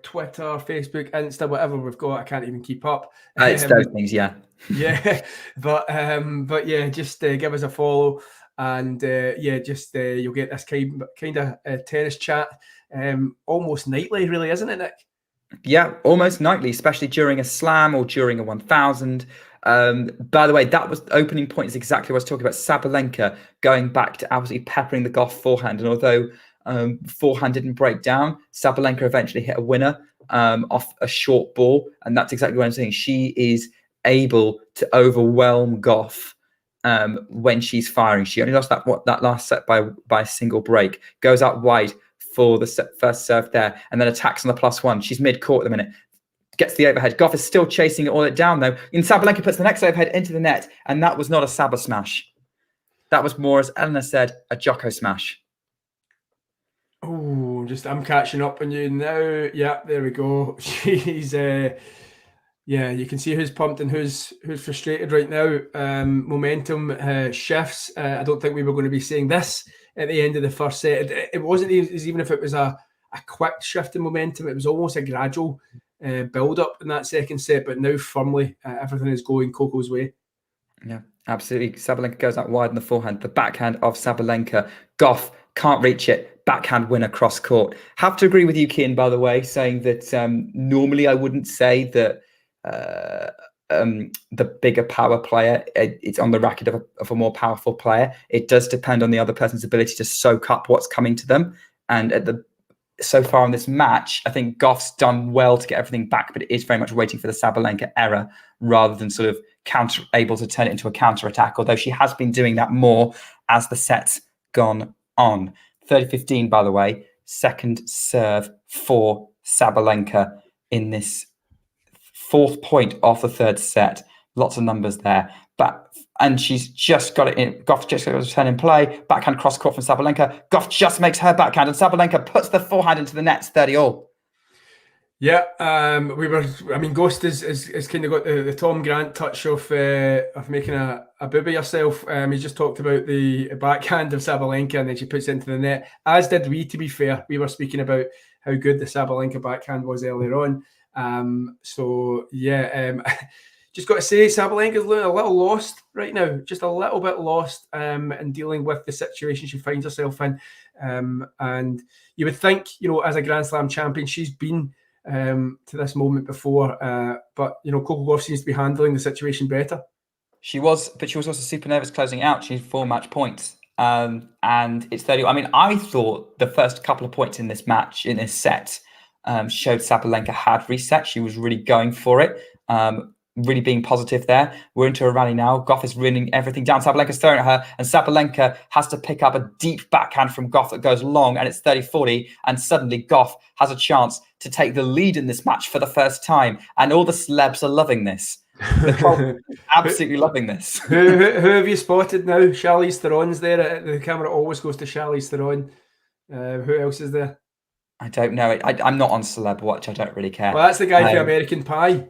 Twitter, Facebook, Insta, whatever we've got. I can't even keep up. It's those things, yeah. Yeah, but yeah, just give us a follow, and you'll get this kind of tennis chat almost nightly, really, isn't it, Nick? Yeah, almost nightly, especially during a slam or during a 1000. By the way, that was the opening point, is exactly what I was talking about. Sabalenka going back to absolutely peppering the Gauff forehand. And although forehand didn't break down, Sabalenka eventually hit a winner off a short ball. And that's exactly what I'm saying. She is able to overwhelm Gauff when she's firing. She only lost that last set by a single break. Goes out wide for the first serve there, and then attacks on the +1. She's mid-court at the minute. Gets the overhead. Gauff is still chasing it all down, though. And Sabalenka puts the next overhead into the net, and that was not a Saba smash. That was more, as Aryna said, a Jocko smash. Oh, I'm catching up on you now. Yeah, there we go. She's you can see who's pumped and who's frustrated right now. Momentum shifts. I don't think we were going to be saying this at the end of the first set. It wasn't even if it was a quick shift in momentum. It was almost a gradual build up in that second set, but now firmly everything is going Coco's way. Yeah, absolutely. Sabalenka goes out wide in the forehand. The backhand of Sabalenka. Gauff can't reach it. Backhand winner cross court. Have to agree with you, Kian, by the way, saying that normally I wouldn't say that the bigger power player, it's on the racket of a more powerful player. It does depend on the other person's ability to soak up what's coming to them. And so far in this match, I think Gauff's done well to get everything back, but it is very much waiting for the Sabalenka error rather than sort of able to turn it into a counter attack, although she has been doing that more as the set's gone on. 30-15, by the way, second serve for Sabalenka in this fourth point of the third set. Lots of numbers there. And she's just got it in. Gauff just got a turn in play. Backhand cross court from Sabalenka. Gauff just makes her backhand, and Sabalenka puts the forehand into the net. 30-all. Yeah, Ghost is kind of got the Tom Grant touch of making a booby yourself. He just talked about the backhand of Sabalenka, and then she puts it into the net. As did we, to be fair. We were speaking about how good the Sabalenka backhand was earlier on. Just got to say, Sabalenka's looking a little lost right now, just a little bit lost in dealing with the situation she finds herself in. And you would think, as a Grand Slam champion, she's been to this moment before, but Coco Gauff seems to be handling the situation better. She was also super nervous closing out. She had 4 match points, and it's 30. I mean, I thought the first couple of points in this match, in this set, showed Sabalenka had reset. She was really going for it, really being positive there. We're into a rally now. Gauff is running everything down. Sabalenka's throwing at her, and Sabalenka has to pick up a deep backhand from Gauff that goes long, and it's 30-40, and suddenly Gauff has a chance to take the lead in this match for the first time, and all the celebs are loving this. They're absolutely loving this. Who have you spotted now? Charlize Theron's there. The camera always goes to Charlize Theron. Who else is there? I don't know. I'm not on Celeb Watch. I don't really care. Well, that's the guy from American Pie.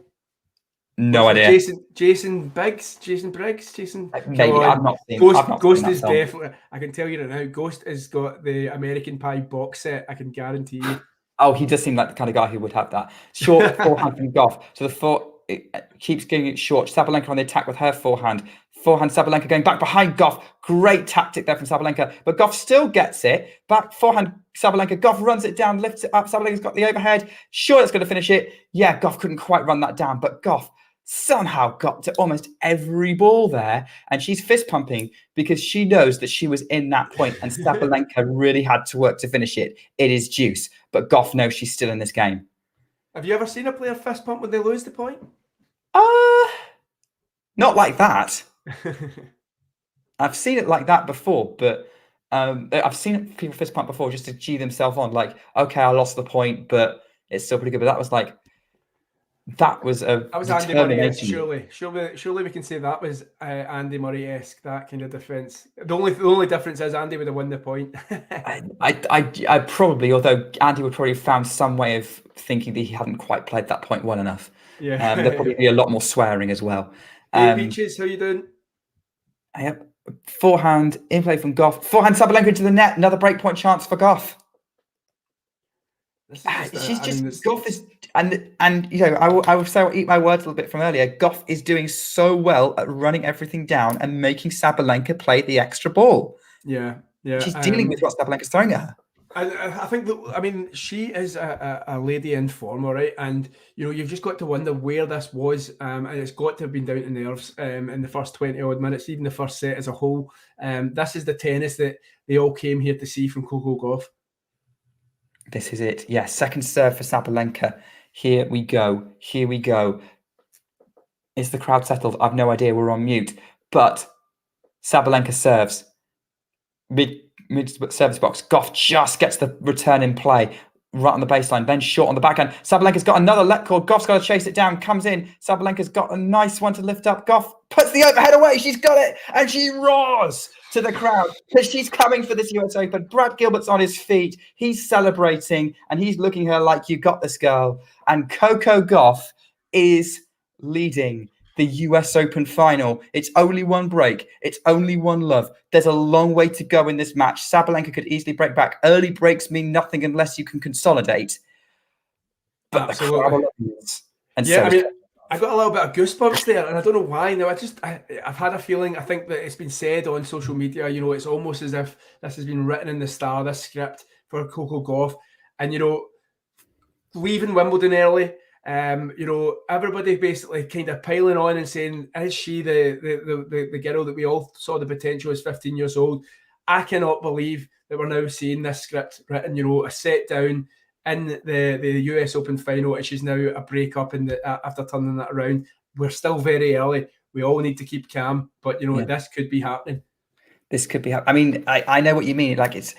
No idea. Jason Briggs. Come Maybe on. I've not seen. Ghost, I've not Ghost seen that is film. definitely. I can tell you right now. Ghost has got the American Pie box set. I can guarantee you. Oh, he does seem like the kind of guy who would have that. Short forehand from Gauff. So keeps getting it short. Sabalenka on the attack with her forehand. Forehand Sabalenka going back behind Gauff. Great tactic there from Sabalenka. But Gauff still gets it. Back forehand Sabalenka. Gauff runs it down, lifts it up. Sabalenka's got the overhead. Sure, it's going to finish it. Yeah, Gauff couldn't quite run that down. But Gauff somehow got to almost every ball there. And she's fist pumping because she knows that she was in that point and Sabalenka really had to work to finish it. It is juice. But Gauff knows she's still in this game. Have you ever seen a player fist pump when they lose the point? Not like that. I've seen it like that before, but I've seen people fist pump before just to G themselves on. Like, okay, I lost the point, but it's still pretty good. But that was Andy Murray-esque, surely we can say that was Andy Murray-esque, that kind of defence. The only difference is Andy would have won the point. I probably, although Andy would probably have found some way of thinking that he hadn't quite played that point well enough. Yeah, there'd probably be a lot more swearing as well. Hey, Beaches, how you doing? Yep. Forehand in play from Gauff. Forehand Sabalenka into the net. Another breakpoint chance for Gauff. Gauff is, and you know, I will say I'll eat my words a little bit from earlier. Gauff is doing so well at running everything down and making Sabalenka play the extra ball. Yeah. She's dealing with what Sabalenka's throwing at her. I think that, she is a lady in form, all right, and you know you've just got to wonder where this was, and it's got to have been down to nerves in the first 20 odd minutes, even the first set as a whole. This is the tennis that they all came here to see from Coco Gauff. This is it. Yeah, second serve for Sabalenka. Here we go. Is the crowd settled? I've no idea. We're on mute. But Sabalenka serves. Mid service box. Gauff just gets the return in play. Right on the baseline. Then short on the backhand. Sabalenka's got another let call. Gauff's got to chase it down. Comes in. Sabalenka's got a nice one to lift up. Gauff puts the overhead away. She's got it. And she roars to the crowd because she's coming for this US Open. Brad Gilbert's on his feet. He's celebrating and he's looking at her like, you got this, girl. And Coco Gauff is leading the US Open final. It's only one break. It's only one love. There's a long way to go in this match. Sabalenka could easily break back. Early breaks mean nothing unless you can consolidate. But absolutely. I got a little bit of goosebumps there, and I don't know why. Now, I've had a feeling. I think that it's been said on social media. You know, it's almost as if this has been written in the star, this script for Coco Gauff, and you know, leaving Wimbledon early. You know, everybody basically kind of piling on and saying, is she the girl that we all saw the potential as 15 years old? I cannot believe that we're now seeing this script written, you know, a set down in the US Open final, and she's now a breakup after turning that around. We're still very early. We all need to keep calm, but you know, this could be happening. This could be happening. I mean, I know what you mean. Like, it's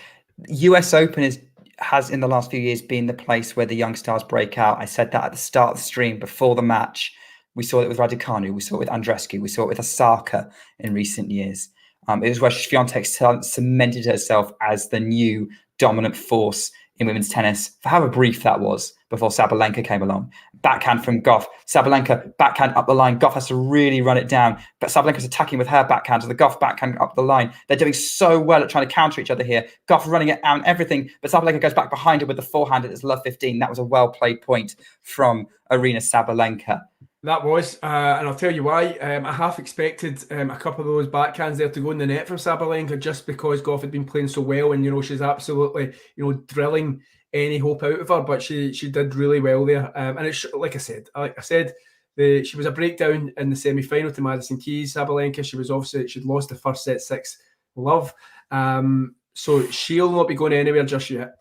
US Open has in the last few years been the place where the young stars break out. I said that at the start of the stream before the match. We saw it with Raducanu, we saw it with Andreescu, we saw it with Osaka in recent years. It was where Swiatek cemented herself as the new dominant force in women's tennis for however brief that was before Sabalenka came along. Backhand from Gauff. Sabalenka, backhand up the line. Gauff has to really run it down. But Sabalenka's attacking with her backhand. So the Gauff backhand up the line. They're doing so well at trying to counter each other here. Gauff running it out and everything. But Sabalenka goes back behind her with the forehand. It's love 15. That was a well-played point from Aryna Sabalenka. That was, and I'll tell you why. I half expected a couple of those backhands there to go in the net from Sabalenka just because Gauff had been playing so well, and you know she's absolutely drilling any hope out of her. But she did really well there, and it's like I said, she was a breakdown in the semi-final to Madison Keys. Sabalenka, she'd lost the first set 6 love, so she'll not be going anywhere just yet.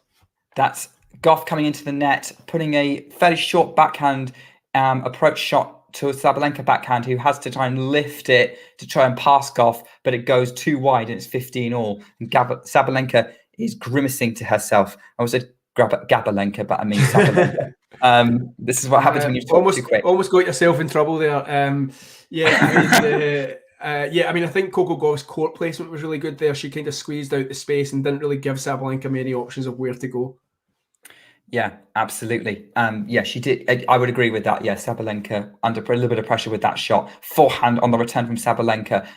That's Gauff coming into the net, putting a fairly short backhand approach shot to a Sabalenka backhand who has to try and lift it to try and pass Gauff, but it goes too wide and it's 15 all. And Sabalenka is grimacing to herself. I was a Gabalenka, but I mean Sabalenka. This is what happens when you talk too quick. Almost got yourself in trouble there. I think Coco Gauff's court placement was really good there. She kind of squeezed out the space and didn't really give Sabalenka many options of where to go. Yeah, absolutely. Yeah, she did. I would agree with that. Yeah, Sabalenka under a little bit of pressure with that shot. Forehand on the return from Sabalenka,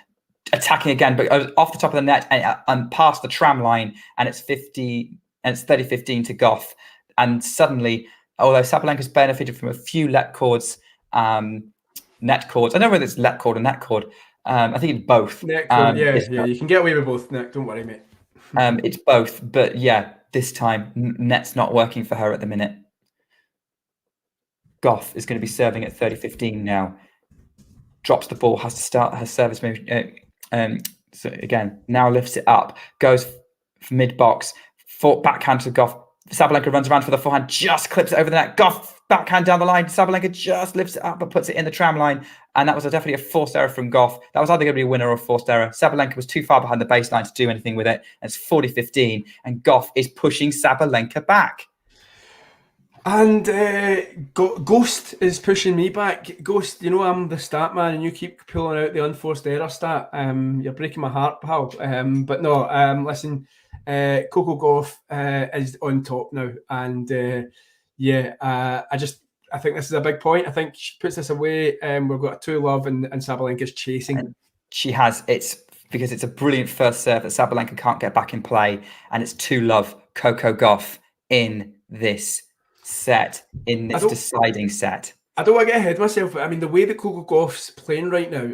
attacking again, but off the top of the net and past the tram line, and it's 30-15 to Gauff. And suddenly, although Sabalenka's benefited from a few net cords, I don't know whether it's let cord or net cord. I think it's both. Net cord, yeah, you can get away with both, Nick. Don't worry, mate. It's both, but yeah, this time net's not working for her at the minute. Gauff is going to be serving at 30-15 now. Drops the ball, has to start her service move. So again, now lifts it up, goes mid box, backhand to Gauff. Sabalenka runs around for the forehand, just clips it over the net. Gauff backhand down the line. Sabalenka just lifts it up but puts it in the tram line. And that was definitely a forced error from Gauff. That was either going to be a winner or a forced error. Sabalenka was too far behind the baseline to do anything with it. And it's 40-15. And Gauff is pushing Sabalenka back. And Ghost is pushing me back. Ghost, you know I'm the stat man, and you keep pulling out the unforced error stat. You're breaking my heart, pal. But no, listen, Coco Gauff is on top now, and I think this is a big point. I think she puts this away. We've got a 2-love, and Sabalenka's chasing. And she has. It's because it's a brilliant first serve that Sabalenka can't get back in play, and it's 2-love Coco Gauff in this set, in this deciding set. I don't want to get ahead of myself, but I mean, the way that Coco Gauff's playing right now,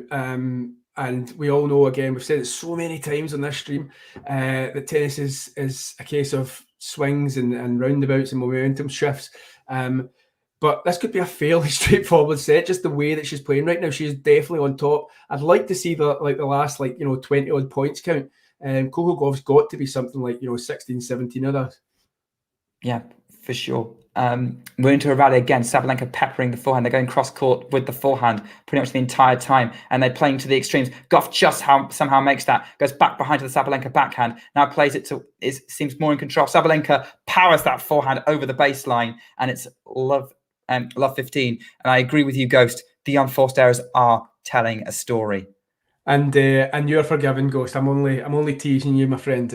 and we all know, again, we've said it so many times on this stream, that tennis is a case of swings and roundabouts and momentum shifts. But this could be a fairly straightforward set, just the way that she's playing right now. She's definitely on top. I'd like to see the last 20 odd points count. Coco Gauff's got to be something like 16, 17 of that. Yeah, for sure. We're into a rally again. Sabalenka peppering the forehand. They're going cross court with the forehand pretty much the entire time, and they're playing to the extremes. Gauff just somehow makes that, goes back behind to the Sabalenka backhand. Now plays it to, seems more in control. Sabalenka powers that forehand over the baseline, and it's love 15. And I agree with you, Ghost. The unforced errors are telling a story. And you're forgiven, Ghost. I'm only teasing you, my friend.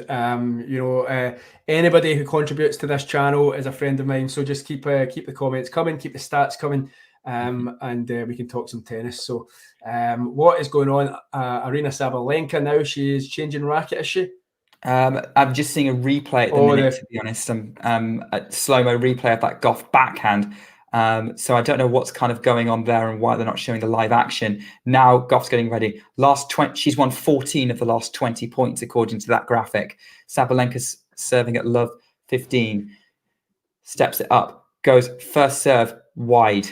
Anybody who contributes to this channel is a friend of mine. So just keep the comments coming, keep the stats coming, and we can talk some tennis. So, what is going on? Aryna Sabalenka now. She's changing racket, is she? I'm just seeing a replay at the minute. To be honest, a slow-mo replay of that Gauff backhand. So I don't know what's kind of going on there and why they're not showing the live action. Now Gauff's getting ready. She's won 14 of the last 20 points according to that graphic. Sabalenka's serving at love 15. Steps it up. Goes first serve wide.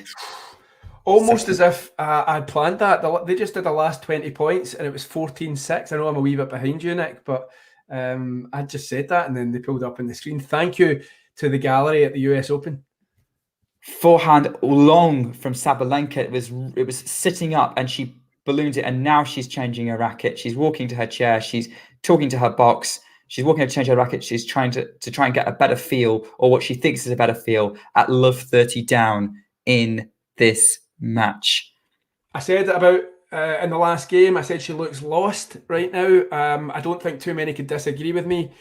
Almost as if I'd planned that. They just did the last 20 points and it was 14-6. I know I'm a wee bit behind you, Nick, but I just said that and then they pulled up on the screen. Thank you to the gallery at the US Open. Forehand long from Sabalenka. It was sitting up and she ballooned it, and now she's changing her racket. She's walking to her chair. She's talking to her box. She's walking to change her racket. She's trying to try and get a better feel, or what she thinks is a better feel, at love 30 down in this match. I said about in the last game, I said she looks lost right now. I don't think too many could disagree with me.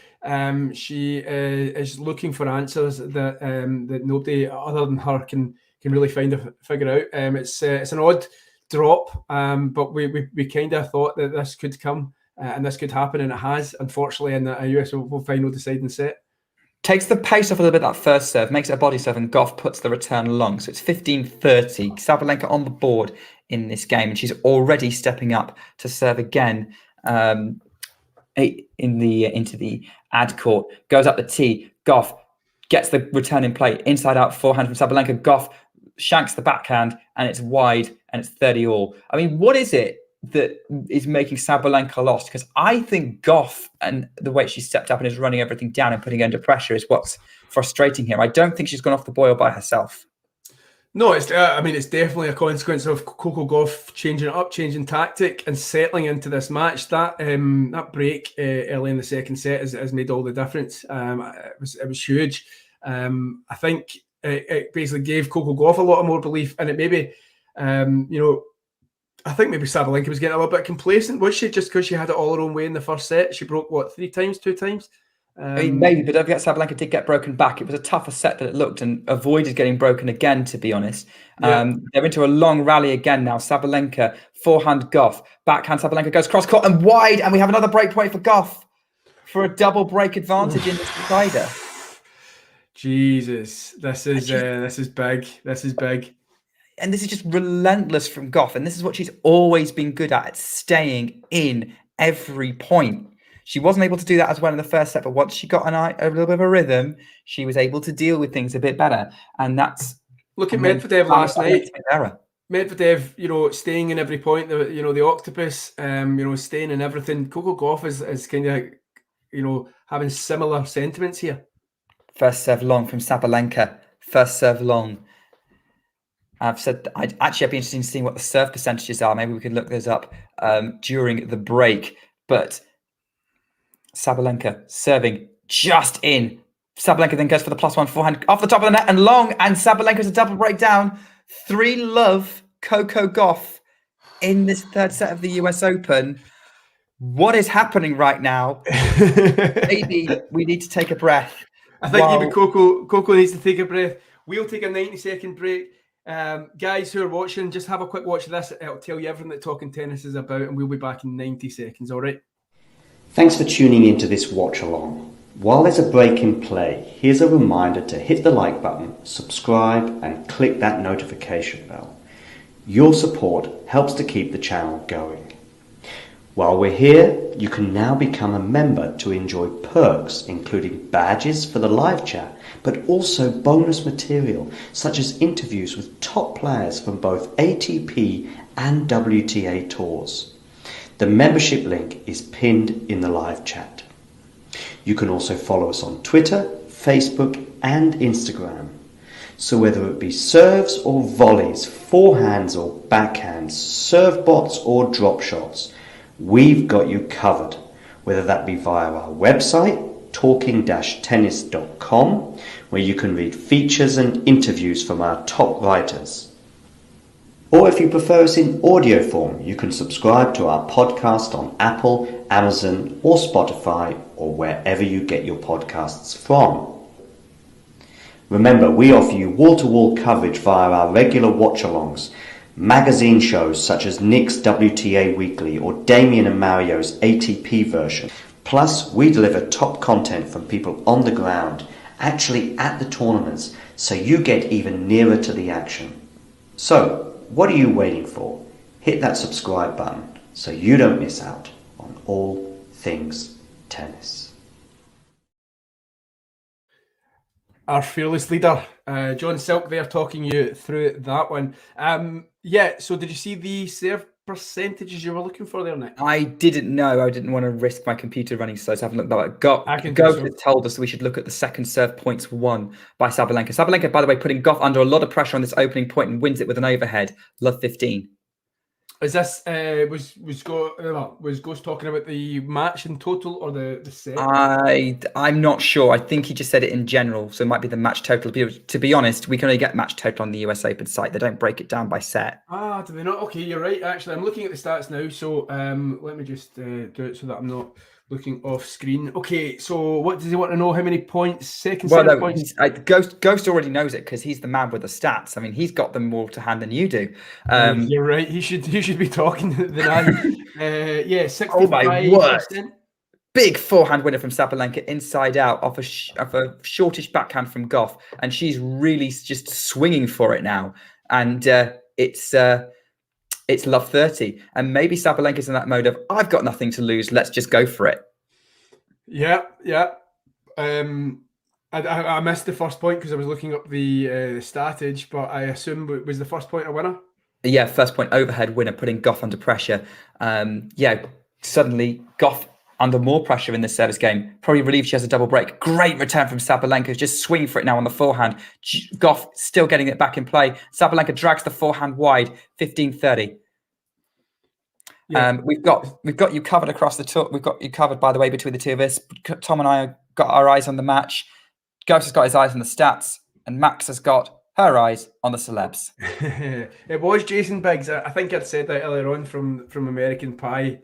She is looking for answers that nobody other than her can really figure out. It's an odd drop, but we kind of thought that this could come and this could happen, and it has, unfortunately, in a US Open final deciding set. Takes the pace off a little bit, that first serve, makes it a body serve, and Gauff puts the return long. So it's 15-30. Sabalenka on the board in this game, and she's already stepping up to serve again into the ad court. Goes up the tee. Gauff gets the return in play. Inside out forehand from Sabalenka. Gauff shanks the backhand, and it's wide, and it's 30 all. I mean, what is it that is making Sabalenka lost? Because I think Gauff and the way she stepped up and is running everything down and putting her under pressure is what's frustrating here. I don't think she's gone off the boil by herself. No, it's definitely a consequence of Coco Gauff changing it up, changing tactic, and settling into this match. That break early in the second set has made all the difference. It was huge. I think it basically gave Coco Gauff a lot more belief, and it maybe, I think maybe Sabalenka was getting a little bit complacent, was she? Just because she had it all her own way in the first set. She broke, 2 times? I mean, maybe, but don't forget Sabalenka did get broken back. It was a tougher set than it looked and avoided getting broken again, to be honest. They're into a long rally again now. Sabalenka, forehand Gauff, backhand Sabalenka goes cross court and wide, and we have another break point for Gauff for a double break advantage in this decider. Jesus, this is big. This is big. And this is just relentless from Gauff, and this is what she's always been good at staying in every point. She wasn't able to do that as well in the first set, but once she got a little bit of a rhythm, she was able to deal with things a bit better. And that's look at Medvedev last night. Medvedev, staying in every point. The octopus, staying in everything. Coco Gauff is kind of, having similar sentiments here. First serve long from Sabalenka. First serve long. I've said I'd be interested in seeing what the serve percentages are. Maybe we could look those up during the break. But Sabalenka serving just in. Sabalenka then goes for the +1 forehand off the top of the net and long. And Sabalenka's a double breakdown. 3-love Coco Gauff in this third set of the US Open. What is happening right now? Maybe we need to take a breath. I think even Coco needs to take a breath. We'll take a 90-second break. Guys who are watching, just have a quick watch of this. It'll tell you everything that Talking Tennis is about, and we'll be back in 90 seconds, all right? Thanks for tuning into this watch along. While there's a break in play, here's a reminder to hit the like button, subscribe, and click that notification bell. Your support helps to keep the channel going. While we're here, you can now become a member to enjoy perks, including badges for the live chat, but also bonus material such as interviews with top players from both ATP and WTA tours. The membership link is pinned in the live chat. You can also follow us on Twitter, Facebook and Instagram. So whether it be serves or volleys, forehands or backhands, serve bots or drop shots, we've got you covered, whether that be via our website, talking-tennis.com, where you can read features and interviews from our top writers. Or if you prefer us in audio form, you can subscribe to our podcast on Apple, Amazon or Spotify or wherever you get your podcasts from. Remember, we offer you wall-to-wall coverage via our regular watch-alongs, magazine shows such as Nick's WTA Weekly or Damien and Mario's ATP version. Plus, we deliver top content from people on the ground, actually at the tournaments, so you get even nearer to the action. So, what are you waiting for? Hit that subscribe button so you don't miss out on all things tennis. Our fearless leader, John Silk there, talking you through that one. So did you see the serve percentages you were looking for there, Nick? I didn't know. I didn't want to risk my computer running slow, so I haven't looked at that. Gauff told us that we should look at the second serve points won by Sabalenka. Sabalenka, by the way, putting Gauff under a lot of pressure on this opening point and wins it with an overhead. Love 15. Is this was Ghost talking about the match in total or the set? I'm not sure. I think he just said it in general, so it might be the match total. To be honest, we can only get match total on the US Open site. They don't break it down by set. Do they not? Okay, you're right. Actually, I'm looking at the stats now. So let me just do it so that I'm not looking off screen. Okay, so what does he want to know? How many points? Points? Ghost already knows it because he's the man with the stats. I mean, he's got them more to hand than you do. You're right. He should be talking than I. 65%. Oh my word! Big forehand winner from Sabalenka, inside out, off a shortish backhand from Gauff, and she's really just swinging for it now. And it's love 30, and maybe Sabalenka's in that mode of I've got nothing to lose. Let's just go for it. Yeah. I missed the first point because I was looking up the statage, but I assume was the first point a winner. Yeah, first point overhead winner, putting Gauff under pressure. Suddenly Gauff under more pressure in this service game. Probably relieved she has a double break. Great return from Sabalenka, just swinging for it now on the forehand. Gauff still getting it back in play. Sabalenka drags the forehand wide, 15-30. Yeah. We've got you covered across the tour. We've got you covered, by the way, between the two of us. Tom and I have got our eyes on the match. Gauff has got his eyes on the stats, and Max has got her eyes on the celebs. It was Jason Biggs. I think I'd said that earlier on from American Pie.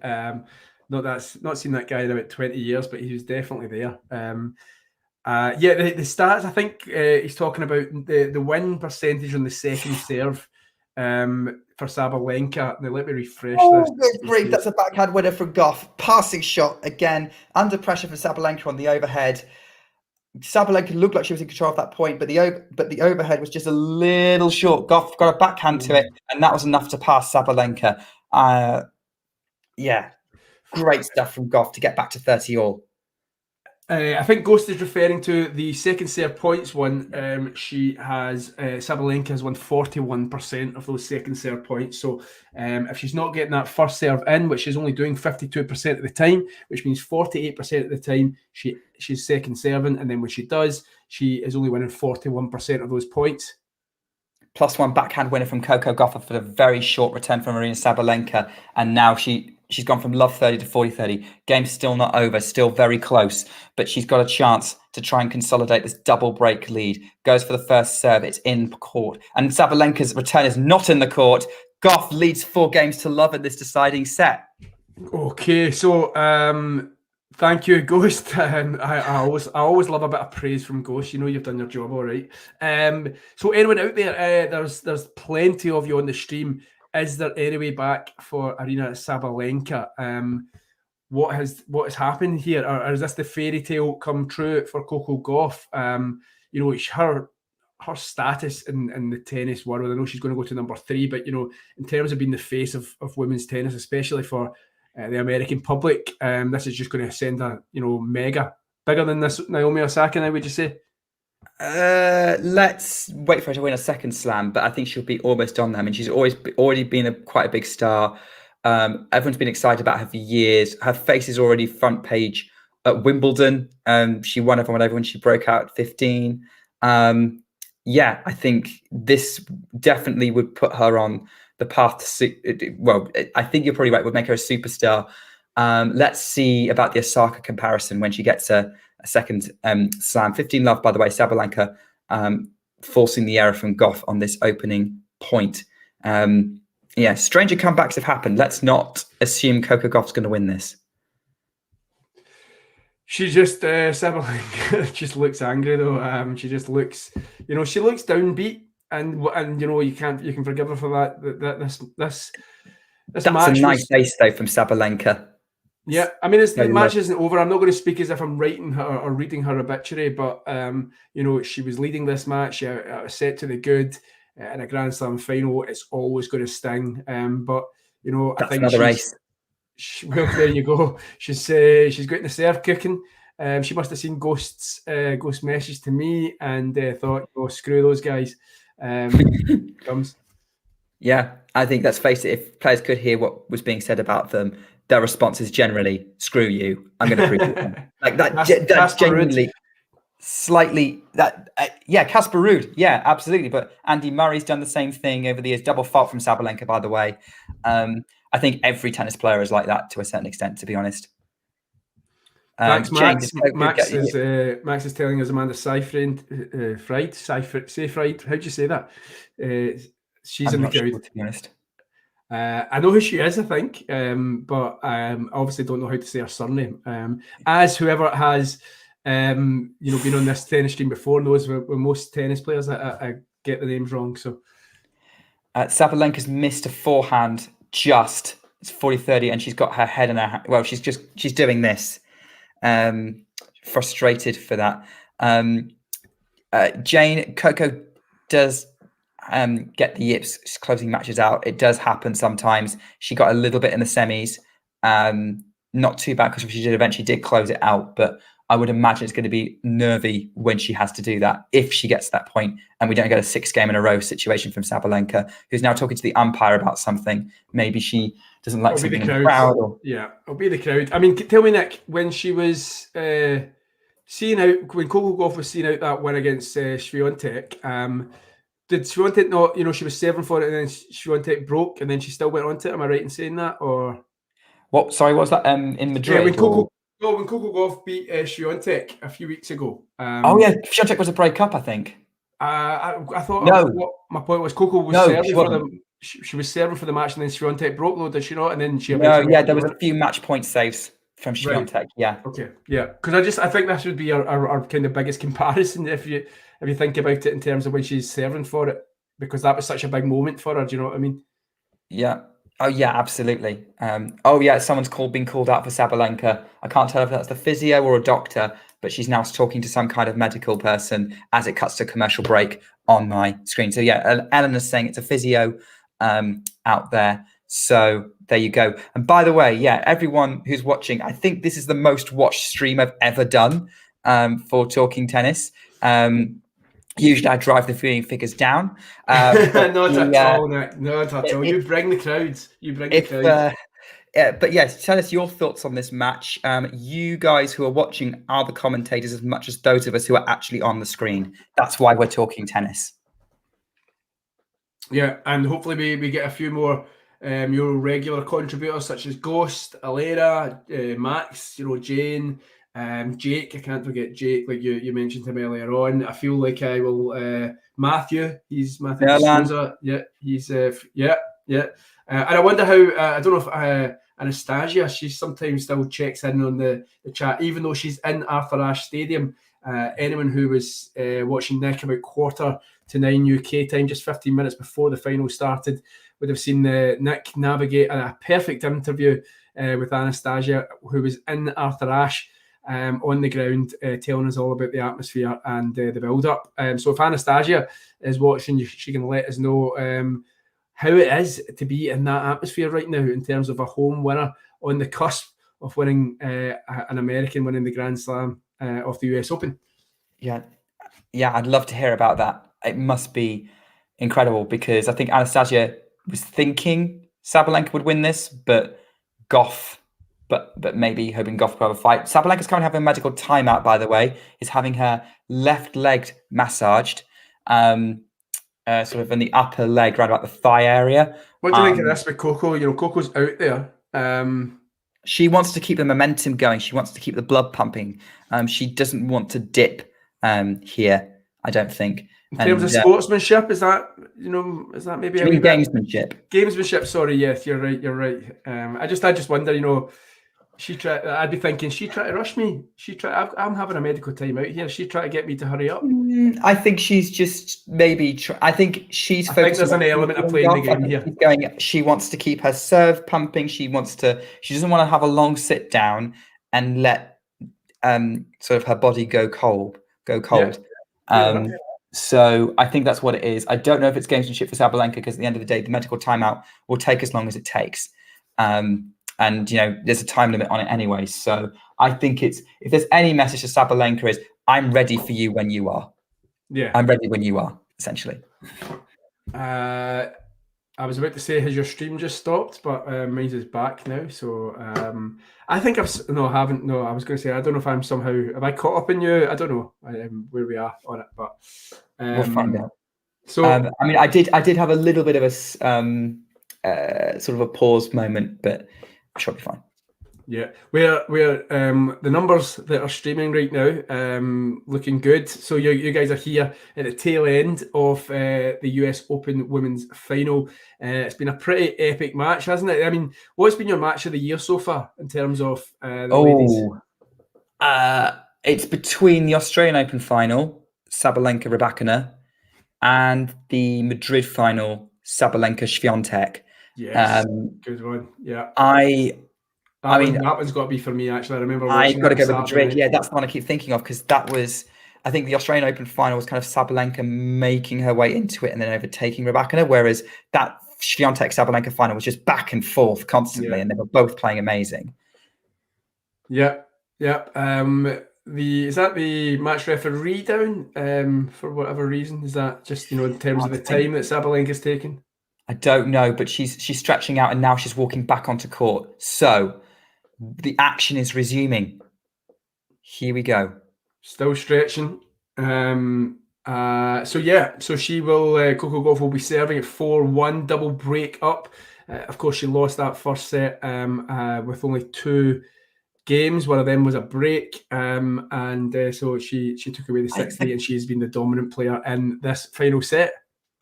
not seen that guy in about 20 years, but he was definitely there. The stats, I think he's talking about the win percentage on the second serve for Sabalenka. Now, let me refresh this. Good grief, that's a backhand winner from Gauff. Passing shot again, under pressure for Sabalenka on the overhead. Sabalenka looked like she was in control of that point, but the overhead was just a little short. Gauff got a backhand to it, and that was enough to pass Sabalenka. Great stuff from Gauff to get back to 30 all. I think Ghost is referring to the second serve points one. She has Sabalenka has won 41% of those second serve points. So if she's not getting that first serve in, which she's only doing 52% of the time, which means 48% of the time she's second serving, and then when she does, she is only winning 41% of those points. +1 backhand winner from Coco Gauff for a very short return from Aryna Sabalenka, and now she's gone from love 30 to 40-30. Game's still not over, still very close, but she's got a chance to try and consolidate this double break lead. Goes for the first serve, it's in court, and Sabalenka's return is not in the court. Gauff leads 4 games to love in this deciding set. Okay, so thank you, Ghost. I always love a bit of praise from Ghost. You know you've done your job all right. So anyone out there, there's plenty of you on the stream. Is there any way back for Aryna Sabalenka? What has happened here? Or is this the fairy tale come true for Coco Gauff? It's her status in the tennis world. I know she's going to go to number 3, but in terms of being the face of women's tennis, especially for the American public, this is just going to send a mega bigger than this Naomi Osaka now, would you say? Let's wait for her to win a second slam, but I think she'll be almost on them. And she's already been quite a big star. Everyone's been excited about her for years. Her face is already front page at Wimbledon. She won everyone over when she broke out at 15. I think this definitely would put her on the path to I think you're probably right, would make her a superstar. Let's see about the Osaka comparison when she gets a second slam. 15 love, by the way, Sabalenka forcing the error from Gauff on this opening point. Stranger comebacks have happened. Let's not assume Coco Gauff's going to win this. She just Sabalenka just looks angry though. She just looks, she looks downbeat, and you can forgive her for that. That's a nice ace though from Sabalenka. Yeah, I mean, the match isn't over. I'm not going to speak as if I'm writing her or reading her obituary, but she was leading this match, set to the good in a Grand Slam final. It's always going to sting, but I think another ace. Well, there you go. She's getting the serve cooking. She must have seen Ghost message to me and thought, screw those guys. Comes. Yeah, I think, let's face it, if players could hear what was being said about them, their response is generally, screw you, I'm going to prove it. Like that's genuinely slightly Casper Ruud. Yeah, absolutely. But Andy Murray's done the same thing over the years. Double fault from Sabalenka, by the way. I think every tennis player is like that to a certain extent, to be honest. Thanks, Max. Max is telling us Amanda Seyfried. How do you say that? She's in the crowd. Sure, to be honest. I know who she is, I think, but obviously don't know how to say her surname. As whoever has, been on this tennis stream before knows, with most tennis players, I get the names wrong. So Sabalenka's missed a forehand. It's 40-30, and she's got her head in her hand. Well, she's doing this. Frustrated for that. Jane Coco does get the yips closing matches out. It does happen sometimes. She got a little bit in the semis. Not too bad because she eventually did close it out, but I would imagine it's going to be nervy when she has to do that, if she gets to that point and we don't get a 6-game-in-a-row situation from Sabalenka, who's now talking to the umpire about something. Maybe she doesn't like something in the crowd. Yeah, it'll be the crowd. I mean, tell me, Nick, when she was when Coco Gauff was seeing out that win against Swiatek, did Swiatek not, she was serving for it and then Swiatek broke and then she still went on to it? Am I right in saying that? Or what? Sorry, what was that in Madrid? Yeah, when Coco Gauff beat Swiatek a few weeks ago. Swiatek was a break up, I think. I thought my point was Coco was serving for them. she was serving for the match, and then Swiatek broke though, did she not? And then she No, eventually yeah, there was a few match point saves from Right. Swiatek. Yeah. Okay, yeah, because I think this would be our kind of biggest comparison if you think about it in terms of when she's serving for it, because that was such a big moment for her. Do you know what I mean? Yeah. Oh yeah, absolutely. Oh yeah, someone's been called out for Sabalenka. I can't tell if that's the physio or a doctor, but she's now talking to some kind of medical person as it cuts to commercial break on my screen. So yeah, Eleanor's saying it's a physio out there. So there you go. And by the way, yeah, everyone who's watching, I think this is the most watched stream I've ever done for Talking Tennis. Usually I drive the viewing figures down. Not at all, Nick. Not at all. You bring the crowds. But yes, tell us your thoughts on this match. You guys who are watching are the commentators as much as those of us who are actually on the screen. That's why we're talking tennis. Yeah, and hopefully we get a few more your regular contributors such as Ghost, Aryna, Max, Jane, Jake. I can't forget Jake, like you mentioned him earlier on. I feel like I will Matthew. He's Matthew Souza. Yeah, he's yeah. And I wonder how I don't know if Anastasia, she sometimes still checks in on the chat, even though she's in Arthur Ashe Stadium. Anyone who was watching Nick about 8:45 UK time, just 15 minutes before the final started, would have seen Nick navigate a perfect interview with Anastasia, who was in Arthur Ashe on the ground, telling us all about the atmosphere and the build-up. So if Anastasia is watching, she can let us know how it is to be in that atmosphere right now in terms of a home winner on the cusp of winning an American winning the Grand Slam of the US Open. Yeah, I'd love to hear about that. It must be incredible because I think Anastasia was thinking Sabalenka would win this, but Gauff, but maybe hoping Gauff could have a fight. Sabalenka's currently having a medical timeout, by the way, is having her left leg massaged, sort of in the upper leg, right about the thigh area. What do you think of this with Coco? Coco's out there. She wants to keep the momentum going. She wants to keep the blood pumping. She doesn't want to dip here, I don't think. In terms of sportsmanship, is that maybe gamesmanship? Gamesmanship, sorry, yes, you're right. I just wonder, I'd be thinking, she tried to rush me. I'm having a medical time out here. She tried to get me to hurry up. I think she's just maybe. I think she's. I think there's an element of playing the game here. She wants to keep her serve pumping. She doesn't want to have a long sit down and let sort of her body go cold. Yeah. So I think that's what it is. I don't know if it's gamesmanship for Sabalenka because at the end of the day, the medical timeout will take as long as it takes. And there's a time limit on it anyway. So I think if there's any message to Sabalenka is I'm ready for you when you are. Yeah. I'm ready when you are, essentially. I was about to say, has your stream just stopped? But mine is back now. So I think I was going to say, I don't know if I'm somehow, have I caught up in you? I don't know where we are on it, but we'll find out. So I did have a little bit of a sort of a pause moment, but I shall be fine. Yeah, we're the numbers that are streaming right now looking good. So you guys are here at the tail end of the US Open Women's Final. It's been a pretty epic match, hasn't it? I mean, what's been your match of the year so far in terms of the ladies? It's between the Australian Open Final, Sabalenka Rybakina, and the Madrid Final, Sabalenka Swiatek. Yes, good one. Yeah. That one's got to be for me, actually. I remember I've got to go with Madrid. Yeah, that's the one I keep thinking of because that was, I think the Australian Open final was kind of Sabalenka making her way into it and then overtaking Rybakina, whereas that Swiatek-Sabalenka final was just back and forth constantly and they were both playing amazing. Yeah. Is that the match referee down for whatever reason? Is that just, in terms of the time that Sabalenka's taken? I don't know, but she's stretching out and now she's walking back onto court. So the action is resuming. Here we go. Still stretching. So she will, Coco Gauff will be serving at 4-1, double break up. Of course, she lost that first set with only 2 games. One of them was a break. So she took away the 6-3 and she's been the dominant player in this final set.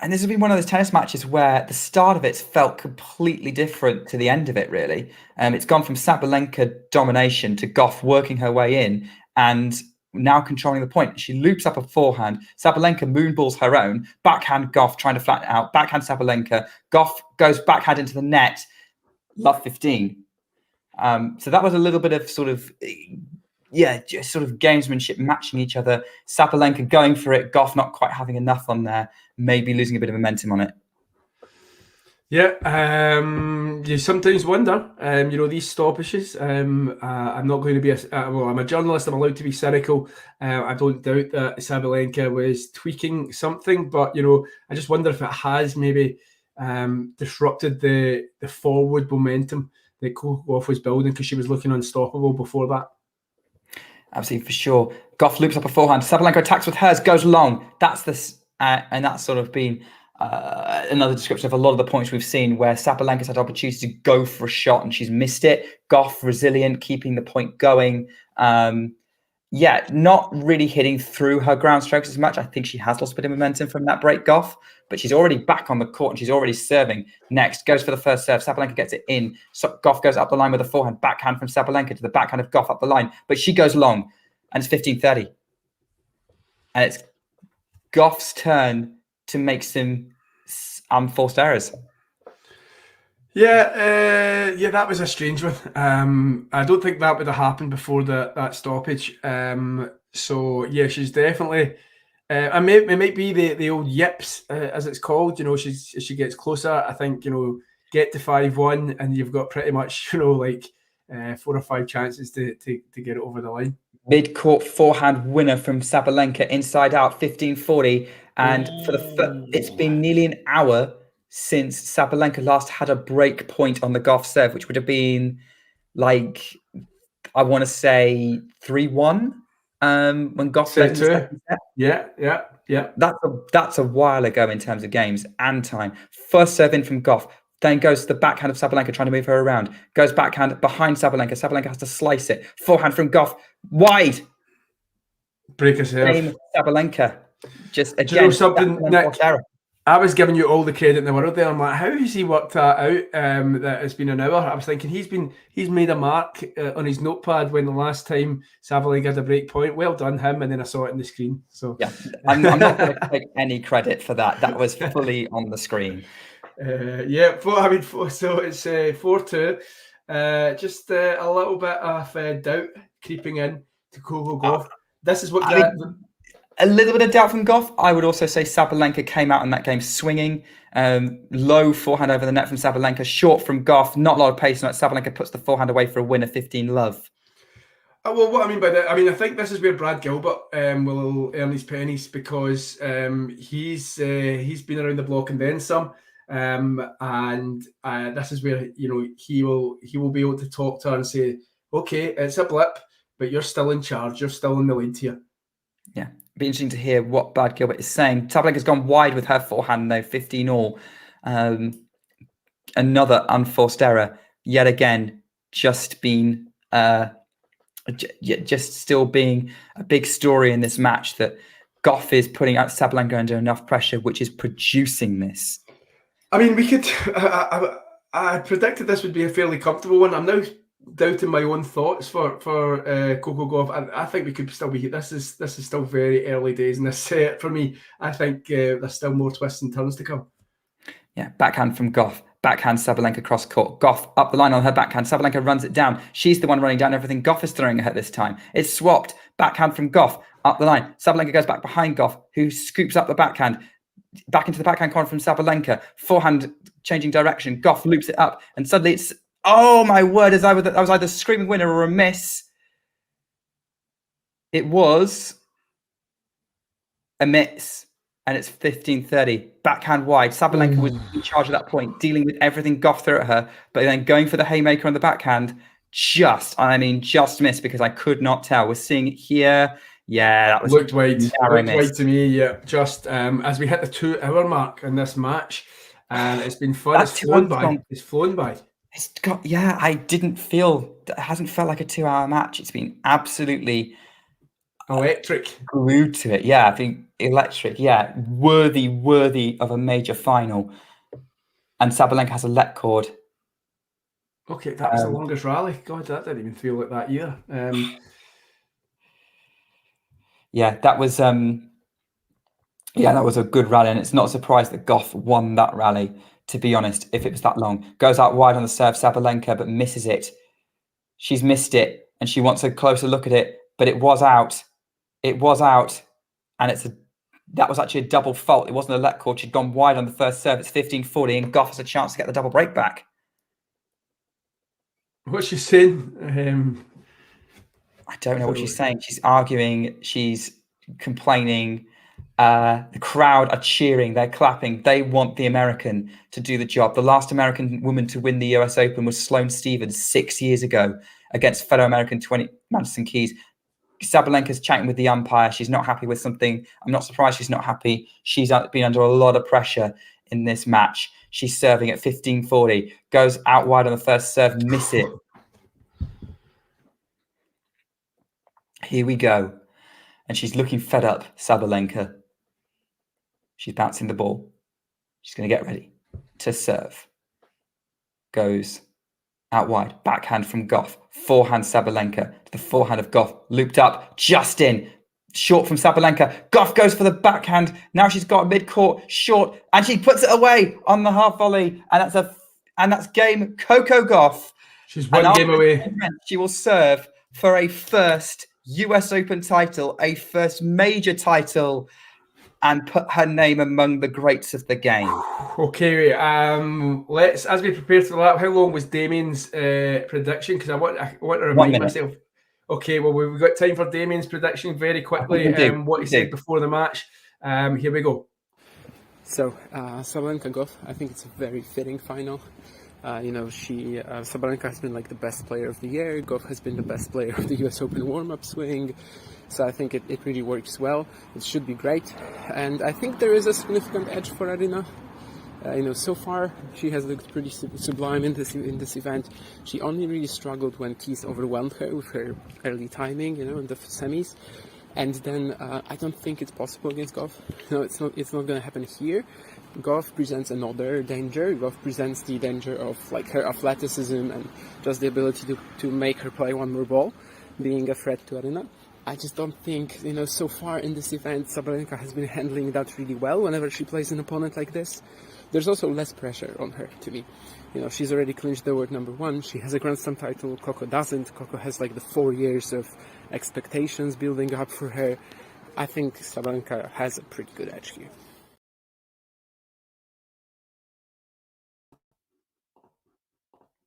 And this has been one of those tennis matches where the start of it's felt completely different to the end of it, really. It's gone from Sabalenka domination to Gauff working her way in and now controlling the point. She loops up a forehand. Sabalenka moonballs her own. Backhand Gauff trying to flatten it out. Backhand Sabalenka. Gauff goes backhand into the net. Love 15. So that was a little bit of sort of, just sort of gamesmanship matching each other. Sabalenka going for it. Gauff not quite having enough on there. Maybe losing a bit of momentum on it. Yeah, you sometimes wonder, these stoppages. I'm not going to be I'm a journalist. I'm allowed to be cynical. I don't doubt that Sabalenka was tweaking something, but I just wonder if it has maybe disrupted the forward momentum that Gauff was building, because she was looking unstoppable before that. Absolutely, for sure. Gauff loops up a forehand. Sabalenka attacks with hers, goes long. That's this, and that's sort of been another description of a lot of the points we've seen where Sabalenka's had opportunity to go for a shot and she's missed it. Gauff resilient, keeping the point going. Not really hitting through her ground strokes as much. I think she has lost a bit of momentum from that break, Gauff, but she's already back on the court and she's already serving. Next, goes for the first serve. Sabalenka gets it in. So Gauff goes up the line with a forehand, backhand from Sabalenka to the backhand of Gauff up the line, but she goes long and it's 15-30. And it's Gauff's turn to make some unforced errors. That was a strange one. I don't think that would have happened before that stoppage. She's definitely, it might be the old yips, as it's called. As she gets closer, I think, get to 5-1 and you've got pretty much, 4 or 5 chances to get it over the line. Mid-court forehand winner from Sabalenka, inside out, 15-40. And it's been nearly an hour since Sabalenka last had a break point on the Gauff serve, which would have been I want to say 3-1 when Gauff led in the second set. Yeah. That's a while ago in terms of games and time. First serve in from Gauff, then goes to the backhand of Sabalenka trying to move her around. Goes backhand behind Sabalenka. Sabalenka has to slice it. Forehand from Gauff, wide. Break a serve. Same Sabalenka. Just again, something, Nick? I was giving you all the credit in the world there. I'm like, how has he worked that out? That it's been an hour. I was thinking he's made a mark on his notepad when the last time Sabalenka had a break point. Well done him. And then I saw it on the screen. So yeah, I'm not going to take any credit for that. That was fully on the screen. So it's 4-2. Just a little bit of doubt creeping in to Coco Gauff. This is what a little bit of doubt from Gauff. I would also say Sabalenka came out in that game swinging. Low forehand over the net from Sabalenka. Short from Gauff. Not a lot of pace on it. Sabalenka puts the forehand away for a winner, 15-love. Well, what I mean by that, I think this is where Brad Gilbert will earn his pennies, because he's been around the block and then some. This is where he will be able to talk to her and say, okay, it's a blip, but you're still in charge. You're still in the lead here. Yeah. Be interesting to hear what Brad Gilbert is saying. Sabalenka's gone wide with her forehand though, 15-all. Another unforced error yet again. Just been just still being a big story in this match that Gauff is putting out Sabalenka under enough pressure, which is producing this. I mean, we could. I predicted this would be a fairly comfortable one. I'm now doubting my own thoughts for Coco Gauff. I think we could still be. This is still very early days in this set for me. I think there's still more twists and turns to come. Yeah, backhand from Gauff. Backhand Sabalenka cross court. Gauff up the line on her backhand. Sabalenka runs it down. She's the one running down everything. Gauff is throwing her this time. It's swapped. Backhand from Gauff up the line. Sabalenka goes back behind Gauff, who scoops up the backhand. Back into the backhand corner from Sabalenka. Forehand changing direction. Gauff loops it up. And suddenly it's, oh my word, I was either screaming winner or a miss. It was a miss. And it's 15-30. Backhand wide. Sabalenka was in charge at that point, dealing with everything Gauff threw at her, but then going for the haymaker on the backhand, just missed because I could not tell. We're seeing it here. Yeah, that was looked wide to me. Yeah, just as we hit the 2-hour mark in this match, and it's been fun. It's flown by. It's got, I didn't feel, it hasn't felt like a 2-hour match. It's been absolutely Electric. Glued to it. Yeah, I think electric. Yeah, worthy of a major final. And Sabalenka has a let cord. Okay, that was the longest rally. God, that didn't even feel like that either. Yeah, that was that was a good rally, and it's not a surprise that Gauff won that rally, to be honest, if it was that long. Goes out wide on the serve, Sabalenka, but misses it. She's missed it, and she wants a closer look at it, but it was out. It was out, and that was actually a double fault. It wasn't a let cord. She'd gone wide on the first serve. It's 15-40, and Gauff has a chance to get the double break back. What's she saying? I don't know what she's saying. She's arguing. She's complaining. The crowd are cheering. They're clapping. They want the American to do the job. The last American woman to win the US Open was Sloane Stephens 6 years ago against fellow American Madison Keys. Sabalenka's chatting with the umpire. She's not happy with something. I'm not surprised she's not happy. She's been under a lot of pressure in this match. She's serving at 15-40. Goes out wide on the first serve. Miss it. Here we go. And she's looking fed up, Sabalenka. She's bouncing the ball. She's going to get ready to serve. Goes out wide. Backhand from Gauff. Forehand Sabalenka to the forehand of Gauff. Looped up. Just in. Short from Sabalenka. Gauff goes for the backhand. Now she's got mid-court. Short. And she puts it away on the half volley. And that's game Coco Gauff. She's one game away. She will serve for a first US Open title, a first major title, and put her name among the greats of the game. Okay, let's, as we prepare for that, how long was Damien's prediction? Because I want to remind myself. Okay, well, we've got time for Damien's prediction very quickly. What he said before the match. Here we go. So, Sabalenka Gauff, I think it's a very fitting final. Sabalenka has been like the best player of the year. Gauff has been the best player of the US Open warm-up swing. So I think it really works well. It should be great. And I think there is a significant edge for Aryna. So far she has looked pretty sublime in this event. She only really struggled when Keys overwhelmed her with her early timing, in the semis. And then I don't think it's possible against Gauff. No, it's not going to happen here. Gauff presents another danger. Gauff presents the danger of her athleticism and just the ability to make her play one more ball, being a threat to Aryna. I just don't think, so far in this event, Sabalenka has been handling that really well whenever she plays an opponent like this. There's also less pressure on her, to me. She's already clinched the world #1. She has a Grand Slam title. Coco doesn't. Coco has the 4 years of expectations building up for her. I think Sabalenka has a pretty good edge here.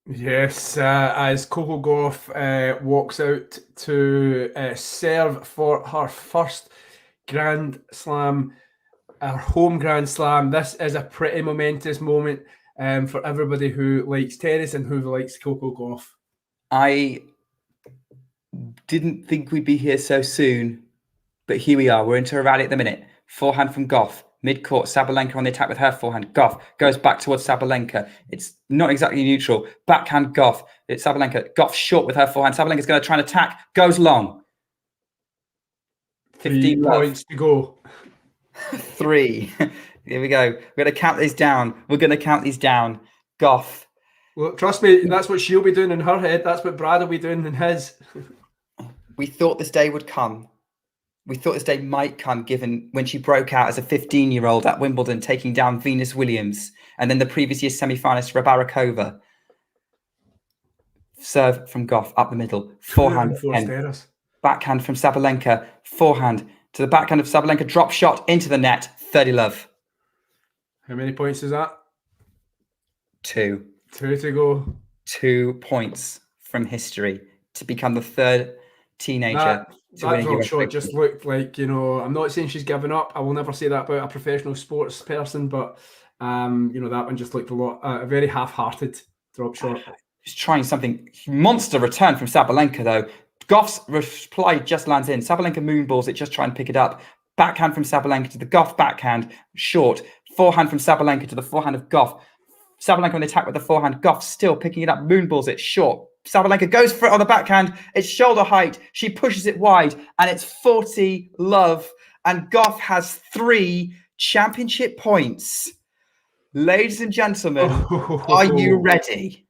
Yes, as Coco Gauff walks out to serve for her first Grand Slam, her home Grand Slam. This is a pretty momentous moment for everybody who likes tennis and who likes Coco Gauff. I didn't think we'd be here so soon, but here we are. We're into a rally at the minute. Forehand from Gauff. Mid-court, Sabalenka on the attack with her forehand. Gauff goes back towards Sabalenka. It's not exactly neutral. Backhand Gauff. It's Sabalenka. Gauff short with her forehand. Sabalenka's going to try and attack. Goes long. 15 points to go. 3. Here we go. We're going to count these down. Gauff. Well, trust me, that's what she'll be doing in her head. That's what Brad will be doing in his. We thought this day would come. We thought this day might come, given when she broke out as a 15-year-old at Wimbledon, taking down Venus Williams, and then the previous year's semi-finalist Rybarikova. Serve from Gauff up the middle. Forehand. Backhand from Sabalenka. Forehand to the backhand of Sabalenka. Drop shot into the net. 30 love. How many points is that? 2. 2 to go. 2 points from history to become the third teenager. That drop shot just looked like, I'm not saying she's given up. I will never say that about a professional sports person, but, that one just looked a very half-hearted drop shot. He's trying something. Monster return from Sabalenka, though. Gauff's reply just lands in. Sabalenka moonballs it, just try and pick it up. Backhand from Sabalenka to the Gauff backhand, short. Forehand from Sabalenka to the forehand of Gauff. Sabalenka on the attack with the forehand. Gauff still picking it up, moonballs it, short. Sabalenka goes for it on the backhand. It's shoulder height. She pushes it wide, and it's 40-love. And Gauff has 3 championship points. Ladies and gentlemen, are you ready?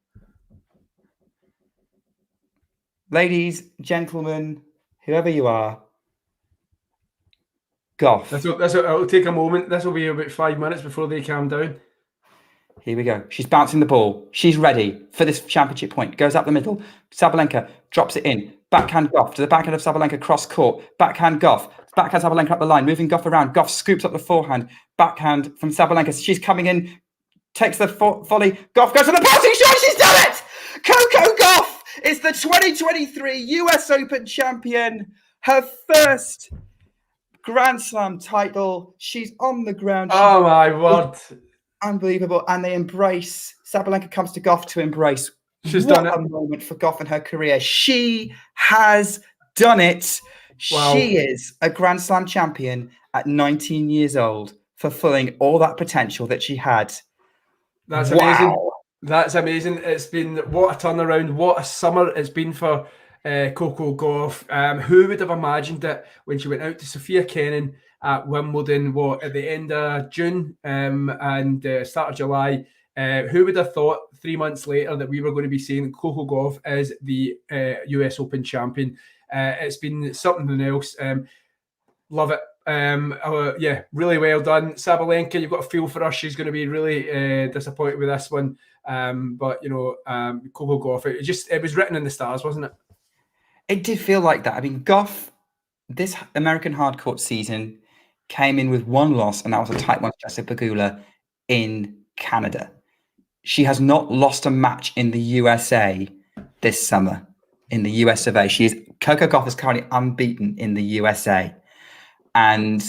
Ladies, gentlemen, whoever you are, Gauff. It'll take a moment. This will be about 5 minutes before they calm down. Here we go. She's bouncing the ball. She's ready for this championship point. Goes up the middle. Sabalenka drops it in. Backhand Gauff to the backhand of Sabalenka, cross court. Backhand Gauff. Backhand Sabalenka up the line, moving Gauff around. Gauff scoops up the forehand. Backhand from Sabalenka. She's coming in, takes the volley. Gauff goes for the passing shot. She's done it! Coco Gauff is the 2023 US Open champion. Her first Grand Slam title. She's on the ground. Oh my word. Unbelievable. And they embrace. Sabalenka comes to Gauff to embrace. She's What done it. a moment for Gauff in her career. She has done it. Wow. She is a Grand Slam champion at 19 years old, fulfilling all that potential that she had. That's amazing. That's amazing. It's been what a turnaround. What a summer it's been for Coco Gauff. Who would have imagined it when she went out to Sophia Kenin at Wimbledon at the end of June and start of July? Who would have thought 3 months later that we were going to be saying Coco Gauff is the US Open champion? It's been something else. Love it. Yeah, really well done. Sabalenka, you've got a feel for her. She's going to be really disappointed with this one. But, you know, Coco Gauff, it was written in the stars, wasn't it? It did feel like that. I mean, Gauff, this American hardcourt season came in with 1 loss, and that was a tight one to Jessica Pegula in Canada. She has not lost a match in the USA this summer, in the US of A. Coco Gauff is currently unbeaten in the USA. And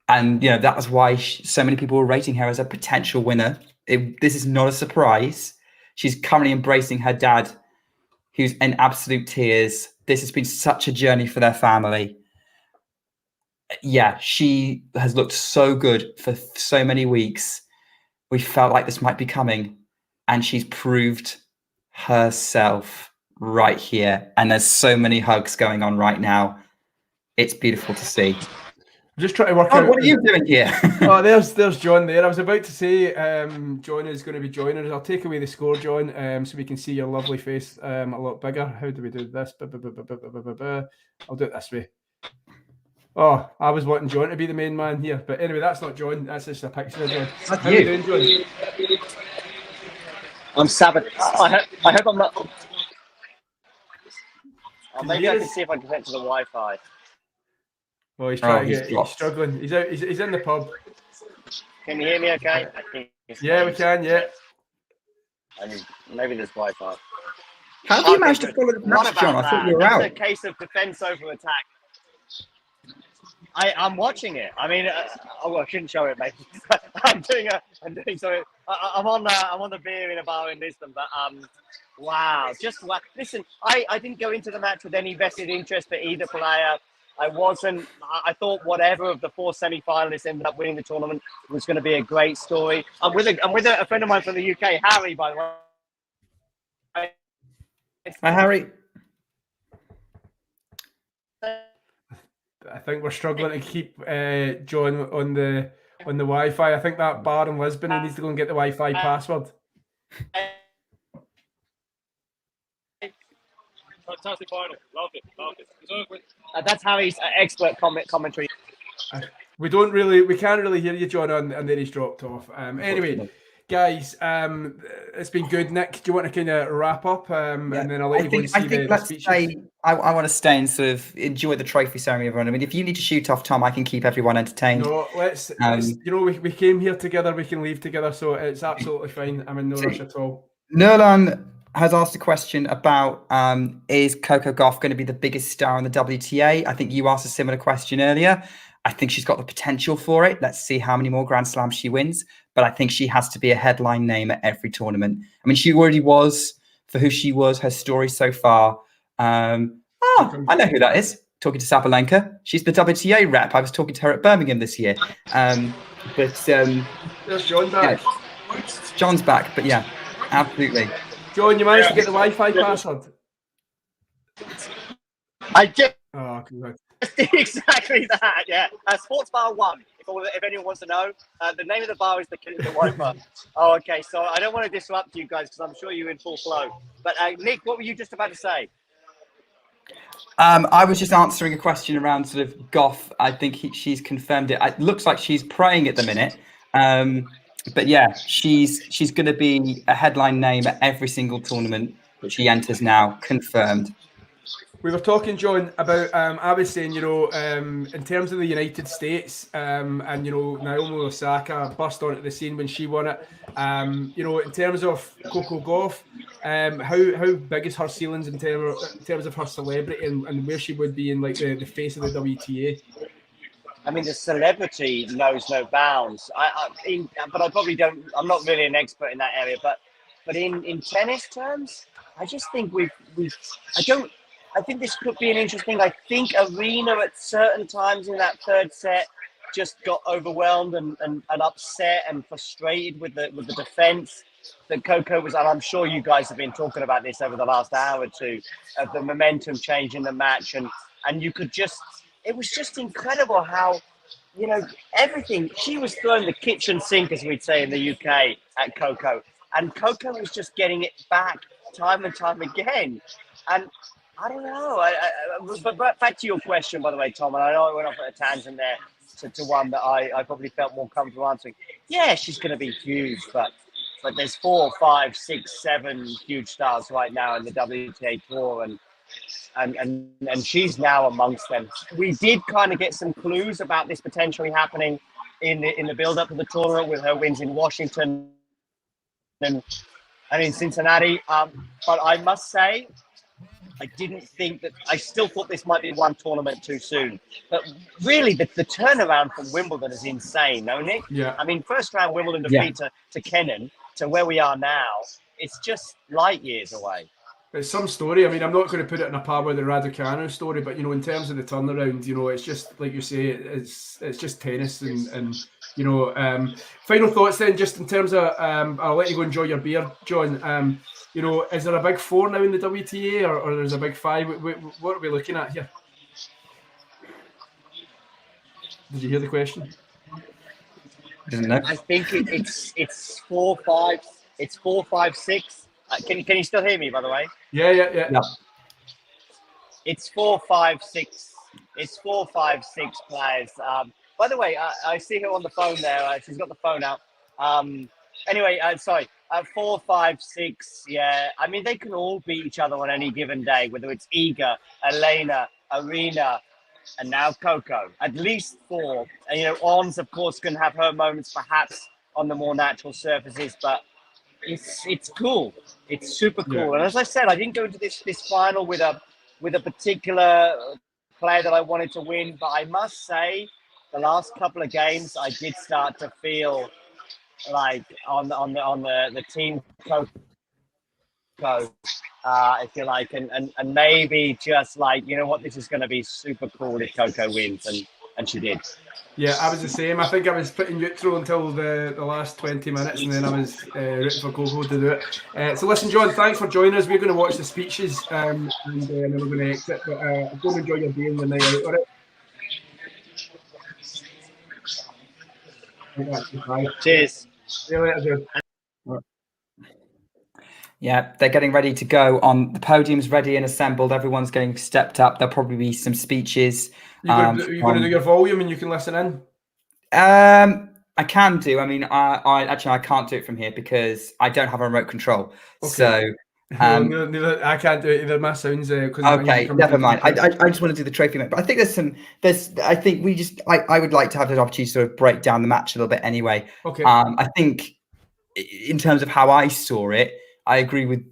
that was why so many people were rating her as a potential winner. This is not a surprise. She's currently embracing her dad, who's in absolute tears. This has been such a journey for their family. Yeah, she has looked so good for so many weeks. We felt like this might be coming, and she's proved herself right here. And there's so many hugs going on right now. It's beautiful to see. I'm just trying to work out. What are you doing here? Oh, there's John there. I was about to say John is going to be joining us. I'll take away the score, John, so we can see your lovely face a lot bigger. How do we do this? I'll do it this way. Oh, I was wanting John to be the main man here. But anyway, that's not John. That's just a picture of John. How are you doing, John? I'm Sabbath. I hope I'm not. Maybe I can see if I can connect to the Wi-Fi. Well, he's trying to get. He's struggling. He's out. He's in the pub. Can you hear me? Okay. Yeah, we can. Yeah. And maybe there's Wi-Fi. How have you managed to follow the match, John? I thought you were out. It's a case of defense over attack. I'm watching it. I mean, I shouldn't show it, mate. I'm doing something. I'm on the beer in a bar in Lisbon, but wow, just wow. Listen, I didn't go into the match with any vested interest for either player. I thought whatever of the 4 semi-finalists ended up winning the tournament was going to be a great story. I'm with a friend of mine from the UK, Harry, by the way. Hi, Harry. I think we're struggling to keep John on the Wi-Fi. I think that bar in Lisbon, he needs to go and get the Wi-Fi password. Fantastic final. Loved it. That's Harry's expert commentary. We can't really hear you, John, and then he's dropped off. Anyway, guys, it's been good. Nick, do you want to kind of wrap up, and then I'll let you go and see the speeches? I want to stay and sort of enjoy the trophy ceremony, everyone. I mean, if you need to shoot off, Tom, I can keep everyone entertained. No, let's we came here together, we can leave together, so it's absolutely fine. I'm in no rush at all. Nerlan has asked a question about is Coco Gauff going to be the biggest star in the WTA? I think you asked a similar question earlier. I think she's got the potential for it. Let's see how many more Grand Slams she wins. But I think she has to be a headline name at every tournament. I mean, she already was for who she was, her story so far. I know who that is. Talking to Sabalenka. She's the WTA rep. I was talking to her at Birmingham this year. There's John back. Yeah, John's back, but yeah, absolutely. John, you managed to get the Wi-Fi password? I did. Oh, good. Exactly that, yeah. Sports Bar 1, if anyone wants to know. The name of the bar is the Wi-Fi. Oh, okay. So I don't want to disrupt you guys because I'm sure you're in full flow. But Nick, what were you just about to say? I was just answering a question around sort of Gauff. I think she's confirmed it. It looks like she's praying at the minute. But yeah, she's going to be a headline name at every single tournament that she enters now, confirmed. We were talking, John, about I was saying, in terms of the United States, and Naomi Osaka burst onto the scene when she won it. In terms of Coco Gauff, how big is her ceilings in terms of her celebrity and where she would be in like the face of the WTA? I mean, the celebrity knows no bounds. But I probably don't. I'm not really an expert in that area. But in tennis terms, I just think I think this could be an interesting. I think Aryna at certain times in that third set just got overwhelmed and upset and frustrated with the defense that Coco was. And I'm sure you guys have been talking about this over the last hour or two of the momentum change in the match, and you could just. It was just incredible how, everything. She was throwing the kitchen sink, as we'd say in the UK, at Coco, and Coco was just getting it back time and time again, and. I don't know. But back to your question, by the way, Tom, and I know I went off at a tangent there to one that I probably felt more comfortable answering. Yeah, she's going to be huge, but there's 4, 5, 6, 7 huge stars right now in the WTA Tour, and she's now amongst them. We did kind of get some clues about this potentially happening in the build-up to the tournament with her wins in Washington and in Cincinnati. But I must say, I still thought this might be one tournament too soon. But really, the turnaround from Wimbledon is insane, no, Nick? Yeah. I mean, first round Wimbledon defeat to Kenin to where we are now, it's just light years away. It's some story. I mean, I'm not going to put it in a par with the Raducanu story, but in terms of the turnaround, it's just like you say, it's just tennis, and final thoughts then, just in terms of, I'll let you go enjoy your beer, John. Is there a big 4 now in the WTA, or there's a big 5? What are we looking at here? Did you hear the question? I think it's 4, 5. It's 4, 5, 6. Can you still hear me, by the way? Yeah. It's 4, 5, 6. It's 4, 5, 6 players. By the way, I see her on the phone there. She's got the phone out. Anyway, sorry. 4, 5, 6. Yeah, I mean they can all beat each other on any given day. Whether it's Iga, Elena, Aryna, and now Coco. At least 4. And Ons, of course, can have her moments, perhaps on the more natural surfaces, but. It's cool. It's super cool. Yeah. And as I said, I didn't go into this final with a particular player that I wanted to win, but I must say, the last couple of games, I did start to feel like on the team Coco, if you like, and maybe just like what, this is going to be super cool if Coco wins, and she did. Yeah, I was the same. I think I was pretty neutral until the last 20 minutes, and then I was rooting for Coco to do it. So listen, John, thanks for joining us. We're going to watch the speeches, and then we're going to exit. But go and enjoy your day and the night out, all right? Cheers. See you later, John. Yeah, they're getting ready to go on. The podium's ready and assembled. Everyone's getting stepped up. There'll probably be some speeches. You're going to do your volume and you can listen in? I can do. I mean, I can't do it from here because I don't have a remote control. Okay. So neither, I can't do it either. My sounds okay. Never mind. I just want to do the trophy match, but I think I think I would like to have the opportunity to sort of break down the match a little bit anyway. Okay. I think in terms of how I saw it, I agree with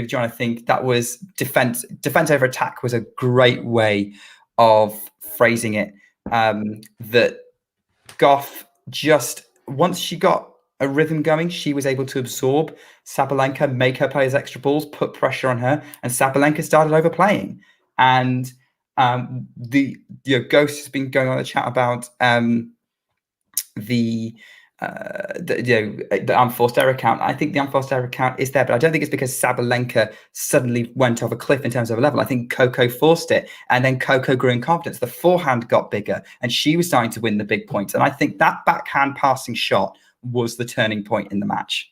John. I think that was defense over attack was a great way of phrasing it. That Gauff just, once she got a rhythm going, she was able to absorb Sabalenka, make her play as extra balls, put pressure on her, and Sabalenka started overplaying. And Ghost has been going on a chat about the the unforced error count. I think the unforced error count is there, but I don't think it's because Sabalenka suddenly went off a cliff in terms of a level. I think Coco forced it, and then Coco grew in confidence. The forehand got bigger, and she was starting to win the big points. And I think that backhand passing shot was the turning point in the match.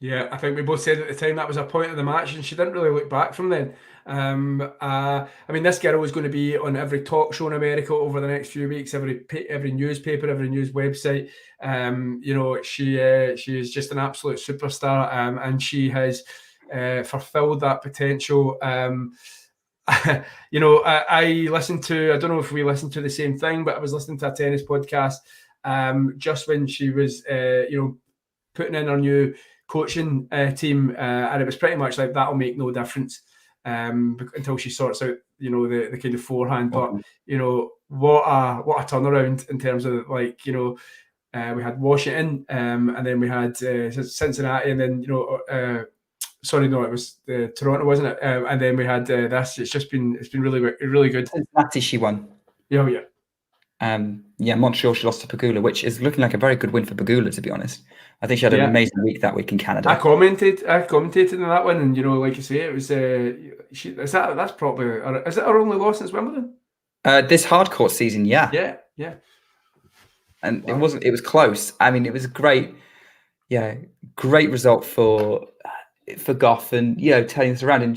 Yeah, I think we both said at the time that was a point of the match, and she didn't really look back from then. I mean, this girl is going to be on every talk show in America over the next few weeks, every newspaper, every news website. She is just an absolute superstar, and she has fulfilled that potential. I listened to, I don't know if we listened to the same thing, but I was listening to a tennis podcast just when she was, putting in her new coaching team, and it was pretty much like, that'll make no difference until she sorts out, the kind of forehand. But what a turnaround in terms of we had Washington, and then we had Cincinnati, and then sorry, no, it was Toronto, wasn't it? And then we had this. It's been really good. Cincinnati, she won. Yeah. Montreal, she lost to Pegula, which is looking like a very good win for Pegula, to be honest. I think she had an amazing week that week in Canada. I commentated on that one, and like you say, it was that's probably, is it her only loss since Wimbledon? This hard court season, yeah. And wow. It was close. I mean, it was great result for Gauff, and turning this around. And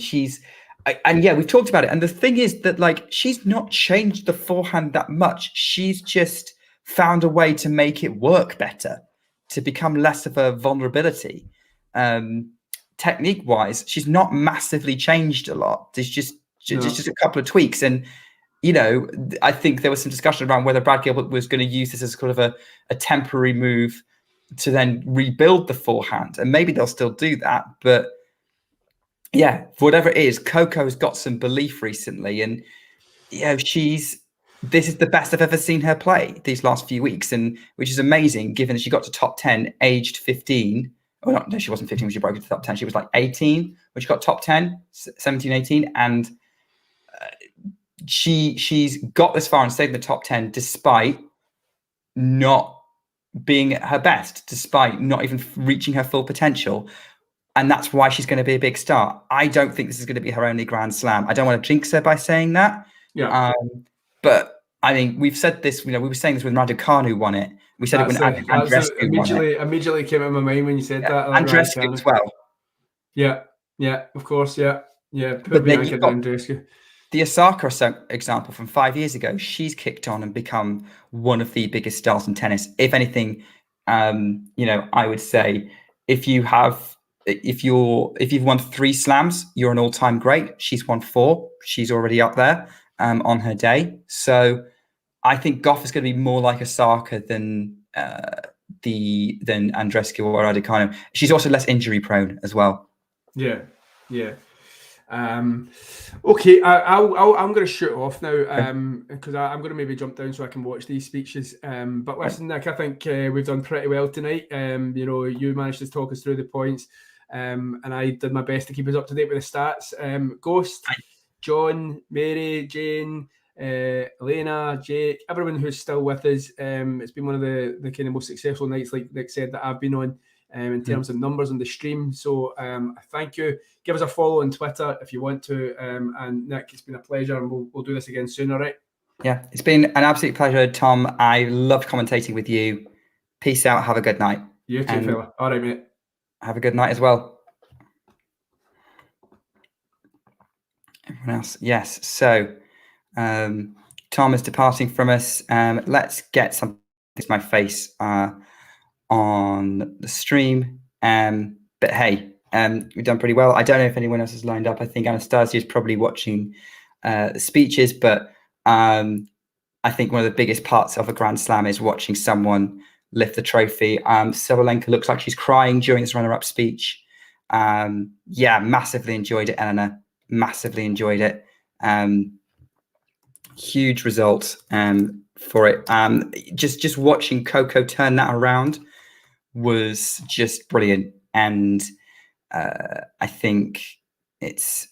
we've talked about it. And the thing is that she's not changed the forehand that much. She's just found a way to make it work better, to become less of a vulnerability. Technique wise, she's not massively changed a lot. There's just a couple of tweaks. And I think there was some discussion around whether Brad Gilbert was going to use this as sort of a temporary move to then rebuild the forehand, and maybe they'll still do that. But for whatever it is, Coco's got some belief recently, and this is the best I've ever seen her play these last few weeks, and which is amazing given that she got to top 10 aged 15. Oh no, she wasn't 15 when she broke into top 10. She was 18 when she got top 10, 17, 18, and she's got this far and stayed in the top 10 despite not being at her best, despite not even reaching her full potential. And that's why she's going to be a big star. I don't think this is going to be her only Grand Slam. I don't want to jinx her by saying that. Yeah. But I mean, we've said this, we were saying this when Raducanu won it. We said it when Andreescu won it. Immediately came in my mind when you said that. Andreescu as well. Yeah, of course, yeah. But then you've got the Osaka example from 5 years ago. She's kicked on and become one of the biggest stars in tennis. If anything, I would say if you've won 3 slams, you're an all-time great. She's won 4. She's already up there on her day. So I think Gauff is going to be more like Osaka than Andreescu or Raducanu. She's also less injury prone as well. Yeah. Okay, I'm going to shoot off now because I'm going to maybe jump down so I can watch these speeches. But listen, Nick, I think we've done pretty well tonight. You managed to talk us through the points, and I did my best to keep us up to date with the stats. Ghost, John, Mary, Jane, Aryna, Jake, everyone who's still with us. It's been one of the kind of most successful nights, like Nick said, that I've been on. In terms of numbers on the stream. So thank you. Give us a follow on Twitter if you want to. And Nick, it's been a pleasure, and we'll do this again soon, all right? Yeah, it's been an absolute pleasure, Tom. I loved commentating with you. Peace out. Have a good night. You too, fella. All right, mate. Have a good night as well. Everyone else? Yes. So Tom is departing from us. Let's get something to my face on the stream. But hey, we've done pretty well. I don't know if anyone else has lined up. I think Anastasia is probably watching the speeches, but I think one of the biggest parts of a Grand Slam is watching someone lift the trophy. Sabalenka looks like she's crying during this runner-up speech. Massively enjoyed it, Aryna. Massively enjoyed it. Huge result for it. Just watching Coco turn that around was just brilliant, and I think it's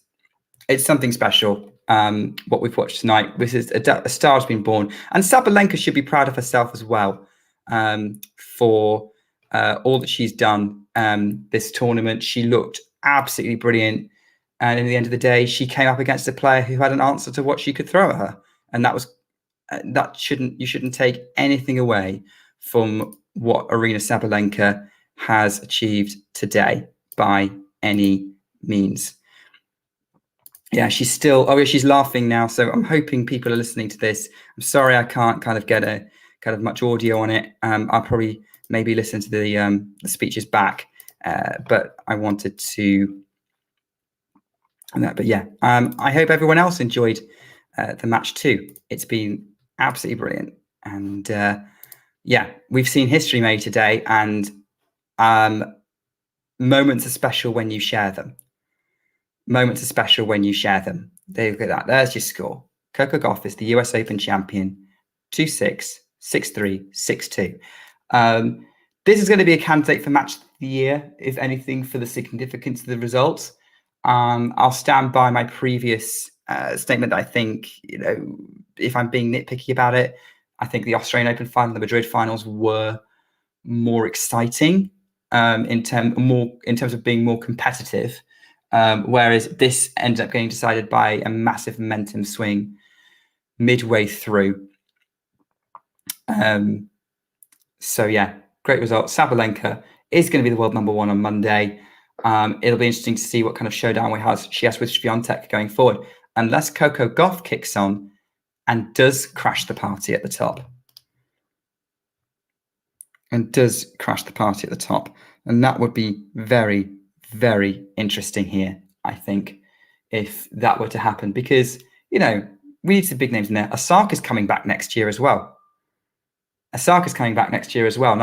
something special. What we've watched tonight, this is a star has been born, and Sabalenka should be proud of herself as well for all that she's done this tournament. She looked absolutely brilliant. And in the end of the day, she came up against a player who had an answer to what she could throw at her. And that was you shouldn't take anything away from what Aryna Sabalenka has achieved today by any means. Yeah, she's still, she's laughing now. So I'm hoping people are listening to this. I'm sorry I can't kind of get a kind of much audio on it. I'll probably maybe listen to the speeches back, but I wanted to. But yeah, I hope everyone else enjoyed the match too. It's been absolutely brilliant, and yeah, we've seen history made today, and moments are special when you share them. Moments are special when you share them. Look at that. There's your score. Coco Gauff is the US Open champion, 2-6, 6-3, 6-2. This is going to be a candidate for match of the year, if anything, for the significance of the results. I'll stand by my previous statement that I think, if I'm being nitpicky about it, I think the Australian Open final, the Madrid finals were more exciting in terms of being more competitive, whereas this ended up getting decided by a massive momentum swing midway through. So yeah, great result. Sabalenka is going to be the world number 1 on Monday. It'll be interesting to see what kind of showdown she has with Swiatek going forward, unless Coco Gauff kicks on and does crash the party at the top. And that would be very, very interesting here, I think, if that were to happen, because, we need some big names in there. Osaka's coming back next year as well. And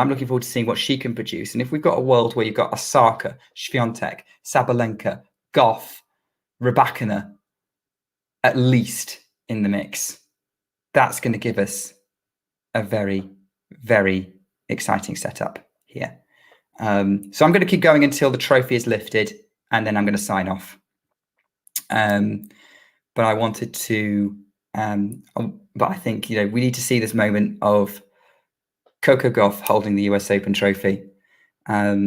I'm looking forward to seeing what she can produce. And if we've got a world where you've got Osaka, Swiatek, Sabalenka, Gauff, Rybakina, at least in the mix, that's going to give us a very, very exciting setup here. So I'm going to keep going until the trophy is lifted, and then I'm going to sign off. But I wanted to, but I think, we need to see this moment of Coco Gauff holding the US Open trophy. Emma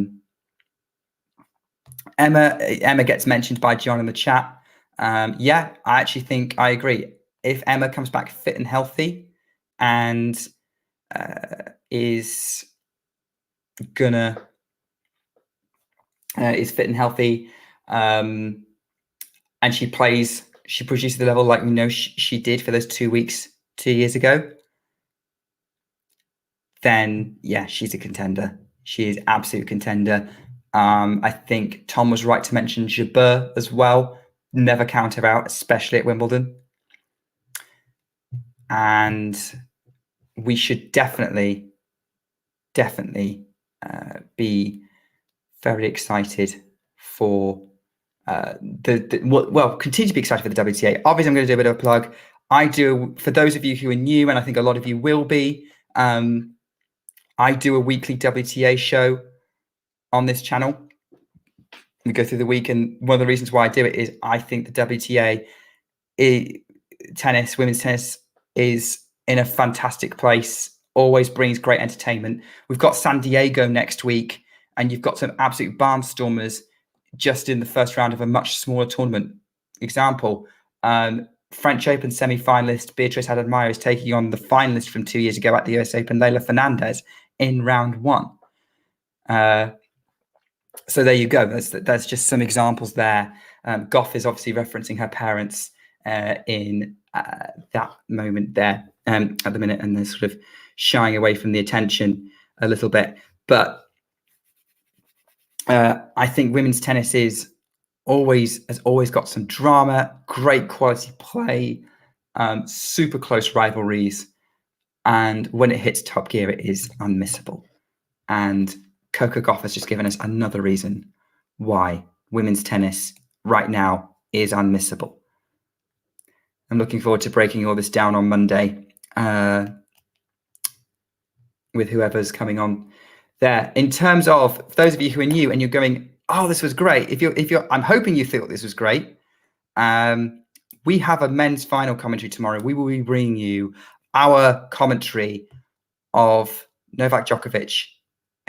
gets mentioned by John in the chat. Yeah, I actually think I agree. If Emma comes back fit and healthy and is fit and healthy, and she produces the level like we know she did for those 2 weeks 2 years ago, then yeah, she's a contender. She is absolute contender. I think Tom was right to mention Jabeur as well. Never count her out, especially at Wimbledon. And we should definitely be very excited for continue to be excited for the WTA. Obviously, I'm going to do a bit of a plug. For those of you who are new, and I think a lot of you will be, I do a weekly WTA show on this channel. We go through the week, and one of the reasons why I do it is I think the WTA women's tennis is in a fantastic place, always brings great entertainment. We've got San Diego next week, and you've got some absolute barnstormers just in the first round of a much smaller tournament. Example, French Open semi-finalist Beatrice Haddad-Maia is taking on the finalist from 2 years ago at the US Open, Leylah Fernandez, in round 1. So there you go. That's just some examples there. Gauff is obviously referencing her parents in that moment there at the minute, and they're sort of shying away from the attention a little bit. But I think women's tennis has always got some drama, great quality play, super close rivalries, and when it hits top gear, it is unmissable. And Coco Gauff has just given us another reason why women's tennis right now is unmissable. I'm looking forward to breaking all this down on Monday with whoever's coming on there. In terms of those of you who are new and you're going, oh, this was great. If you're, I'm hoping you thought this was great. We have a men's final commentary tomorrow. We will be bringing you our commentary of Novak Djokovic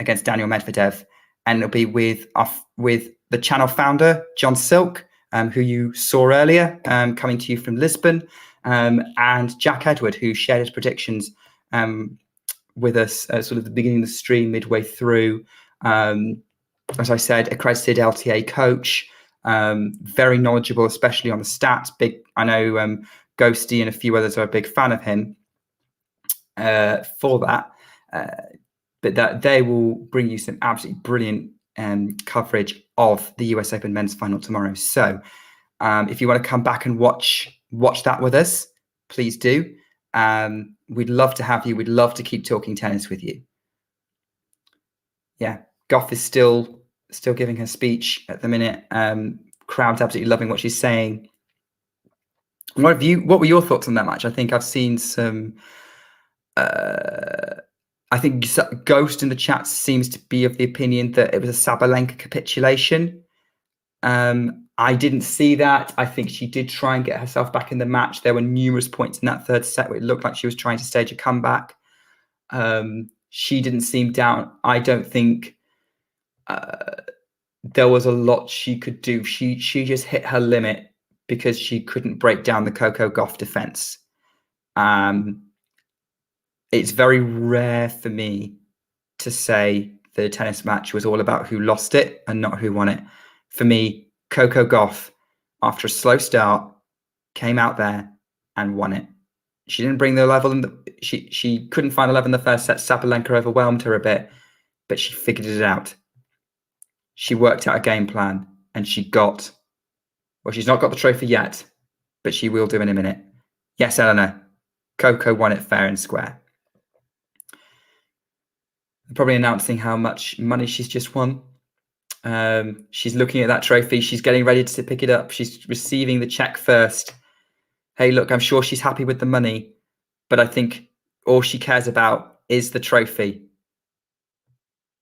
against Daniel Medvedev, and it'll be with the channel founder John Silk, who you saw earlier, coming to you from Lisbon, and Jack Edward, who shared his predictions with us at sort of the beginning of the stream, midway through. As I said, accredited LTA coach, very knowledgeable, especially on the stats. I know Ghosty and a few others are a big fan of him for that. But that they will bring you some absolutely brilliant coverage of the US Open men's final tomorrow. So if you want to come back and watch that with us, please do. We'd love to have you. We'd love to keep talking tennis with you. Yeah, Gauff is still giving her speech at the minute. Crowd's absolutely loving what she's saying. What were your thoughts on that match? I think I've seen some. I think Ghost in the chat seems to be of the opinion that it was a Sabalenka capitulation. I didn't see that. I think she did try and get herself back in the match. There were numerous points in that third set where it looked like she was trying to stage a comeback. She didn't seem down. I don't think there was a lot she could do. She just hit her limit because she couldn't break down the Coco Gauff defense. It's very rare for me to say the tennis match was all about who lost it and not who won it. For me, Coco Gauff, after a slow start, came out there and won it. She didn't bring the level, she couldn't find a level in the first set. Sabalenka overwhelmed her a bit, but she figured it out. She worked out a game plan, and she's not got the trophy yet, but she will do in a minute. Yes, Aryna, Coco won it fair and square. Probably announcing how much money she's just won. She's looking at that trophy. She's getting ready to pick it up. She's receiving the check first. Hey, look, I'm sure she's happy with the money, but I think all she cares about is the trophy.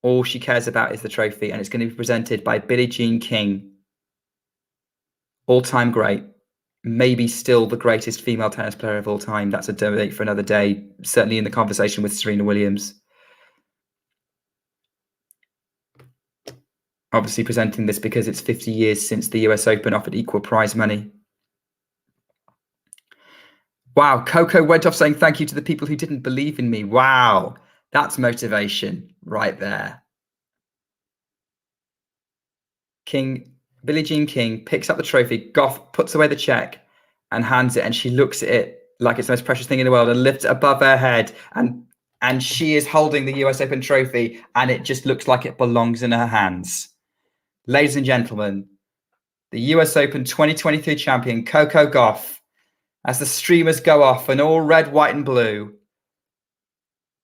All she cares about is the trophy, and it's going to be presented by Billie Jean King. All-time great. Maybe still the greatest female tennis player of all time. That's a debate for another day, certainly in the conversation with Serena Williams. Obviously presenting this because it's 50 years since the US Open offered equal prize money. Wow, Coco went off saying thank you to the people who didn't believe in me. Wow, that's motivation right there. Billie Jean King picks up the trophy. Gauff puts away the check and hands it, and she looks at it like it's the most precious thing in the world and lifts it above her head. And she is holding the US Open trophy, and it just looks like it belongs in her hands. Ladies and gentlemen, the US Open 2023 champion, Coco Gauff, as the streamers go off and all red, white, and blue,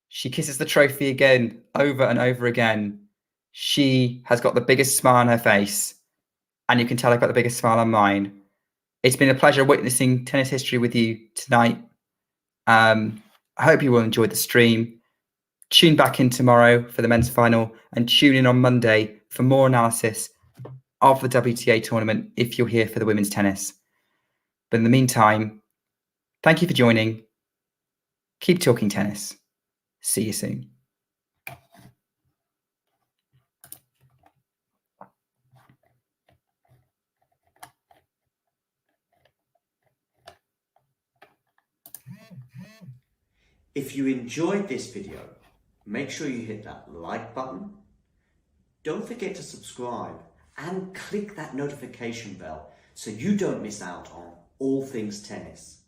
she kisses the trophy again, over and over again. She has got the biggest smile on her face, and you can tell I've got the biggest smile on mine. It's been a pleasure witnessing tennis history with you tonight. I hope you will enjoy the stream. Tune back in tomorrow for the men's final, and tune in on Monday for more analysis of the WTA tournament if you're here for the women's tennis. But in the meantime, thank you for joining. Keep talking tennis. See you soon. If you enjoyed this video, make sure you hit that like button. Don't forget to subscribe and click that notification bell so you don't miss out on all things tennis.